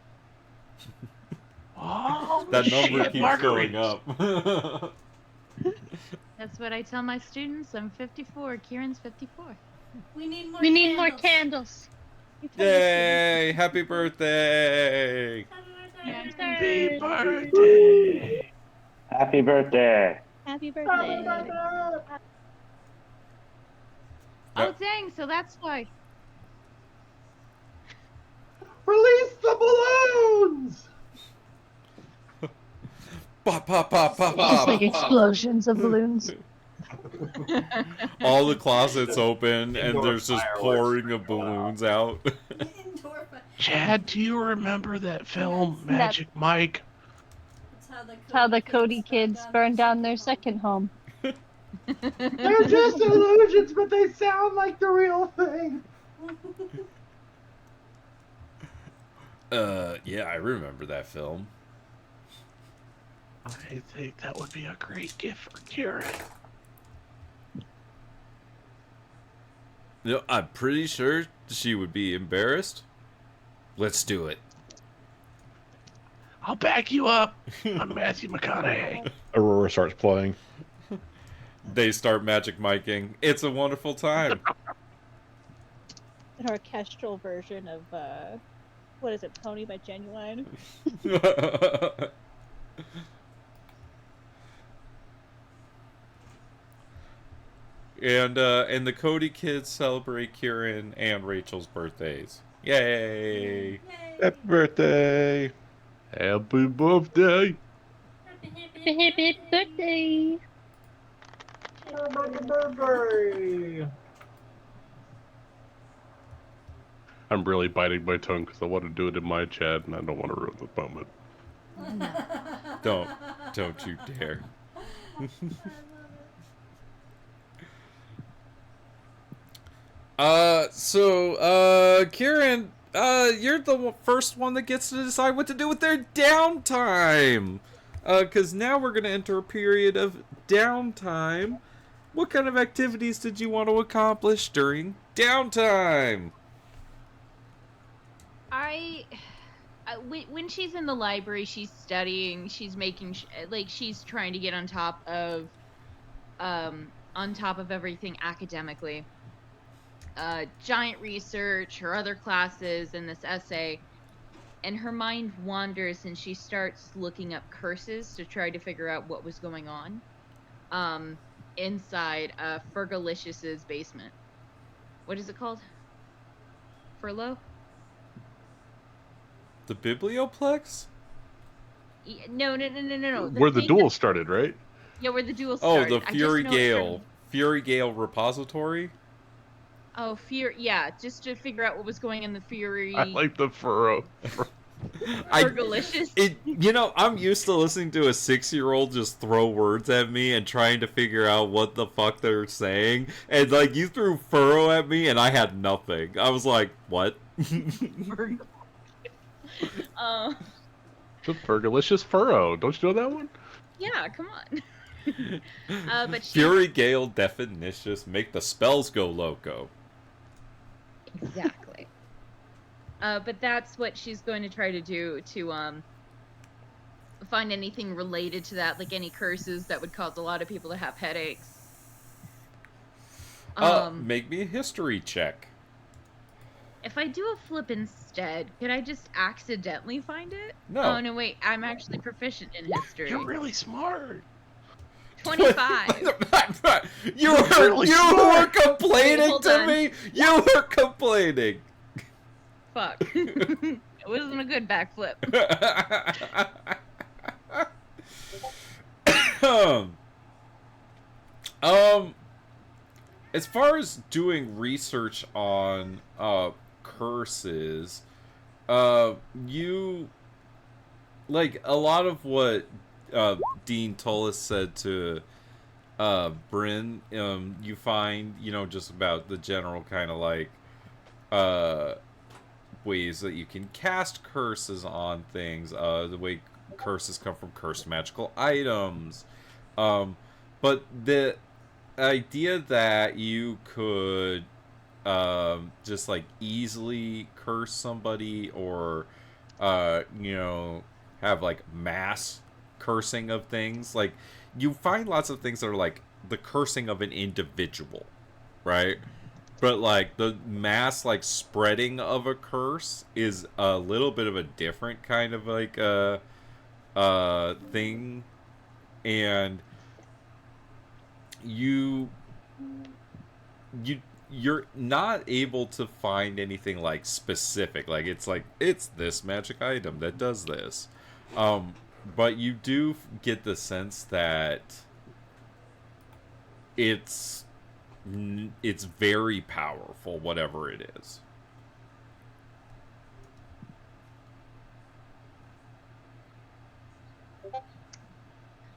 Oh, That number shit, keeps going margaritas. up. That's what I tell my students. I'm 54. Kieran's 54. We need more. We need more candles. Yay! Happy birthday! Happy birthday. Happy birthday. Happy birthday. Oh dang! So that's why. Release the balloons! Pop, pop, pop, pop, It's pop. like explosions of balloons. All the closets open, and Indoor there's just fireworks pouring of balloons out. Indoor fi- Chad, do you remember that film, Magic Mike? That's How the Cody kids burned down their second home. They're just illusions, but they sound like the real thing. Yeah, I remember that film. I think that would be a great gift for Kieran. You know, I'm pretty sure she would be embarrassed. Let's do it. I'll back you up. I'm Matthew McConaughey. Aurora starts playing. They start magic miking. It's a wonderful time. An orchestral version of, what is it, Pony by Genuine? And the Cody kids celebrate Kieran and Rachel's birthdays. Yay! Happy birthday! Happy birthday! Happy birthday! Burberry. I'm really biting my tongue because I want to do it in my chat and I don't want to ruin the moment. Don't you dare. Kieran, you're the first one that gets to decide what to do with their downtime. Because now we're going to enter a period of downtime. What kind of activities did you want to accomplish during downtime? When she's in the library, she's studying, she's making, she's trying to get on top of everything academically. Giant research, her other classes, and this essay. And her mind wanders and she starts looking up curses to try to figure out what was going on inside Fergalicious' basement. What is it called? Furlough? The Biblioplex? No. Where the thing duel that- started, right? Yeah, where the duel Oh, started. the I just Fury know it Gale. Fury Gale Repository? Oh, Fury. Yeah, just to figure out what was going in the Fury. I like the furrow. Fergalicious. I'm used to listening to a 6-year-old just throw words at me and trying to figure out what the fuck they're saying. And, like, you threw furrow at me and I had nothing. I was like, what? The Fergalicious Furrow. Don't you know that one? Yeah, come on. But Fury Gale Definitious, make the spells go loco. Exactly. But that's what she's going to try to do to find anything related to that, like any curses that would cause a lot of people to have headaches. Make me a history check. If I do a flip instead, could I just accidentally find it? No. Oh, no, wait. I'm actually proficient in history. You're really smart. 25. You were complaining to me? You were complaining. Fuck. It wasn't a good backflip. As far as doing research on curses, you like a lot of what Dean Tullis said to Bryn, you find, just about the general kind of like ways that you can cast curses on things, the way curses come from cursed magical items, but the idea that you could just like easily curse somebody or have like mass cursing of things, like you find lots of things that are like the cursing of an individual, right? But like the mass like spreading of a curse is a little bit of a different kind of like thing, and you're not able to find anything like specific, like it's this magic item that does this, but you do get the sense that it's very powerful, whatever it is.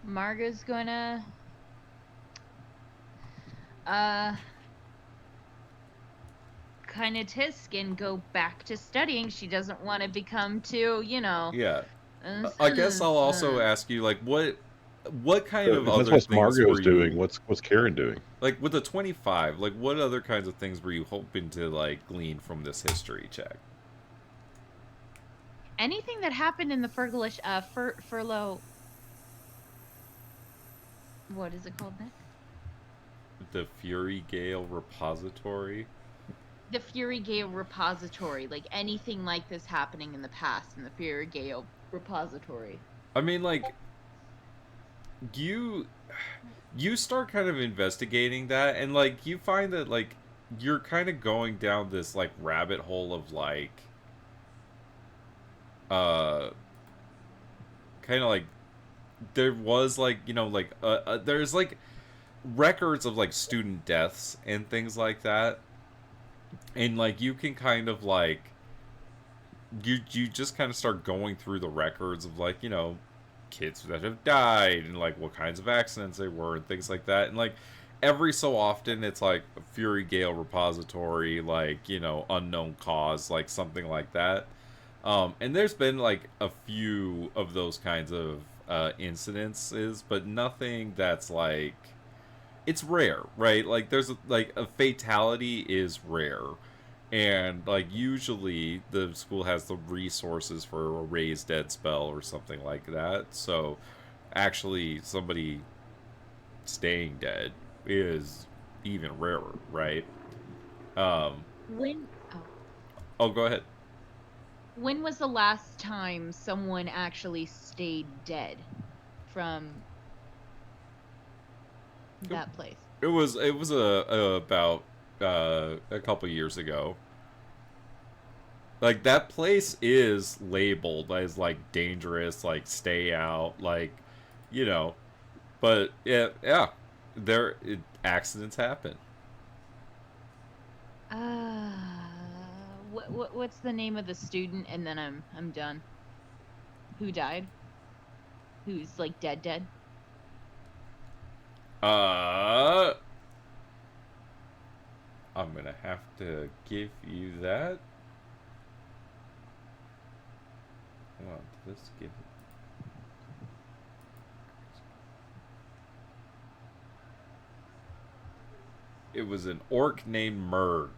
Marga's gonna kind of tisk and go back to studying. She doesn't want to become too, Yeah. I guess I'll also ask you, like, what kind of other that's things what Margot's were you doing. What's Karen doing? Like with the 25, like what other kinds of things were you hoping to like glean from this history check? Anything that happened in the furlough. What is it called, Nick? The Fury Gale Repository. The Fury Gale Repository, like anything like this happening in the past in the Fury Gale Repository. I mean, like, you start kind of investigating that, and like you find that like you're kind of going down this like rabbit hole of like kind of like there was like there's like records of like student deaths and things like that, and like you can kind of like you just kind of start going through the records of like kids that have died and like what kinds of accidents they were and things like that, and like every so often it's like a Fury Gale Repository, like unknown cause, like something like that, and there's been like a few of those kinds of incidences, but nothing that's like, it's rare, right? Like there's like a fatality is rare, and like usually the school has the resources for a raise dead spell or something like that, so actually somebody staying dead is even rarer, right? Oh, go ahead. When was the last time someone actually stayed dead from that place? It was about a couple years ago. Like that place is labeled as like dangerous, like stay out, like but yeah, accidents happen. What's the name of the student? And then I'm done. Who died? Who's like dead? I'm gonna have to give you that. Well, this give. It was an orc named Murg.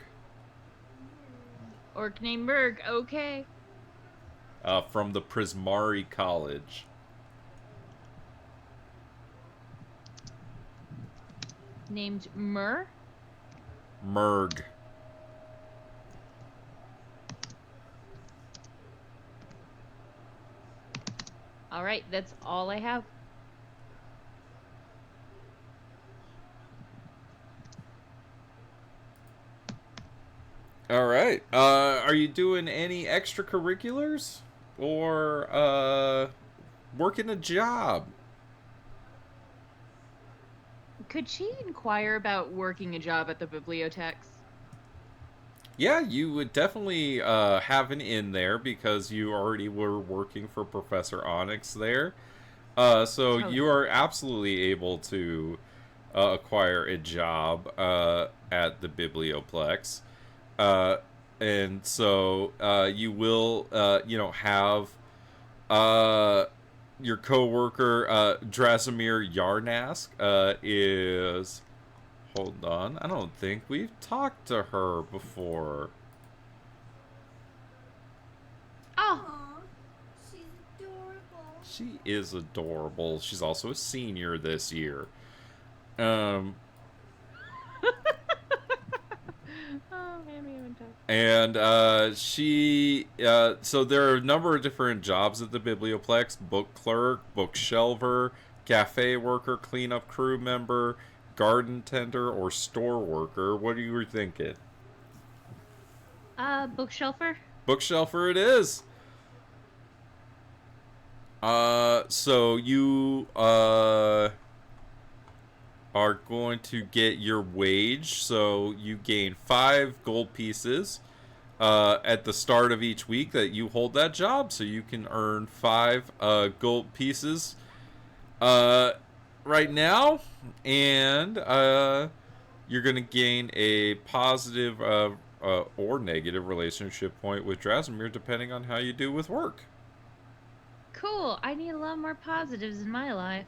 Orc named Merg. Okay. From the Prismari College. Named Mur. Murg. All right, that's all I have. All right. Are you doing any extracurriculars or working a job? Could she inquire about working a job at the bibliotheques? Yeah, you would definitely have an in there because you already were working for Professor Onyx there. So you are absolutely able to acquire a job at the Biblioplex. And so you will, have your coworker, Drasimir Yarnask, is... Hold on, I don't think we've talked to her before. Oh, Aw, she's adorable. She is adorable. She's also a senior this year. Oh, man, we haven't talked. And so there are a number of different jobs at the Biblioplex: book clerk, bookshelver, cafe worker, cleanup crew member, garden tender, or store worker. What are you thinking? Bookshelfer? Bookshelfer it is. So you are going to get your wage. So you gain 5 gold pieces at the start of each week that you hold that job. So you can earn 5 gold pieces right now, and you're going to gain a positive or negative relationship point with Drasimir depending on how you do with work. Cool. I need a lot more positives in my life.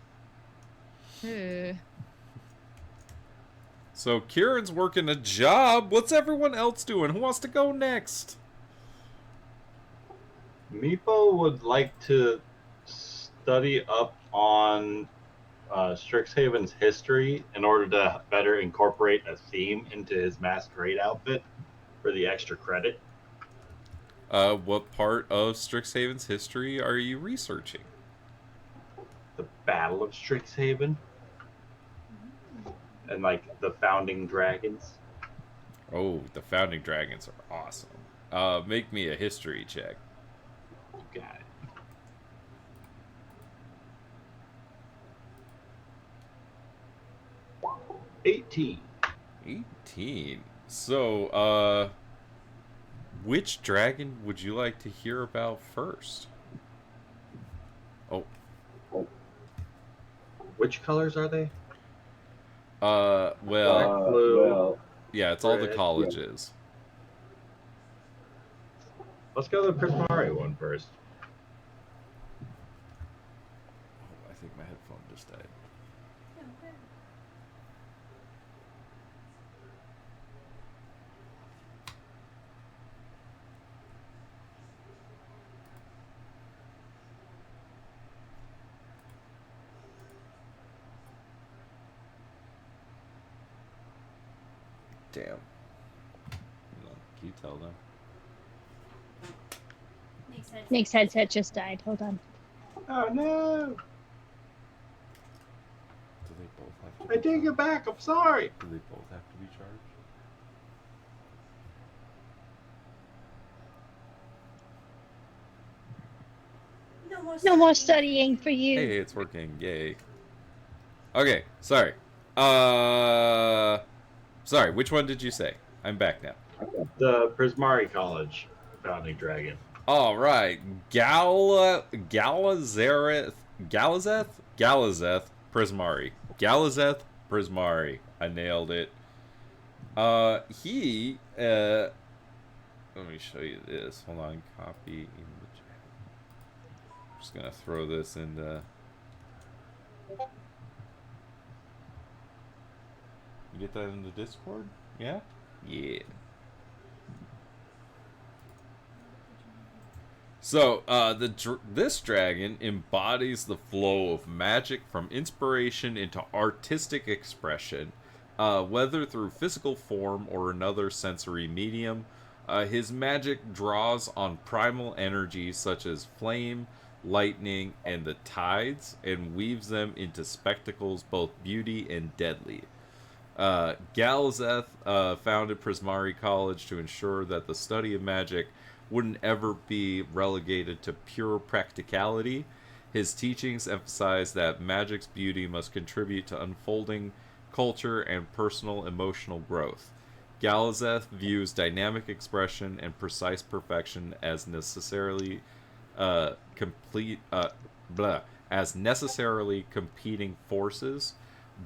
So Kieran's working a job. What's everyone else doing? Who wants to go next? Meepo would like to study up on Strixhaven's history in order to better incorporate a theme into his masquerade outfit for the extra credit. What part of Strixhaven's history are you researching? The Battle of Strixhaven. And like the founding dragons. Oh, the founding dragons are awesome. Make me a history check. You got it. $18. 18. So, which dragon would you like to hear about first? Oh. Which colors are they? Well, blue, yeah, it's all the red. colleges. Let's go to the Prismari one first. Oh, I think my headphone just died. Damn. Hold on. Can you tell them? Nick's headset just died. Hold on. Oh no! Do they both have to I take it back. I'm sorry. Do they both have to be charged? No more studying for you. Hey, it's working. Yay. Okay, sorry. Sorry, which one did you say? I'm back now. The Prismari College founding dragon. All right, Galazeth Prismari. Galazeth Prismari. I nailed it. Let me show you this. Hold on, copy image. I'm just gonna throw this into. You get that in the Discord? Yeah? Yeah. So, this dragon embodies the flow of magic from inspiration into artistic expression, whether through physical form or another sensory medium. His magic draws on primal energies such as flame, lightning, and the tides, and weaves them into spectacles both beauty and deadly. Galzeth founded Prismari College to ensure that the study of magic wouldn't ever be relegated to pure practicality. His teachings emphasize that magic's beauty must contribute to unfolding culture and personal emotional growth. Galazeth views dynamic expression and precise perfection as necessarily complete as necessarily competing forces,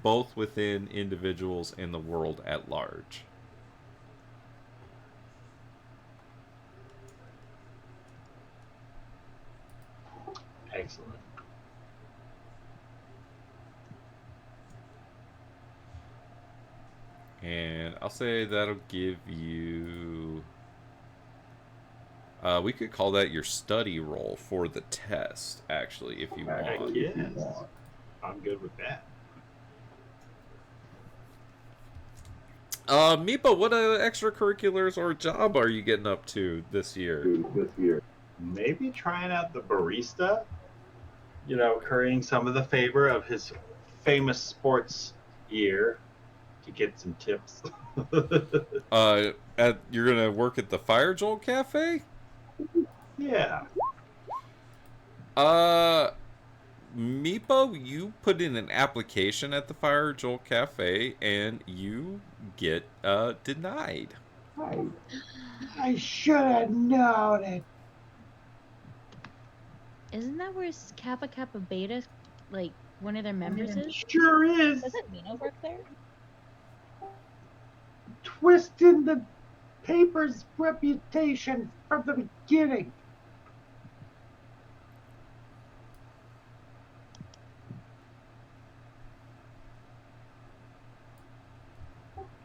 both within individuals and the world at large. Excellent. And I'll say that'll give you. We could call that your study roll for the test, actually, if you want. Yes. I'm good with that. Meepa, what extracurriculars or job are you getting up to this year? Maybe trying out the barista. You know, currying some of the favor of his famous sports ear to get some tips. You're gonna work at the Fire Joel Cafe? Yeah. Meepo, you put in an application at the Fire Joel Cafe and you get denied. I should have known it. Isn't that where Kappa Kappa Beta, like, one of their members is? Sure is. Doesn't Nino work there? Twisting the paper's reputation from the beginning.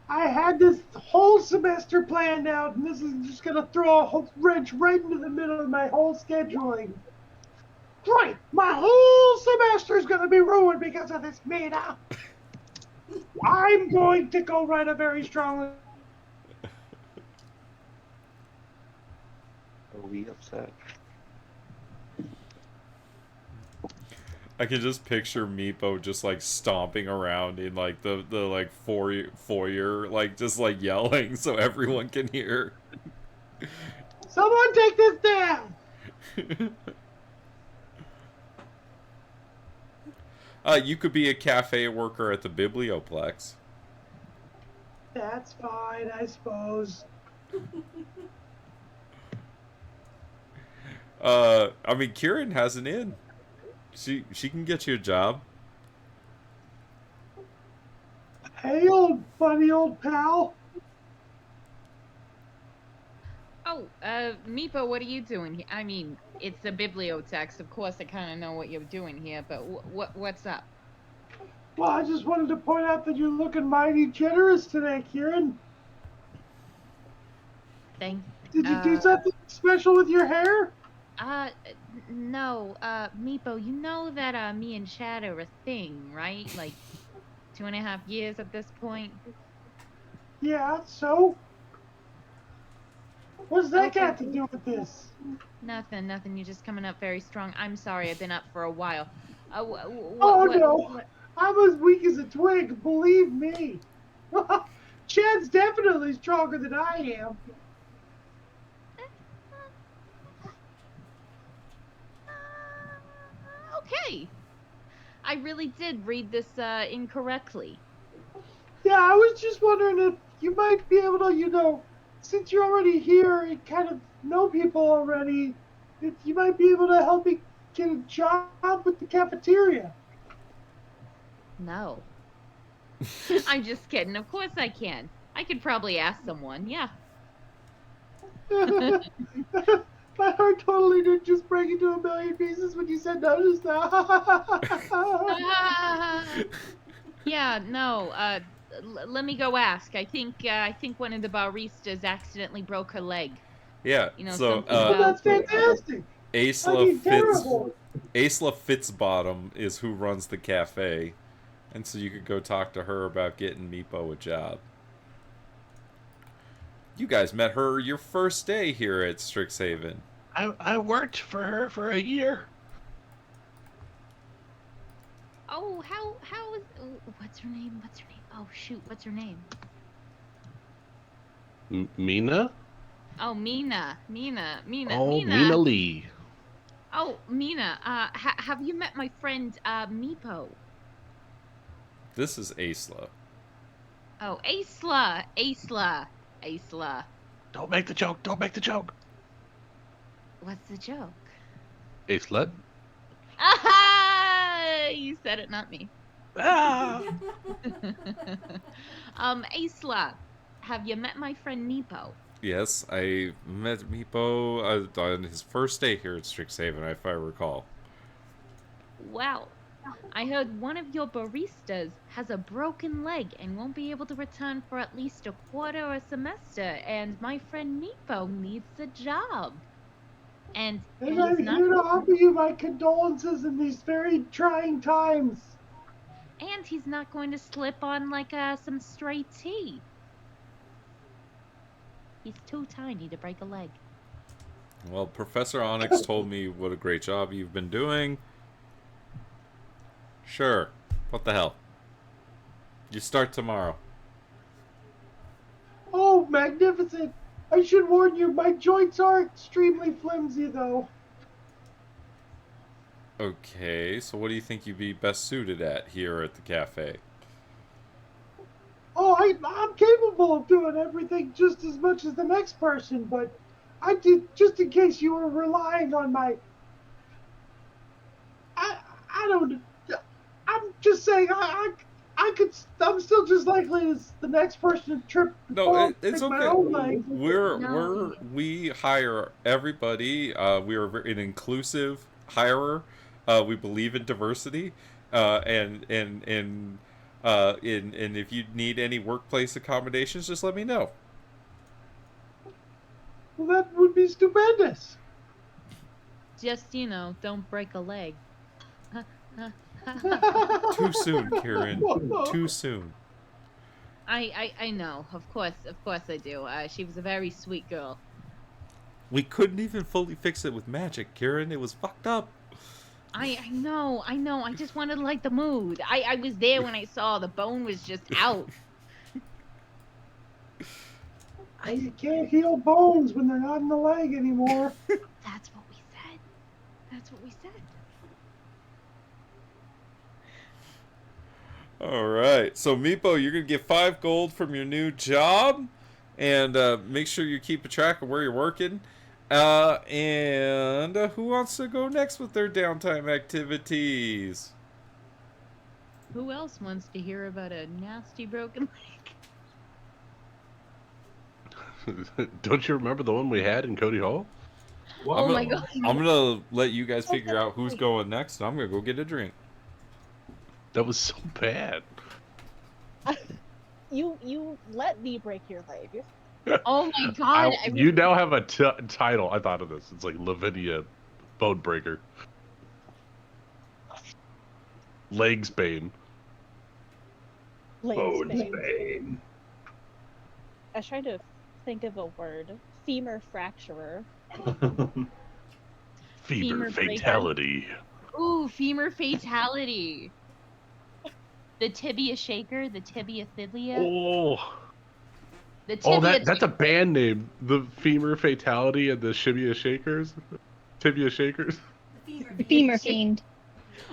I had this whole semester planned out, and this is just going to throw a whole wrench right into the middle of my whole scheduling. Right, my whole semester is going to be ruined because of this meetup. I'm going to go write a very strong. Are we upset? I can just picture Meepo just like stomping around in like the like foyer, like just like yelling so everyone can hear. Someone take this down. You could be a cafe worker at the Biblioplex. That's fine, I suppose. I mean, Kieran has an in. She can get you a job. Hey, old funny old pal. Oh, Meepo, what are you doing here? I mean, it's a bibliotex. Of course, I kind of know what you're doing here, but what's up? Well, I just wanted to point out that you're looking mighty generous today, Kieran. Did you do something special with your hair? No, Meepo, you know that, me and Chad are a thing, right? Like, 2.5 years at this point? Yeah, so? What's that got to do with this? Nothing. You're just coming up very strong. I'm sorry, I've been up for a while. No. I'm as weak as a twig, believe me. Chad's definitely stronger than I am. Okay. I really did read this incorrectly. Yeah, I was just wondering if you might be able to, since you're already here and kind of know people already, You might be able to help me get a job with the cafeteria. No. I'm just kidding. Of course I can. I could probably ask someone. Yeah. My heart totally did just break into a million pieces when you said no just now. Yeah, no. Let me go ask. I think one of the baristas accidentally broke her leg. Yeah. You know, So something Oh, about that's fantastic. Aisla Terrible. Fitzbottom is who runs the cafe, and so you could go talk to her about getting Meepo a job. You guys met her your first day here at Strixhaven. I worked for her for a year. Oh, how is what's her name? What's her name? Oh shoot, what's her name? Mina? Oh, Mina. Oh, Mina. Mina Lee. Oh, Mina. Have you met my friend Meepo? This is Aisla. Oh, Aisla. Don't make the joke. Don't make the joke. What's the joke? A slut? Aha! You said it, not me. Ah! Aisla, have you met my friend Meepo? Yes, I met Meepo on his first day here at Strixhaven, if I recall. Well, I heard one of your baristas has a broken leg and won't be able to return for at least a quarter or a semester, and my friend Meepo needs a job. And And he's I'm not, here to offer you my condolences in these very trying times. and he's not going to slip on like some stray tea. He's too tiny to break a leg. Well, Professor Onyx told me what a great job you've been doing. Sure. What the hell? You start tomorrow. Oh, magnificent. I should warn you, my joints are extremely flimsy, though. Okay, so what do you think you'd be best suited at here at the cafe? Oh, I'm capable of doing everything just as much as the next person, but I did, just in case you were relying on my... I don't... I'm just saying, I'm still just likely as the next person to trip and No, fall, it's break my okay. own leg. We hire everybody. We are an inclusive hirer. We believe in diversity, and if you need any workplace accommodations, just let me know. Well, that would be stupendous. Just, don't break a leg. Too soon, Kieran. Too soon. I know. Of course I do. She was a very sweet girl. We couldn't even fully fix it with magic, Kieran. It was fucked up. I know. I just wanted to light the mood. I was there when I saw the bone was just out. You can't heal bones when they're not in the leg anymore. That's what we said. All right. So, Meepo, you're going to get 5 gold from your new job. And make sure you keep a track of where you're working. And who wants to go next with their downtime activities? Who else wants to hear about a nasty broken leg? Don't you remember the one we had in Cody Hall? Oh my god. I'm going to let you guys figure out who's going next. And I'm going to go get a drink. That was so bad. You let me break your leg. Oh my god. You now have a title. I thought of this. It's like Lavinia Bonebreaker. Legsbane. Bonesbane. I was trying to think of a word. Femur fracturer. Femur fatality. Ooh, femur fatality. The tibia shaker, the tibia fibia. Oh. The tibia That's a band name. The Femur Fatality and the Tibia Shakers. Tibia Shakers. Femur Fiend.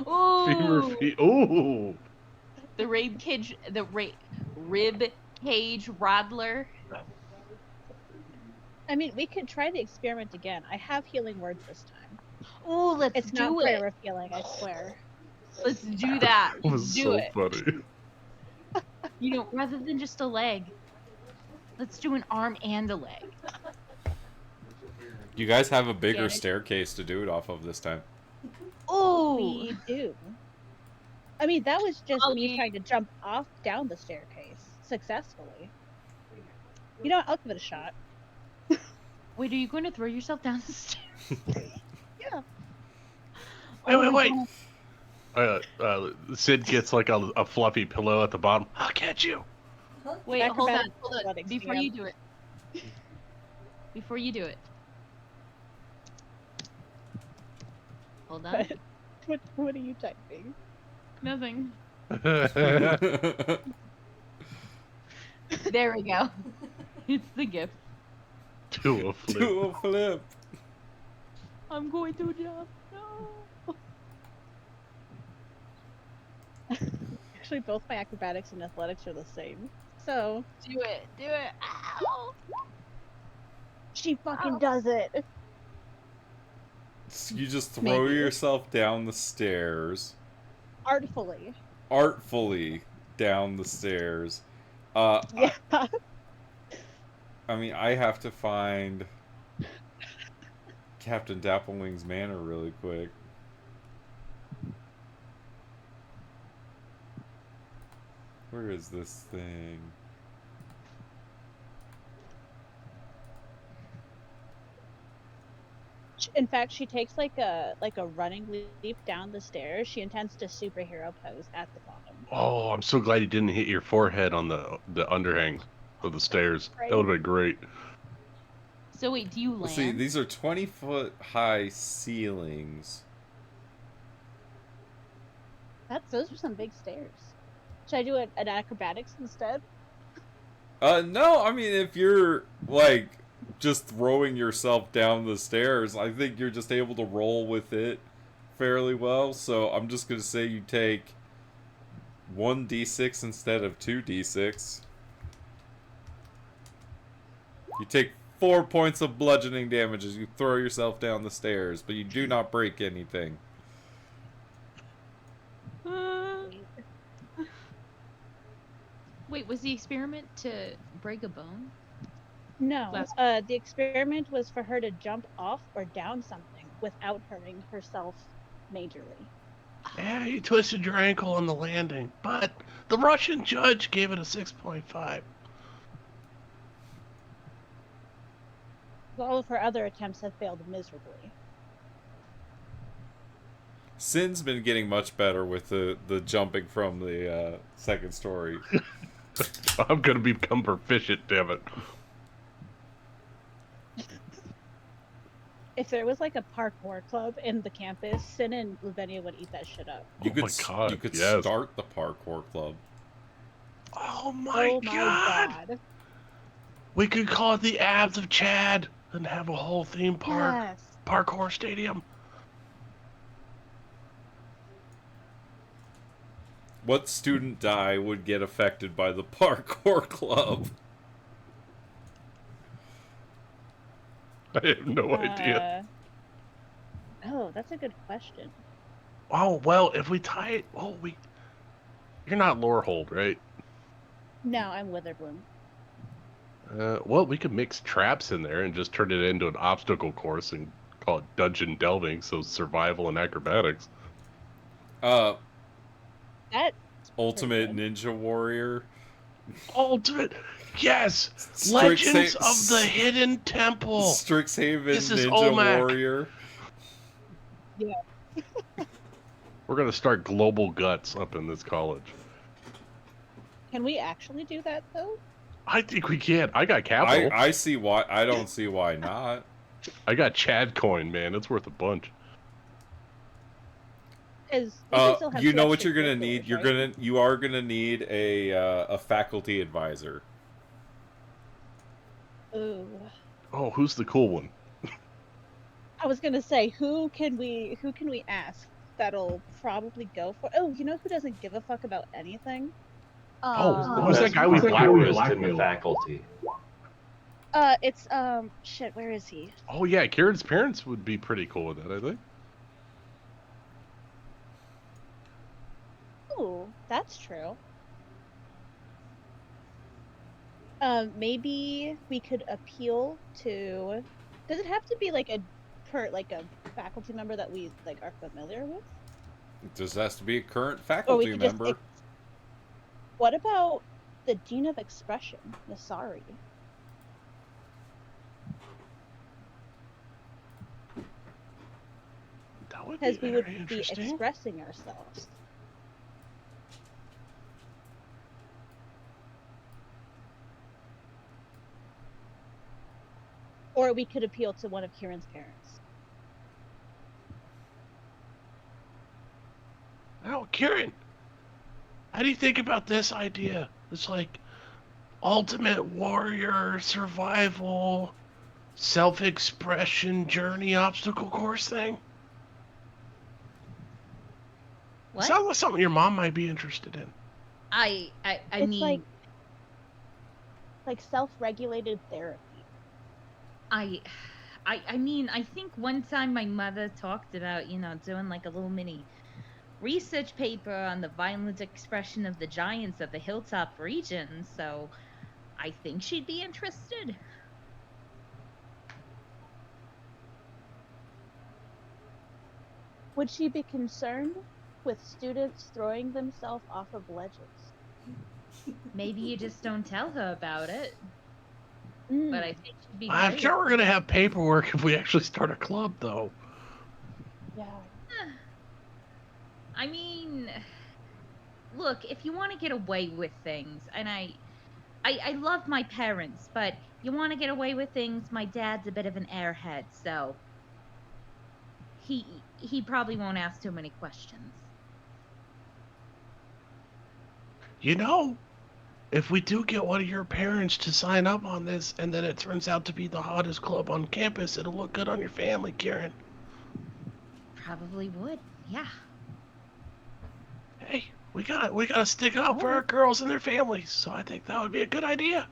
Ooh. Femur Fiend. Ooh. The rib cage Rodler. I mean, we could try the experiment again. I have healing words this time. Oh, let's It's do not it. prayer of healing, I swear. Let's do that. That was Do so it. funny. You know, rather than just a leg, let's do an arm and a leg. You guys have a bigger Get it? staircase to do it off of this time. Oh, We do. I mean, that was just me Ollie. trying to jump down the staircase successfully. You know what? I'll give it a shot. Wait, are you going to throw yourself down the stairs? Yeah. Wait. God. Sid gets like a fluffy pillow at the bottom. I'll catch you. Wait, hold on, Acrobatics hold on. athletics, Before man. you do it. Before you do it. Hold on. What are you typing? Nothing. There we go. It's the gift. Do a flip. Do a flip. I'm going to jump. No. Actually, both my acrobatics and athletics are the same. So, Do it. Do it. Ow. she fucking Ow. does it. So you just throw Maybe. yourself down the stairs, Artfully. artfully down the stairs. I mean, I have to find Captain Dapplewing's manor really quick. Where is this thing? In fact, she takes like a running leap down the stairs. She intends to superhero pose at the bottom. Oh, I'm so glad you didn't hit your forehead on the underhang of the stairs. Right. That would have been great. So wait, do you land? Let's see, these are 20-foot high ceilings. Those are some big stairs. Should I do an acrobatics instead? No, I mean, if you're, like, just throwing yourself down the stairs, I think you're just able to roll with it fairly well, so I'm just gonna say you take 1d6 instead of 2d6. You take 4 points of bludgeoning damage as you throw yourself down the stairs, but you do not break anything. Wait, was the experiment to break a bone? No. Last- The experiment was for her to jump off or down something without hurting herself majorly. Yeah, you twisted your ankle on the landing, but the Russian judge gave it a 6.5. All of her other attempts have failed miserably. Sin's been getting much better with the jumping from the second story. I'm gonna become proficient, damn it. If there was like a parkour club in the campus, Sin and Lavinia would eat that shit up. You Oh could my God, you could yes. start the parkour club. Oh my, Oh my god. We could call it the Abs of Chad and have a whole theme park Yes. parkour stadium. What student die would get affected by the parkour club? I have no idea. Oh, that's a good question. Oh well, if we tie it, you're not Lorehold, right? No, I'm Witherbloom. Well, we could mix traps in there and just turn it into an obstacle course and call it dungeon delving, so survival and acrobatics. That Ultimate Ninja Warrior. Ultimate, yes, Strix- Legends of the Hidden Temple. Strixhaven This is Ninja Olmec. Warrior. Yeah. We're gonna start global guts up in this college. Can we actually do that though? I think we can. I got capital. I see why. I don't see why not. I got Chad coin, man. It's worth a bunch. You know what you're gonna need. You are gonna need a faculty advisor. Ooh. Oh, who's the cool one? I was gonna say, who can we ask that'll probably go for? Oh, you know who doesn't give a fuck about anything? Who's that guy we blacklisted in the faculty? It's shit. Where is he? Oh yeah, Kieran's parents would be pretty cool with that, I think. Ooh, that's true. Maybe we could appeal to. Does it have to be like a faculty member that we like are familiar with? It just has to be a current Or we faculty could member. just. What about the Dean of Expression, Nasari? That would Because be we would very be interesting. expressing ourselves. Or we could appeal to one of Kieran's parents. Oh, Kieran, how do you think about this idea? It's like ultimate warrior survival, self-expression journey obstacle course thing. What? Sounds like something your mom might be interested in. I It's mean, like self-regulated therapy. I mean, I think one time my mother talked about, doing like a little mini research paper on the violent expression of the giants of the hilltop region, so I think she'd be interested. Would she be concerned with students throwing themselves off of ledges? Maybe you just don't tell her about it. Mm. But I think she'd be I'm very sure we're gonna have paperwork if we actually start a club, though. Yeah. I mean, look, if you want to get away with things, and I love my parents, but you want to get away with things, my dad's a bit of an airhead, so he probably won't ask too many questions. You know, if we do get one of your parents to sign up on this, and then it turns out to be the hottest club on campus, it'll look good on your family, Kieran. Probably would, yeah. Hey, we gotta stick up for our girls and their families, so I think that would be a good idea.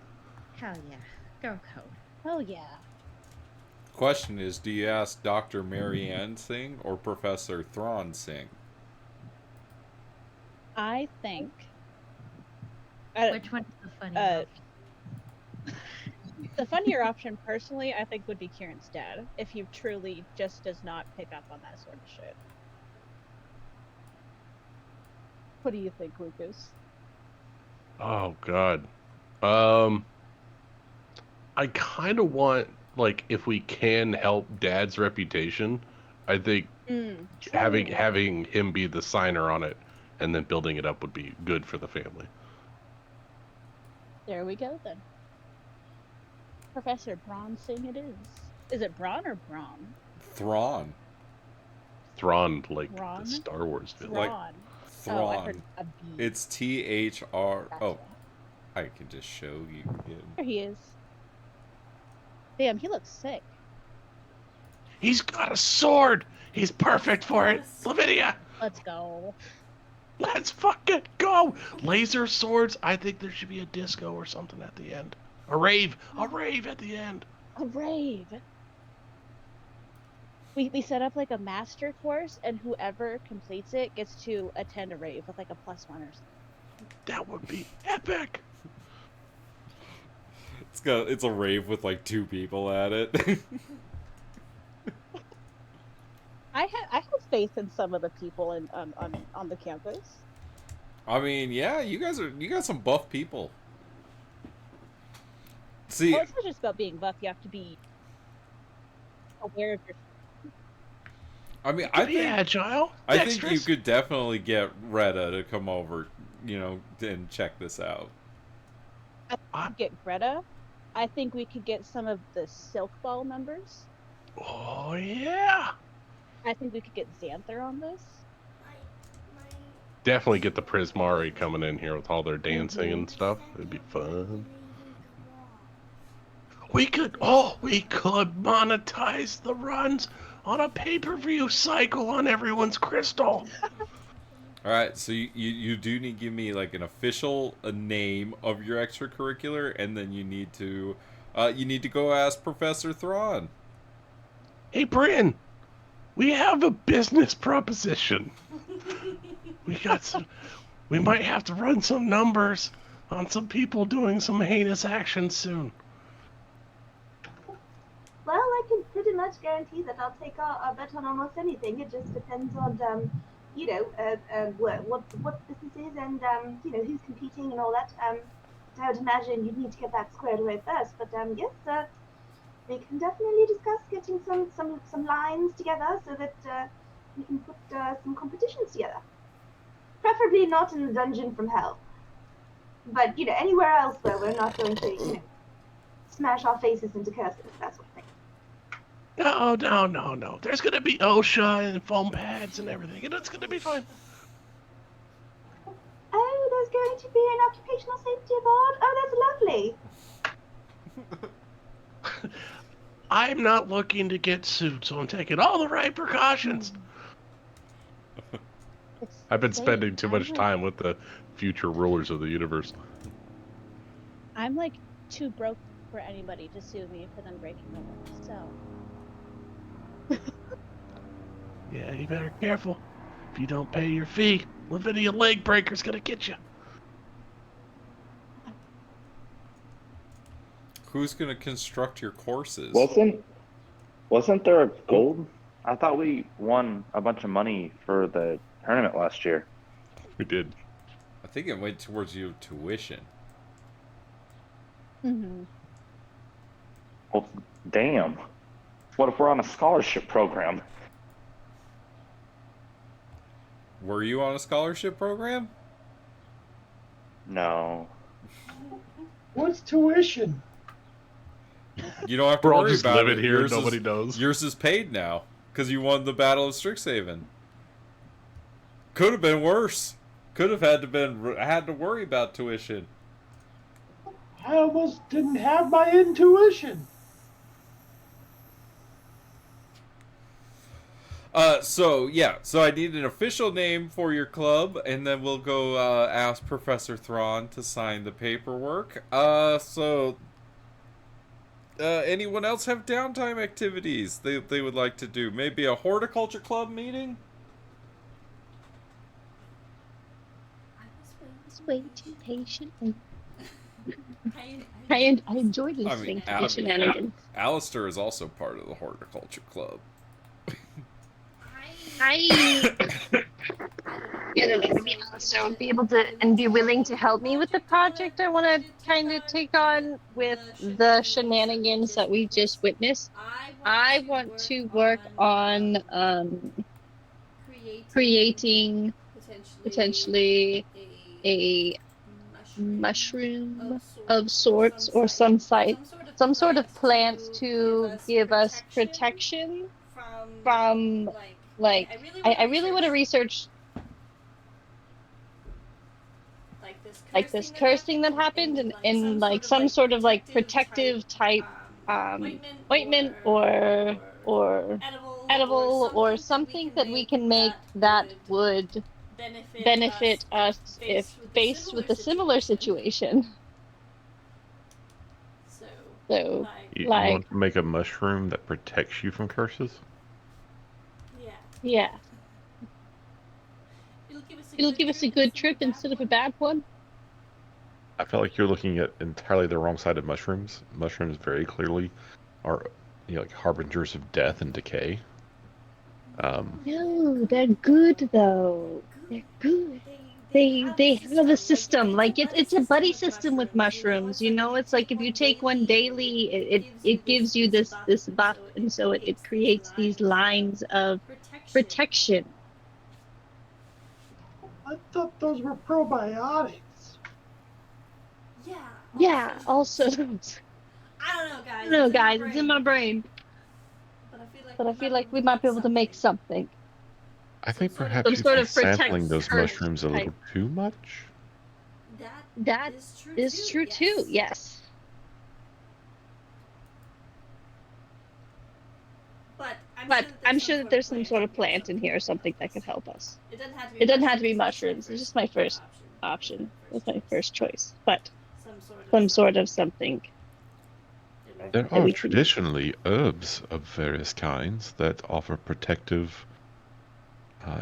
Hell yeah. Girl code. Oh yeah. Question is, do you ask Dr. Mary Ann Singh or Professor Thrawn Singh? I think. Which one's the funnier option? The funnier option, personally, I think would be Kieran's dad, if he truly just does not pick up on that sort of shit. What do you think, Lucas? Oh God. I kind of want, like, if we can help Dad's reputation, I think having him be the signer on it and then building it up would be good for the family. There we go then. Professor Braun Singh it is. Is it Braun or Braun? Thrawn. Thrawn, like Thrawn? the Star Wars villain. Like Thrawn. Thrawn. Oh, I heard a B. It's THR. Gotcha. Oh, I can just show you him. There he is. Damn, he looks sick. He's got a sword. He's perfect for it. Lavinia, Let's go. let's fucking go. Laser swords. I think there should be a disco or something at the end. A rave at the end. A rave. We set up like a master course, and whoever completes it gets to attend a rave with like a +1 or something. That would be epic. It's a rave with like 2 people at it. I have faith in some of the people on the campus. I mean, yeah, you got some buff people. See, Well, it's not just about being buff. You have to be aware of your. I mean, Be agile. I think you dexterous. could definitely get Retta to come over, and check this out. I could get Greta. I think we could get some of the Silk Ball members. Oh yeah. I think we could get Xanther on this. Definitely get the Prismari coming in here with all their dancing and stuff. It'd be fun. We could monetize the runs on a pay-per-view cycle on everyone's crystal. All right, so you do need to give me like an official name of your extracurricular, and then you need to You need to go ask Professor Thrawn. Hey, Bryn, we have a business proposition. We might have to run some numbers on some people doing some heinous actions soon. Well, I can pretty much guarantee that I'll take a bet on almost anything. It just depends on, what the business is and, who's competing and all that. I would imagine you'd need to get that squared away first. But, yes, we can definitely discuss getting some lines together so that we can put some competitions together. Preferably not in the dungeon from hell. But, anywhere else where we're not going to, smash our faces into curses, that sort of thing. No. There's going to be OSHA and foam pads and everything, and it's going to be fine. Oh, there's going to be an occupational safety board? Oh, that's lovely. I'm not looking to get sued, so I'm taking all the right precautions. I've been spending too much time with the future rulers of the universe. I'm like too broke for anybody to sue me for them breaking the law, so. Yeah, you better be careful. If you don't pay your fee, Lavinia Leg Breaker's gonna get you. Who's gonna construct your courses? Wasn't there a gold? I thought we won a bunch of money for the tournament last year. We did. I think it went towards your tuition. Mm-hmm. Well, damn. What if we're on a scholarship program? Were you on a scholarship program? No. What's tuition? You don't have to We're all worry just about living it. here, nobody knows. Yours is paid now because you won the Battle of Strixhaven. Could have been worse. Could have had to worry about tuition. I almost didn't have my intuition. So I need an official name for your club, and then we'll go ask Professor Thrawn to sign the paperwork. Anyone else have downtime activities they would like to do? Maybe a horticulture club meeting? I was waiting patiently. I enjoyed listening to the shenanigans. Alistair is also part of the horticulture club. I don't know, maybe Alistair would be able to and be willing to help me with the project I want to kind of take on with the shenanigans that we just witnessed. I want to work on creating potentially a mushroom of sorts or some sort of plant to give us protection from I really want to research this curse thing that happened and like some sort of like protective type ointment or edible or something that we can make that would benefit us if faced with a similar situation. So you want to make a mushroom that protects you from curses? Yeah. It'll give us a good trip instead of a bad one. I feel like you're looking at entirely the wrong side of mushrooms. Mushrooms very clearly are, like harbingers of death and decay. No, they're good though. They're good. They have a system. Like it's a buddy system with mushrooms. It's like if you take one daily, it gives you this buff, and so it creates these lines of protection. I thought those were probiotics. Yeah, also those. I don't know, guys. It's in my brain. But I feel like we might be able to make something. I think perhaps you've been sampling those mushrooms a little too much. That is true too, yes. But I'm sure that there's some sort of plant in here or something that could help us. It doesn't have to be mushrooms. It's just my first option. It's my first choice. But some sort of something There are traditionally herbs of various kinds that offer protective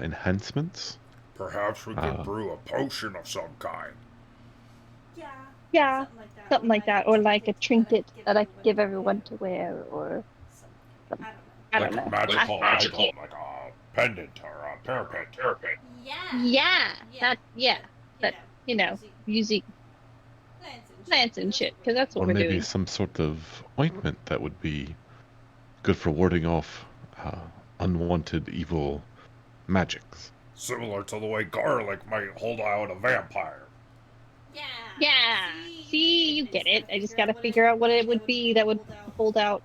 enhancements. Perhaps we could brew a potion of some kind. Yeah, something like that, or like a trinket that I could give everyone to wear, or something. I don't know. Magical, like a pendant or a parapet. Yeah, but you know, using plants and shit, because that's what Or we're maybe doing. some sort of ointment that would be good for warding off unwanted evil magics. Similar to the way garlic might hold out a vampire. Yeah, see, you get it. I just gotta figure out what it would be that would hold out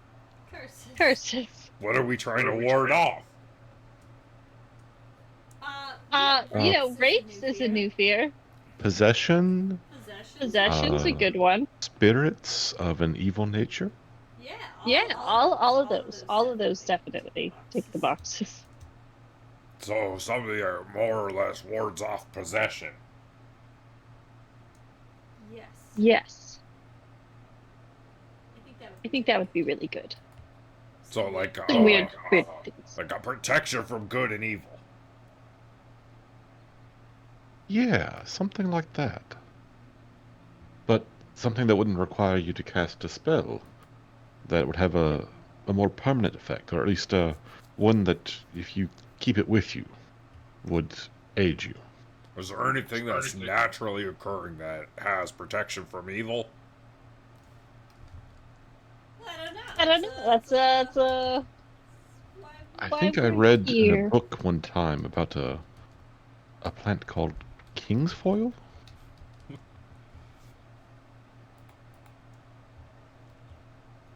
curses. What are we trying to ward off? You know, rapes is a new fear. Possession? Possession's a good one. Spirits of an evil nature? Yeah, all of those definitely tick the boxes. So something that more or less wards off possession. Yes. I think that would be really good. So like weird things. Like a protection from good and evil. Yeah, something like that. But something that wouldn't require you to cast a spell. That would have a more permanent effect, or at least one that, if you keep it with you, would aid you. Is there anything that's naturally occurring that has protection from evil? I don't know. That's I think I read in a book one time about a plant called kingsfoil.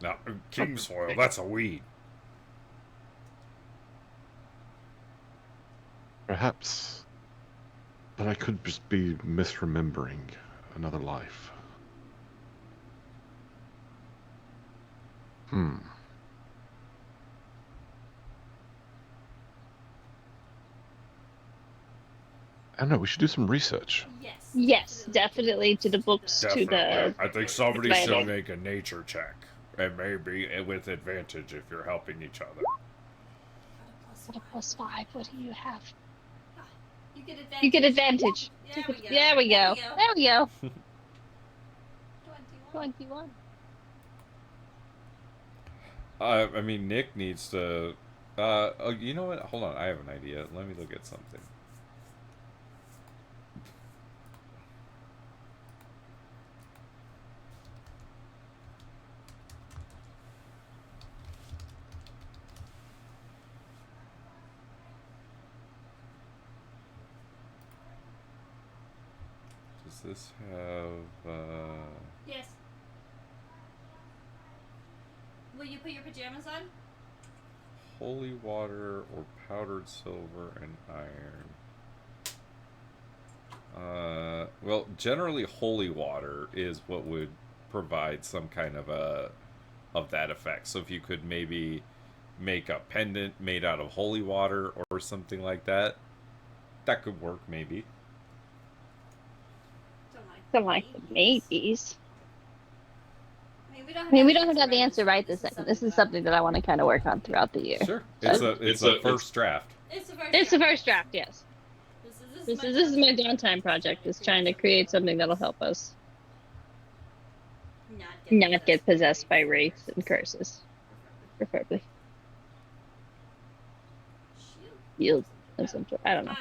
Now, kingsfoil, that's a weed. Perhaps. But I could just be misremembering another life. I don't know, we should do some research. Yes, definitely to the books, Definitely. to the... I think somebody should make a nature check. And maybe with advantage if you're helping each other. Got a +5, what do you have? You get advantage. You get advantage. There we go. There we go. 21. I mean, Nick needs to... oh, you know what? Hold on, I have an idea. Let me look at something. Does this have, Yes. Will you put your pajamas on? holy water or powdered silver and iron? Well, generally holy water is what would provide some kind of that effect. So if you could maybe make a pendant made out of holy water or something like that, that could work maybe. Don't like the maybes. I mean, we don't have the answer right this second. This is something that I want to kind of work on throughout the year. Sure. It's a first draft. It's the first draft, yes. This is my downtime project, is trying to create something that'll help us not get possessed by wraiths and curses, preferably. Yield of some sort. I don't know.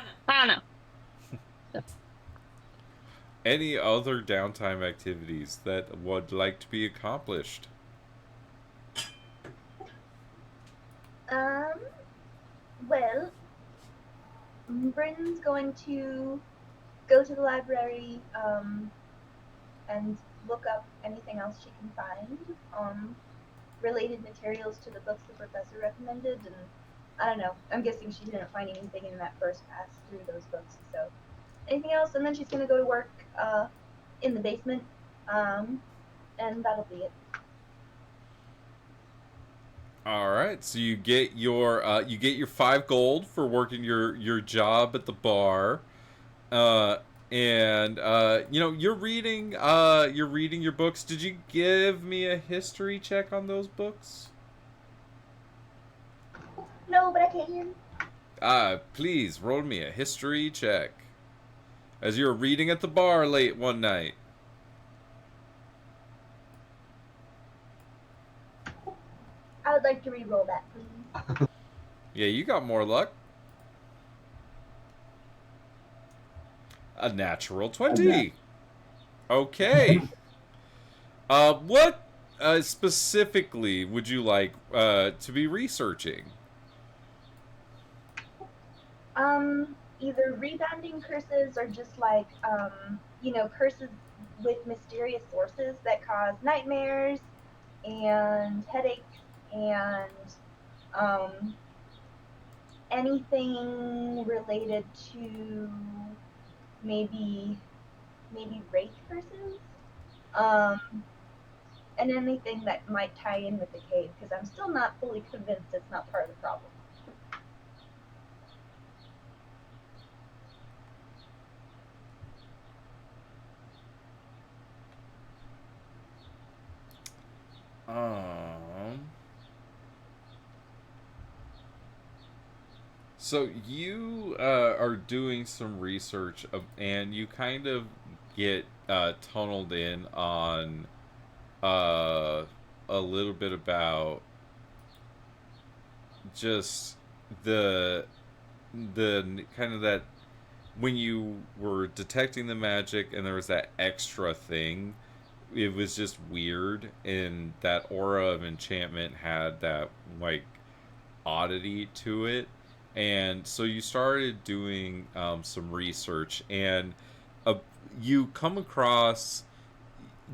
Any other downtime activities that would like to be accomplished? Well, Bryn's going to go to the library, and look up anything else she can find, related materials to the books the professor recommended, and I don't know, I'm guessing she didn't find anything in that first pass through those books, so anything else, and then she's gonna go to work, in the basement, and that'll be it. All right, so you get your 5 gold for working your job at the bar, And you're reading your books. Did you give me a history check on those books? No, but I can. Please roll me a history check. As you were reading at the bar late one night. I would like to re-roll that, please. Yeah, you got more luck. A natural 20. Okay. What specifically would you like to be researching? Either rebounding curses or just like, curses with mysterious sources that cause nightmares and headaches and anything related to maybe wraith curses. And anything that might tie in with the cave, because I'm still not fully convinced it's not part of the problem. So you are doing some research and you kind of get tunneled in on a little bit about just the kind of that when you were detecting the magic and there was that extra thing, it was just weird, and that aura of enchantment had that like oddity to it. And so you started doing some research, and you come across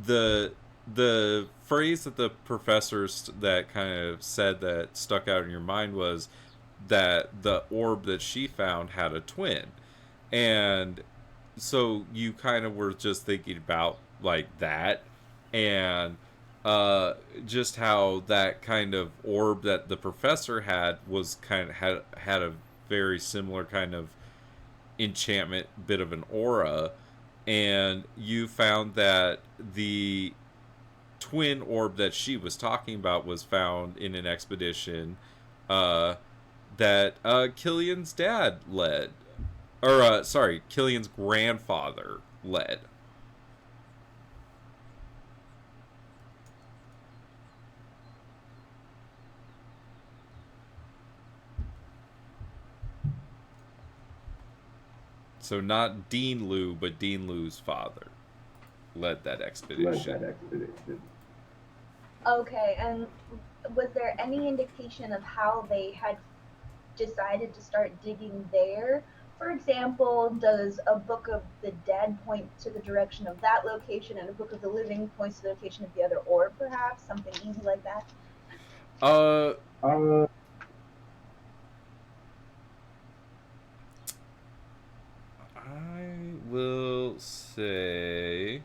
the phrase that the professors that kind of said that stuck out in your mind was that the orb that she found had a twin. And so you kind of were just thinking about like that, and just how that kind of orb that the professor had was kind of had a very similar kind of enchantment, bit of an aura. And you found that the twin orb that she was talking about was found in an expedition that Killian's dad led, or Killian's grandfather led. So not Dean Liu, but Dean Liu's father led that expedition. Okay, and was there any indication of how they had decided to start digging there? For example, does a Book of the Dead point to the direction of that location, and a Book of the Living points to the location of the other orb, perhaps? Something easy like that? I will say,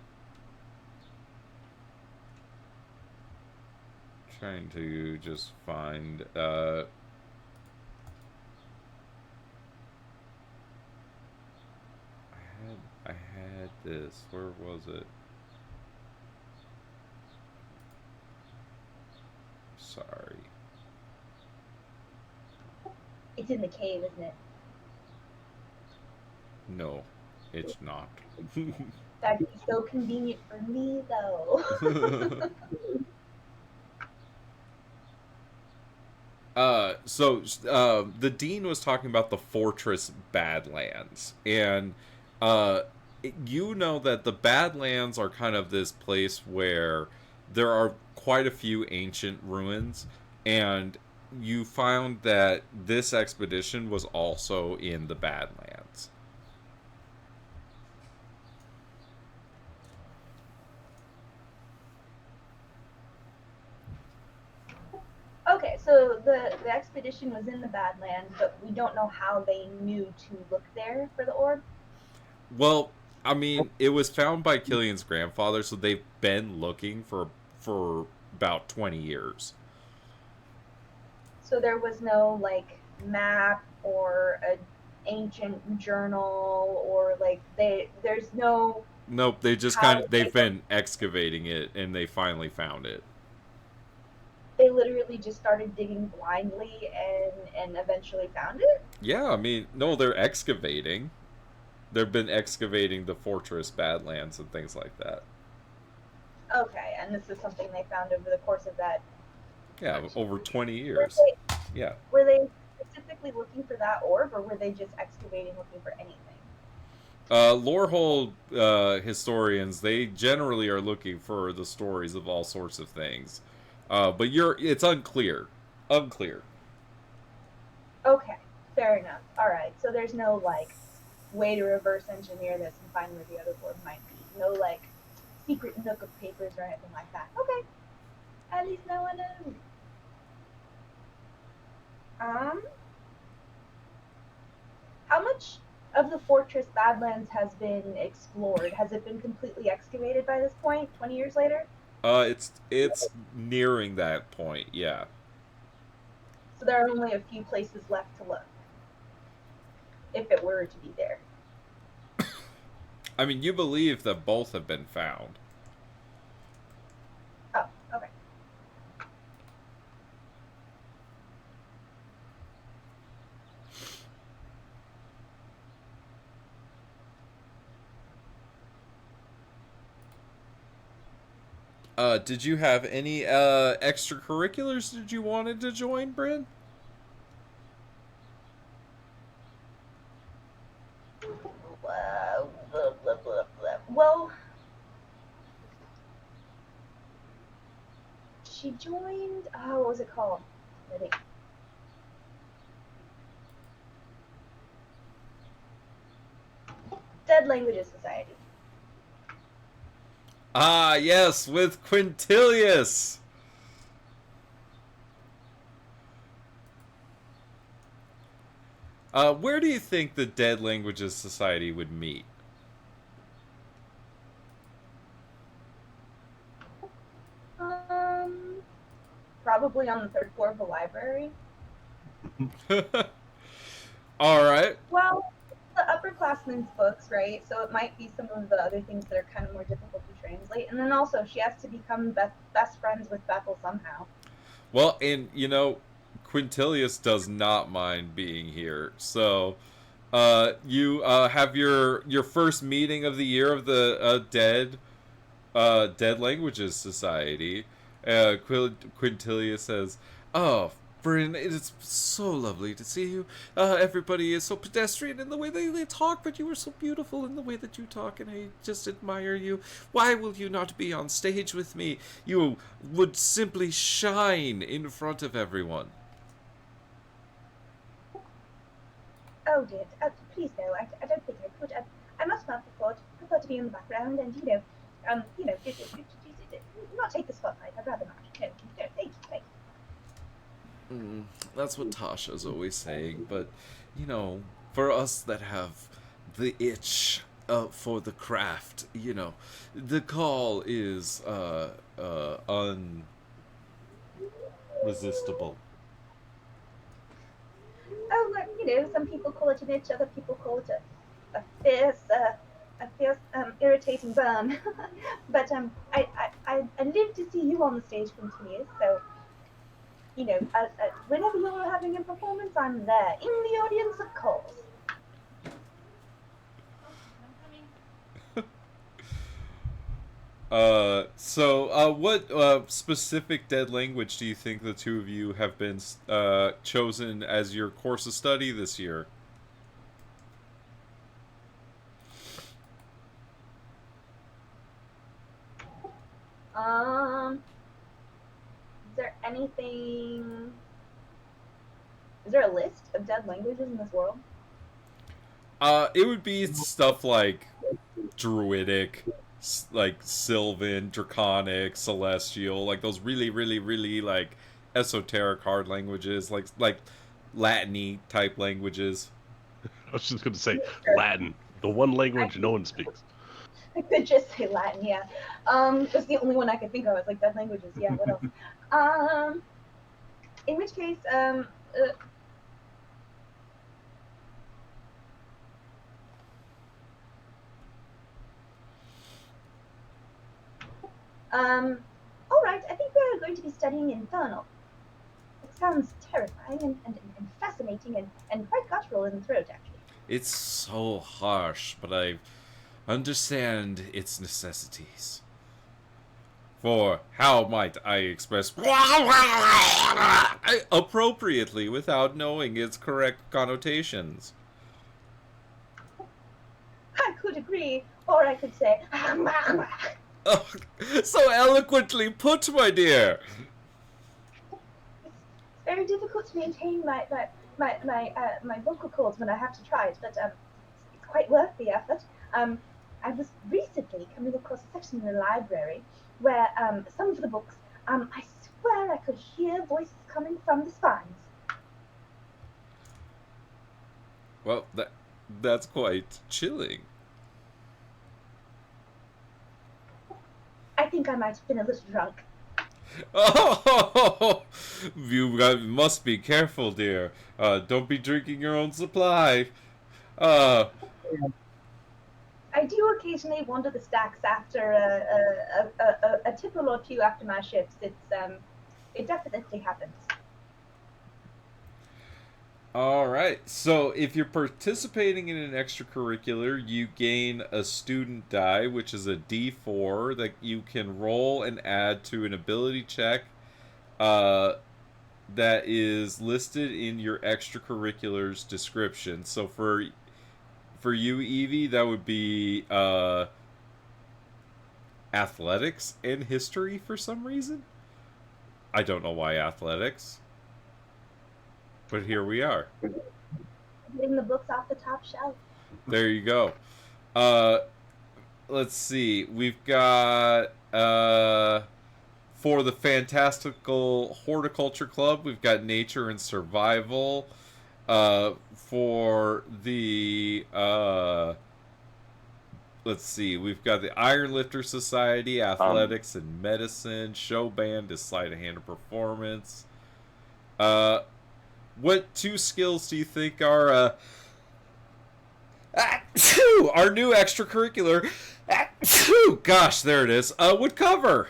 trying to just find I had this. Where was it? Sorry. It's in the cave, isn't it? No, it's not. That'd be so convenient for me, though. The dean was talking about the Fortress Badlands, and you know that the Badlands are kind of this place where there are quite a few ancient ruins, and you found that this expedition was also in the Badlands. Okay, so the expedition was in the Badlands, but we don't know how they knew to look there for the orb? Well, I mean, it was found by Killian's grandfather, so they've been looking for about 20 years. So there was no, like, map or a ancient journal or like there's no Nope, they just they've been excavating it and they finally found it. They literally just started digging blindly and eventually found it? Yeah, I mean, no, they're excavating. They've been excavating the fortress Badlands and things like that. Okay, and this is something they found over the course of that. Yeah, over 20 years. Yeah. Were they specifically looking for that orb, or were they just excavating looking for anything? Lorehole historians, they generally are looking for the stories of all sorts of things. But it's unclear. Unclear. Okay, fair enough. Alright, so there's no, like, way to reverse engineer this and find where the other orb might be. No, like, secret nook of papers or anything like that. Okay. At least no one knows. How much of the Fortress Badlands has been explored? Has it been completely excavated by this point, 20 years later? It's nearing that point, yeah. So there are only a few places left to look. If it were to be there. I mean, you believe that both have been found. Oh, okay. Did you have any extracurriculars that you wanted to join, Bryn? Well, she joined. Oh, what was it called? I think. Dead Languages Society. Ah, yes, with Quintilius. Where do you think the Dead Languages Society would meet? Probably on the third floor of the library. All right. Well, the upperclassmen's books, right? So it might be some of the other things that are kind of more difficult to translate. And then also, she has to become best friends with Bethel somehow. Well, and, you know, Quintilius does not mind being here. So, you have your first meeting of the year of the Dead Languages Society. Quintilius says, "Oh, Bryn, it is so lovely to see you. Everybody is so pedestrian in the way they talk, but you are so beautiful in the way that you talk, and I just admire you. Why will you not be on stage with me? You would simply shine in front of everyone." Oh dear, please no, I don't think I could. I must not prefer to be in the background and, not take the spotlight. I'd rather not. No, thank you. That's what Tasha's always saying, but, you know, for us that have the itch for the craft, you know, the call is unresistible. Oh, well, some people call it an itch, other people call it a fierce, irritating burn. But I live to see you on the stage continuous, so, whenever you're having a performance, I'm there. In the audience, of course. What specific dead language do you think the two of you have been chosen as your course of study this year? Is there a list of dead languages in this world? It would be stuff like Druidic, like Sylvan, Draconic, Celestial, like those really, really, really, like, esoteric hard languages, like Latin-y type languages. I was just going to say Latin, the one language no one speaks. I could just say Latin, yeah. That's the only one I could think of. It's like dead languages, yeah. What else? In which case, All right, I think we're going to be studying Infernal. It sounds terrifying and fascinating and quite guttural in the throat, actually. It's so harsh, but I understand its necessities. For how might I express appropriately without knowing its correct connotations? I could agree, or I could say, Oh, so eloquently put, my dear. it's very difficult to maintain my vocal cords when I have to try it, but it's quite worth the effort. I was recently coming across a section in the library where some of the books, I swear I could hear voices coming from the spines. Well, that's quite chilling. I think I might have been a little drunk. Oh, you must be careful, dear. Don't be drinking your own supply. I do occasionally wander the stacks after a tipple or two after my shifts. It definitely happens. All right. So if you're participating in an extracurricular, you gain a student die, which is a D4 that you can roll and add to an ability check that is listed in your extracurriculars description. So for you, Evie, that would be athletics and history for some reason. I don't know why athletics. But here we are. Getting the books off the top shelf. There you go. Let's see. We've got for the Fantastical Horticulture Club, we've got Nature and Survival. For the let's see, we've got the Iron Lifter Society, Athletics and Medicine, Show Band is Sleight of Hand and Performance. What two skills do you think are our new extracurricular gosh, there it is, would cover?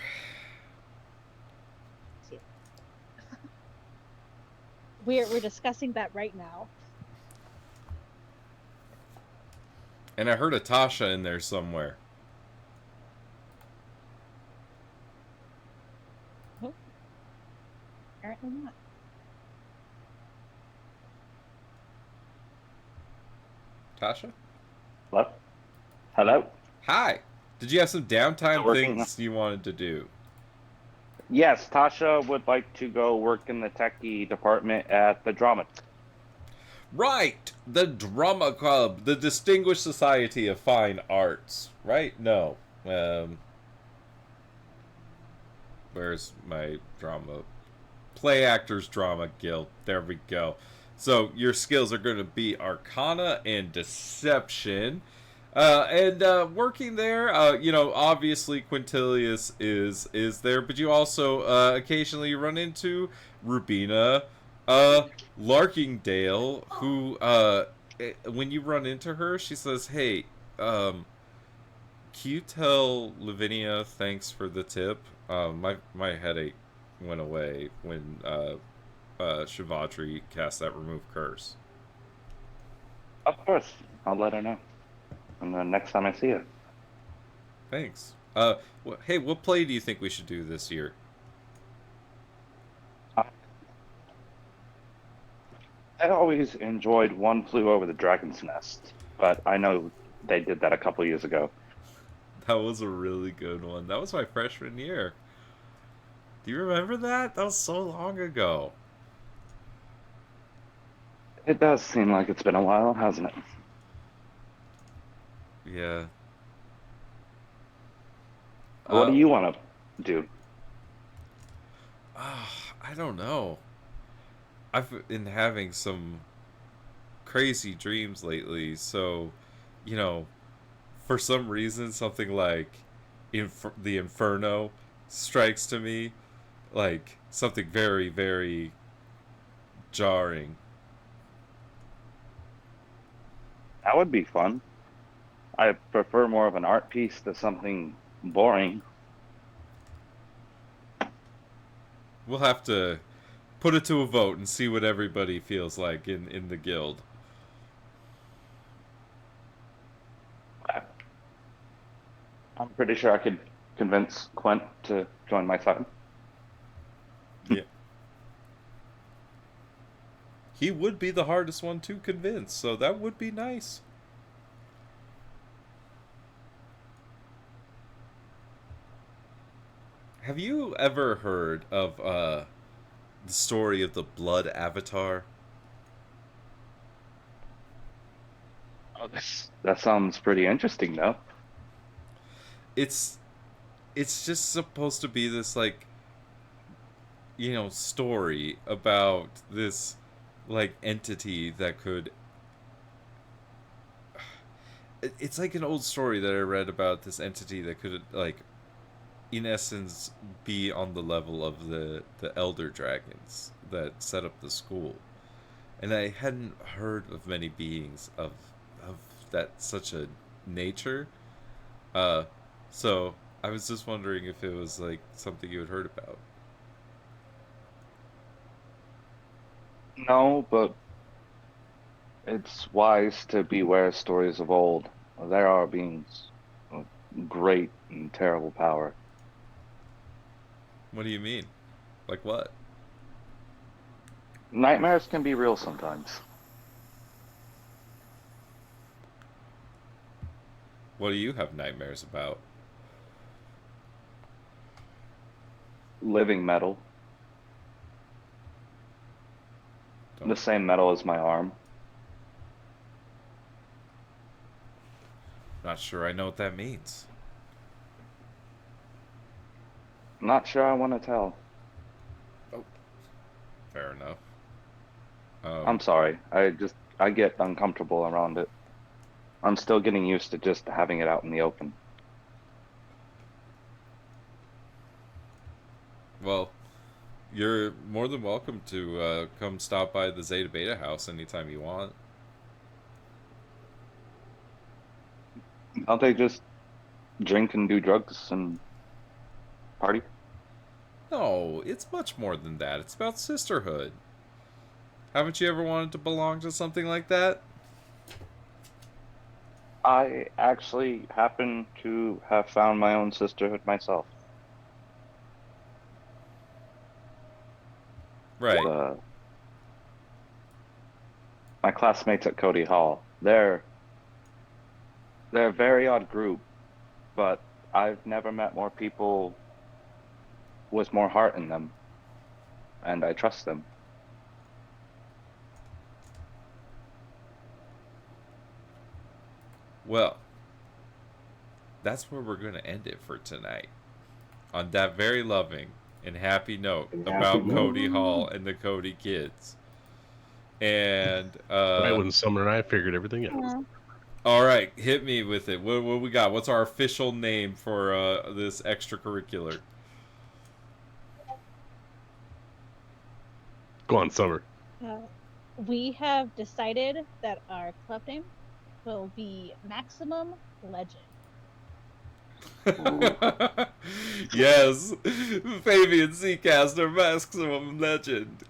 We're discussing that right now. And I heard a Tasha in there somewhere. Oh. Apparently not. Tasha? Hello? Hello? Hi. Did you have some downtime Working. things you wanted to do? Yes, Tasha would like to go work in the techie department at the drama. Right! The Drama Club, the Distinguished Society of Fine Arts. Right? No. Where's my drama? Play Actors Drama Guild. There we go. So your skills are going to be Arcana and Deception. Working there, obviously Quintilius is there, but you also occasionally run into Rubina Larkingdale, who when you run into her, she says, "Hey, can you tell Lavinia thanks for the tip? My headache went away when Shivatri cast that remove curse." Of course, I'll let her know. And then next time I see her. Thanks. Hey, what play do you think we should do this year? I always enjoyed One Flew Over the Dragon's Nest, but I know they did that a couple years ago. That was a really good one. That was my freshman year. Do you remember that? That was so long ago. It does seem like it's been a while, hasn't it? Yeah. What do you want to do? I don't know. I've been having some crazy dreams lately, so, for some reason, something like the Inferno strikes to me, like something very, very jarring. That would be fun. I prefer more of an art piece to something boring. We'll have to put it to a vote and see what everybody feels like in the guild. I'm pretty sure I could convince Quint to join my side. Yeah. He would be the hardest one to convince, so that would be nice. Have you ever heard of the story of the Blood Avatar? Oh, that sounds pretty interesting, though. It's just supposed to be this, like, story about this, like, entity that could... It's like an old story that I read about this entity that could, like, in essence, be on the level of the elder dragons that set up the school. And I hadn't heard of many beings of that such a nature. So I was just wondering if it was like something you had heard about. No, but it's wise to beware stories of old. There are beings of great and terrible power. What do you mean? Like what? Nightmares can be real sometimes. What do you have nightmares about? Living metal. The same metal as my arm. Not sure I know what that means. Not sure I want to tell. Oh, fair enough. I'm sorry. I get uncomfortable around it. I'm still getting used to just having it out in the open. Well, you're more than welcome to come stop by the Zeta Beta house anytime you want. Don't they just drink and do drugs and party? No, it's much more than that. It's about sisterhood. Haven't you ever wanted to belong to something like that? I actually happen to have found my own sisterhood myself. Right. My classmates at Cody Hall. They're a very odd group, but I've never met more people with more heart in them, and I trust them. Well, that's where we're going to end it for tonight. On that very loving and happy note about Cody Hall and the Cody kids. And right when Summer and I figured everything out. All right, hit me with it. What we got? What's our official name for this extracurricular? Go on, Summer. We have decided that our club name will be Maximum Legend. Yes, Fabian Seacaster, Maximum Legend.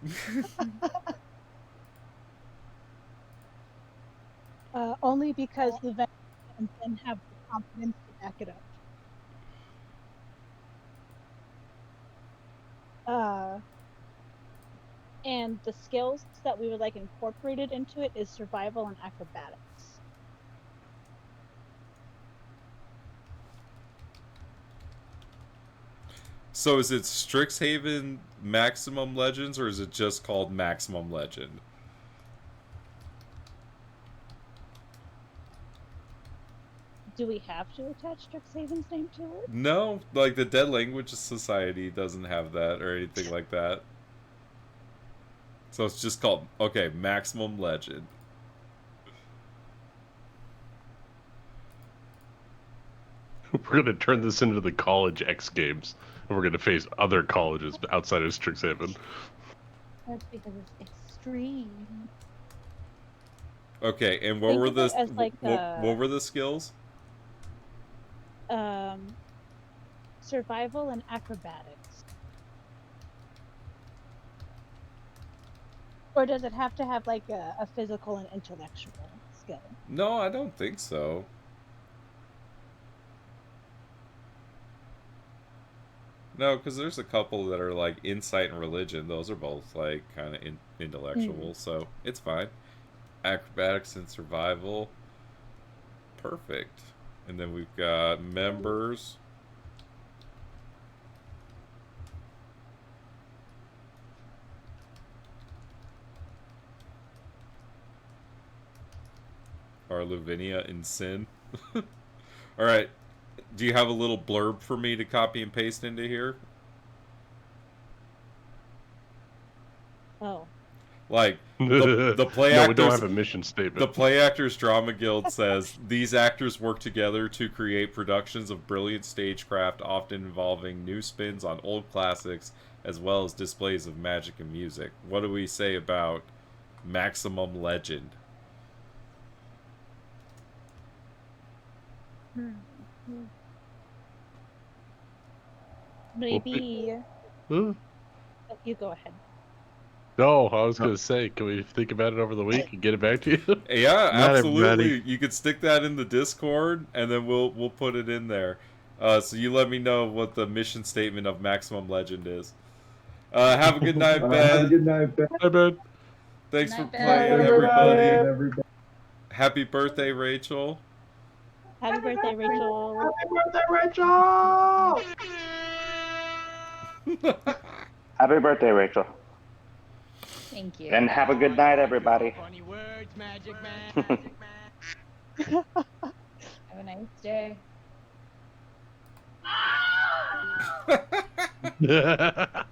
Only because the veterans then have the confidence to back it up. And the skills that we would like incorporated into it is survival and acrobatics. So is it Strixhaven Maximum Legends, or is it just called Maximum Legend? Do we have to attach Strixhaven's name to it? No, like the Dead Language Society doesn't have that or anything like that. So it's just called, okay, Maximum Legend. We're going to turn this into the college X Games, and we're going to face other colleges outside of Strixhaven. That's because it's extreme. Okay, and what were the like, what were the skills? Survival and acrobatics. Or does it have to have like a physical and intellectual skill? No, I don't think so. No, because there's a couple that are like insight and religion. Those are both like kind of intellectual, so it's fine. Acrobatics and survival. Perfect. And then we've got members. Are Lavinia in sin? Alright. Do you have a little blurb for me to copy and paste into here? Oh. Like, the play no, actors... we don't have a mission statement. The Play Actors Drama Guild says, these actors work together to create productions of brilliant stagecraft, often involving new spins on old classics, as well as displays of magic and music. What do we say about Maximum Legend? Maybe... Huh? You go ahead. No, I was going to say, can we think about it over the week and get it back to you? Yeah, Not absolutely. everybody. You could stick that in the Discord, and then we'll put it in there. So you let me know what the mission statement of Maximum Legend is. Have a good night, Ben. Have a good night, Ben. Bye, Ben. Thanks Night, for Ben. playing, everybody. Happy birthday, Rachel. Happy birthday, Rachel. Happy birthday, Rachel! Happy birthday, Rachel. Thank you. And have a good night, everybody. Funny words, magic man, Have a nice day. Yeah.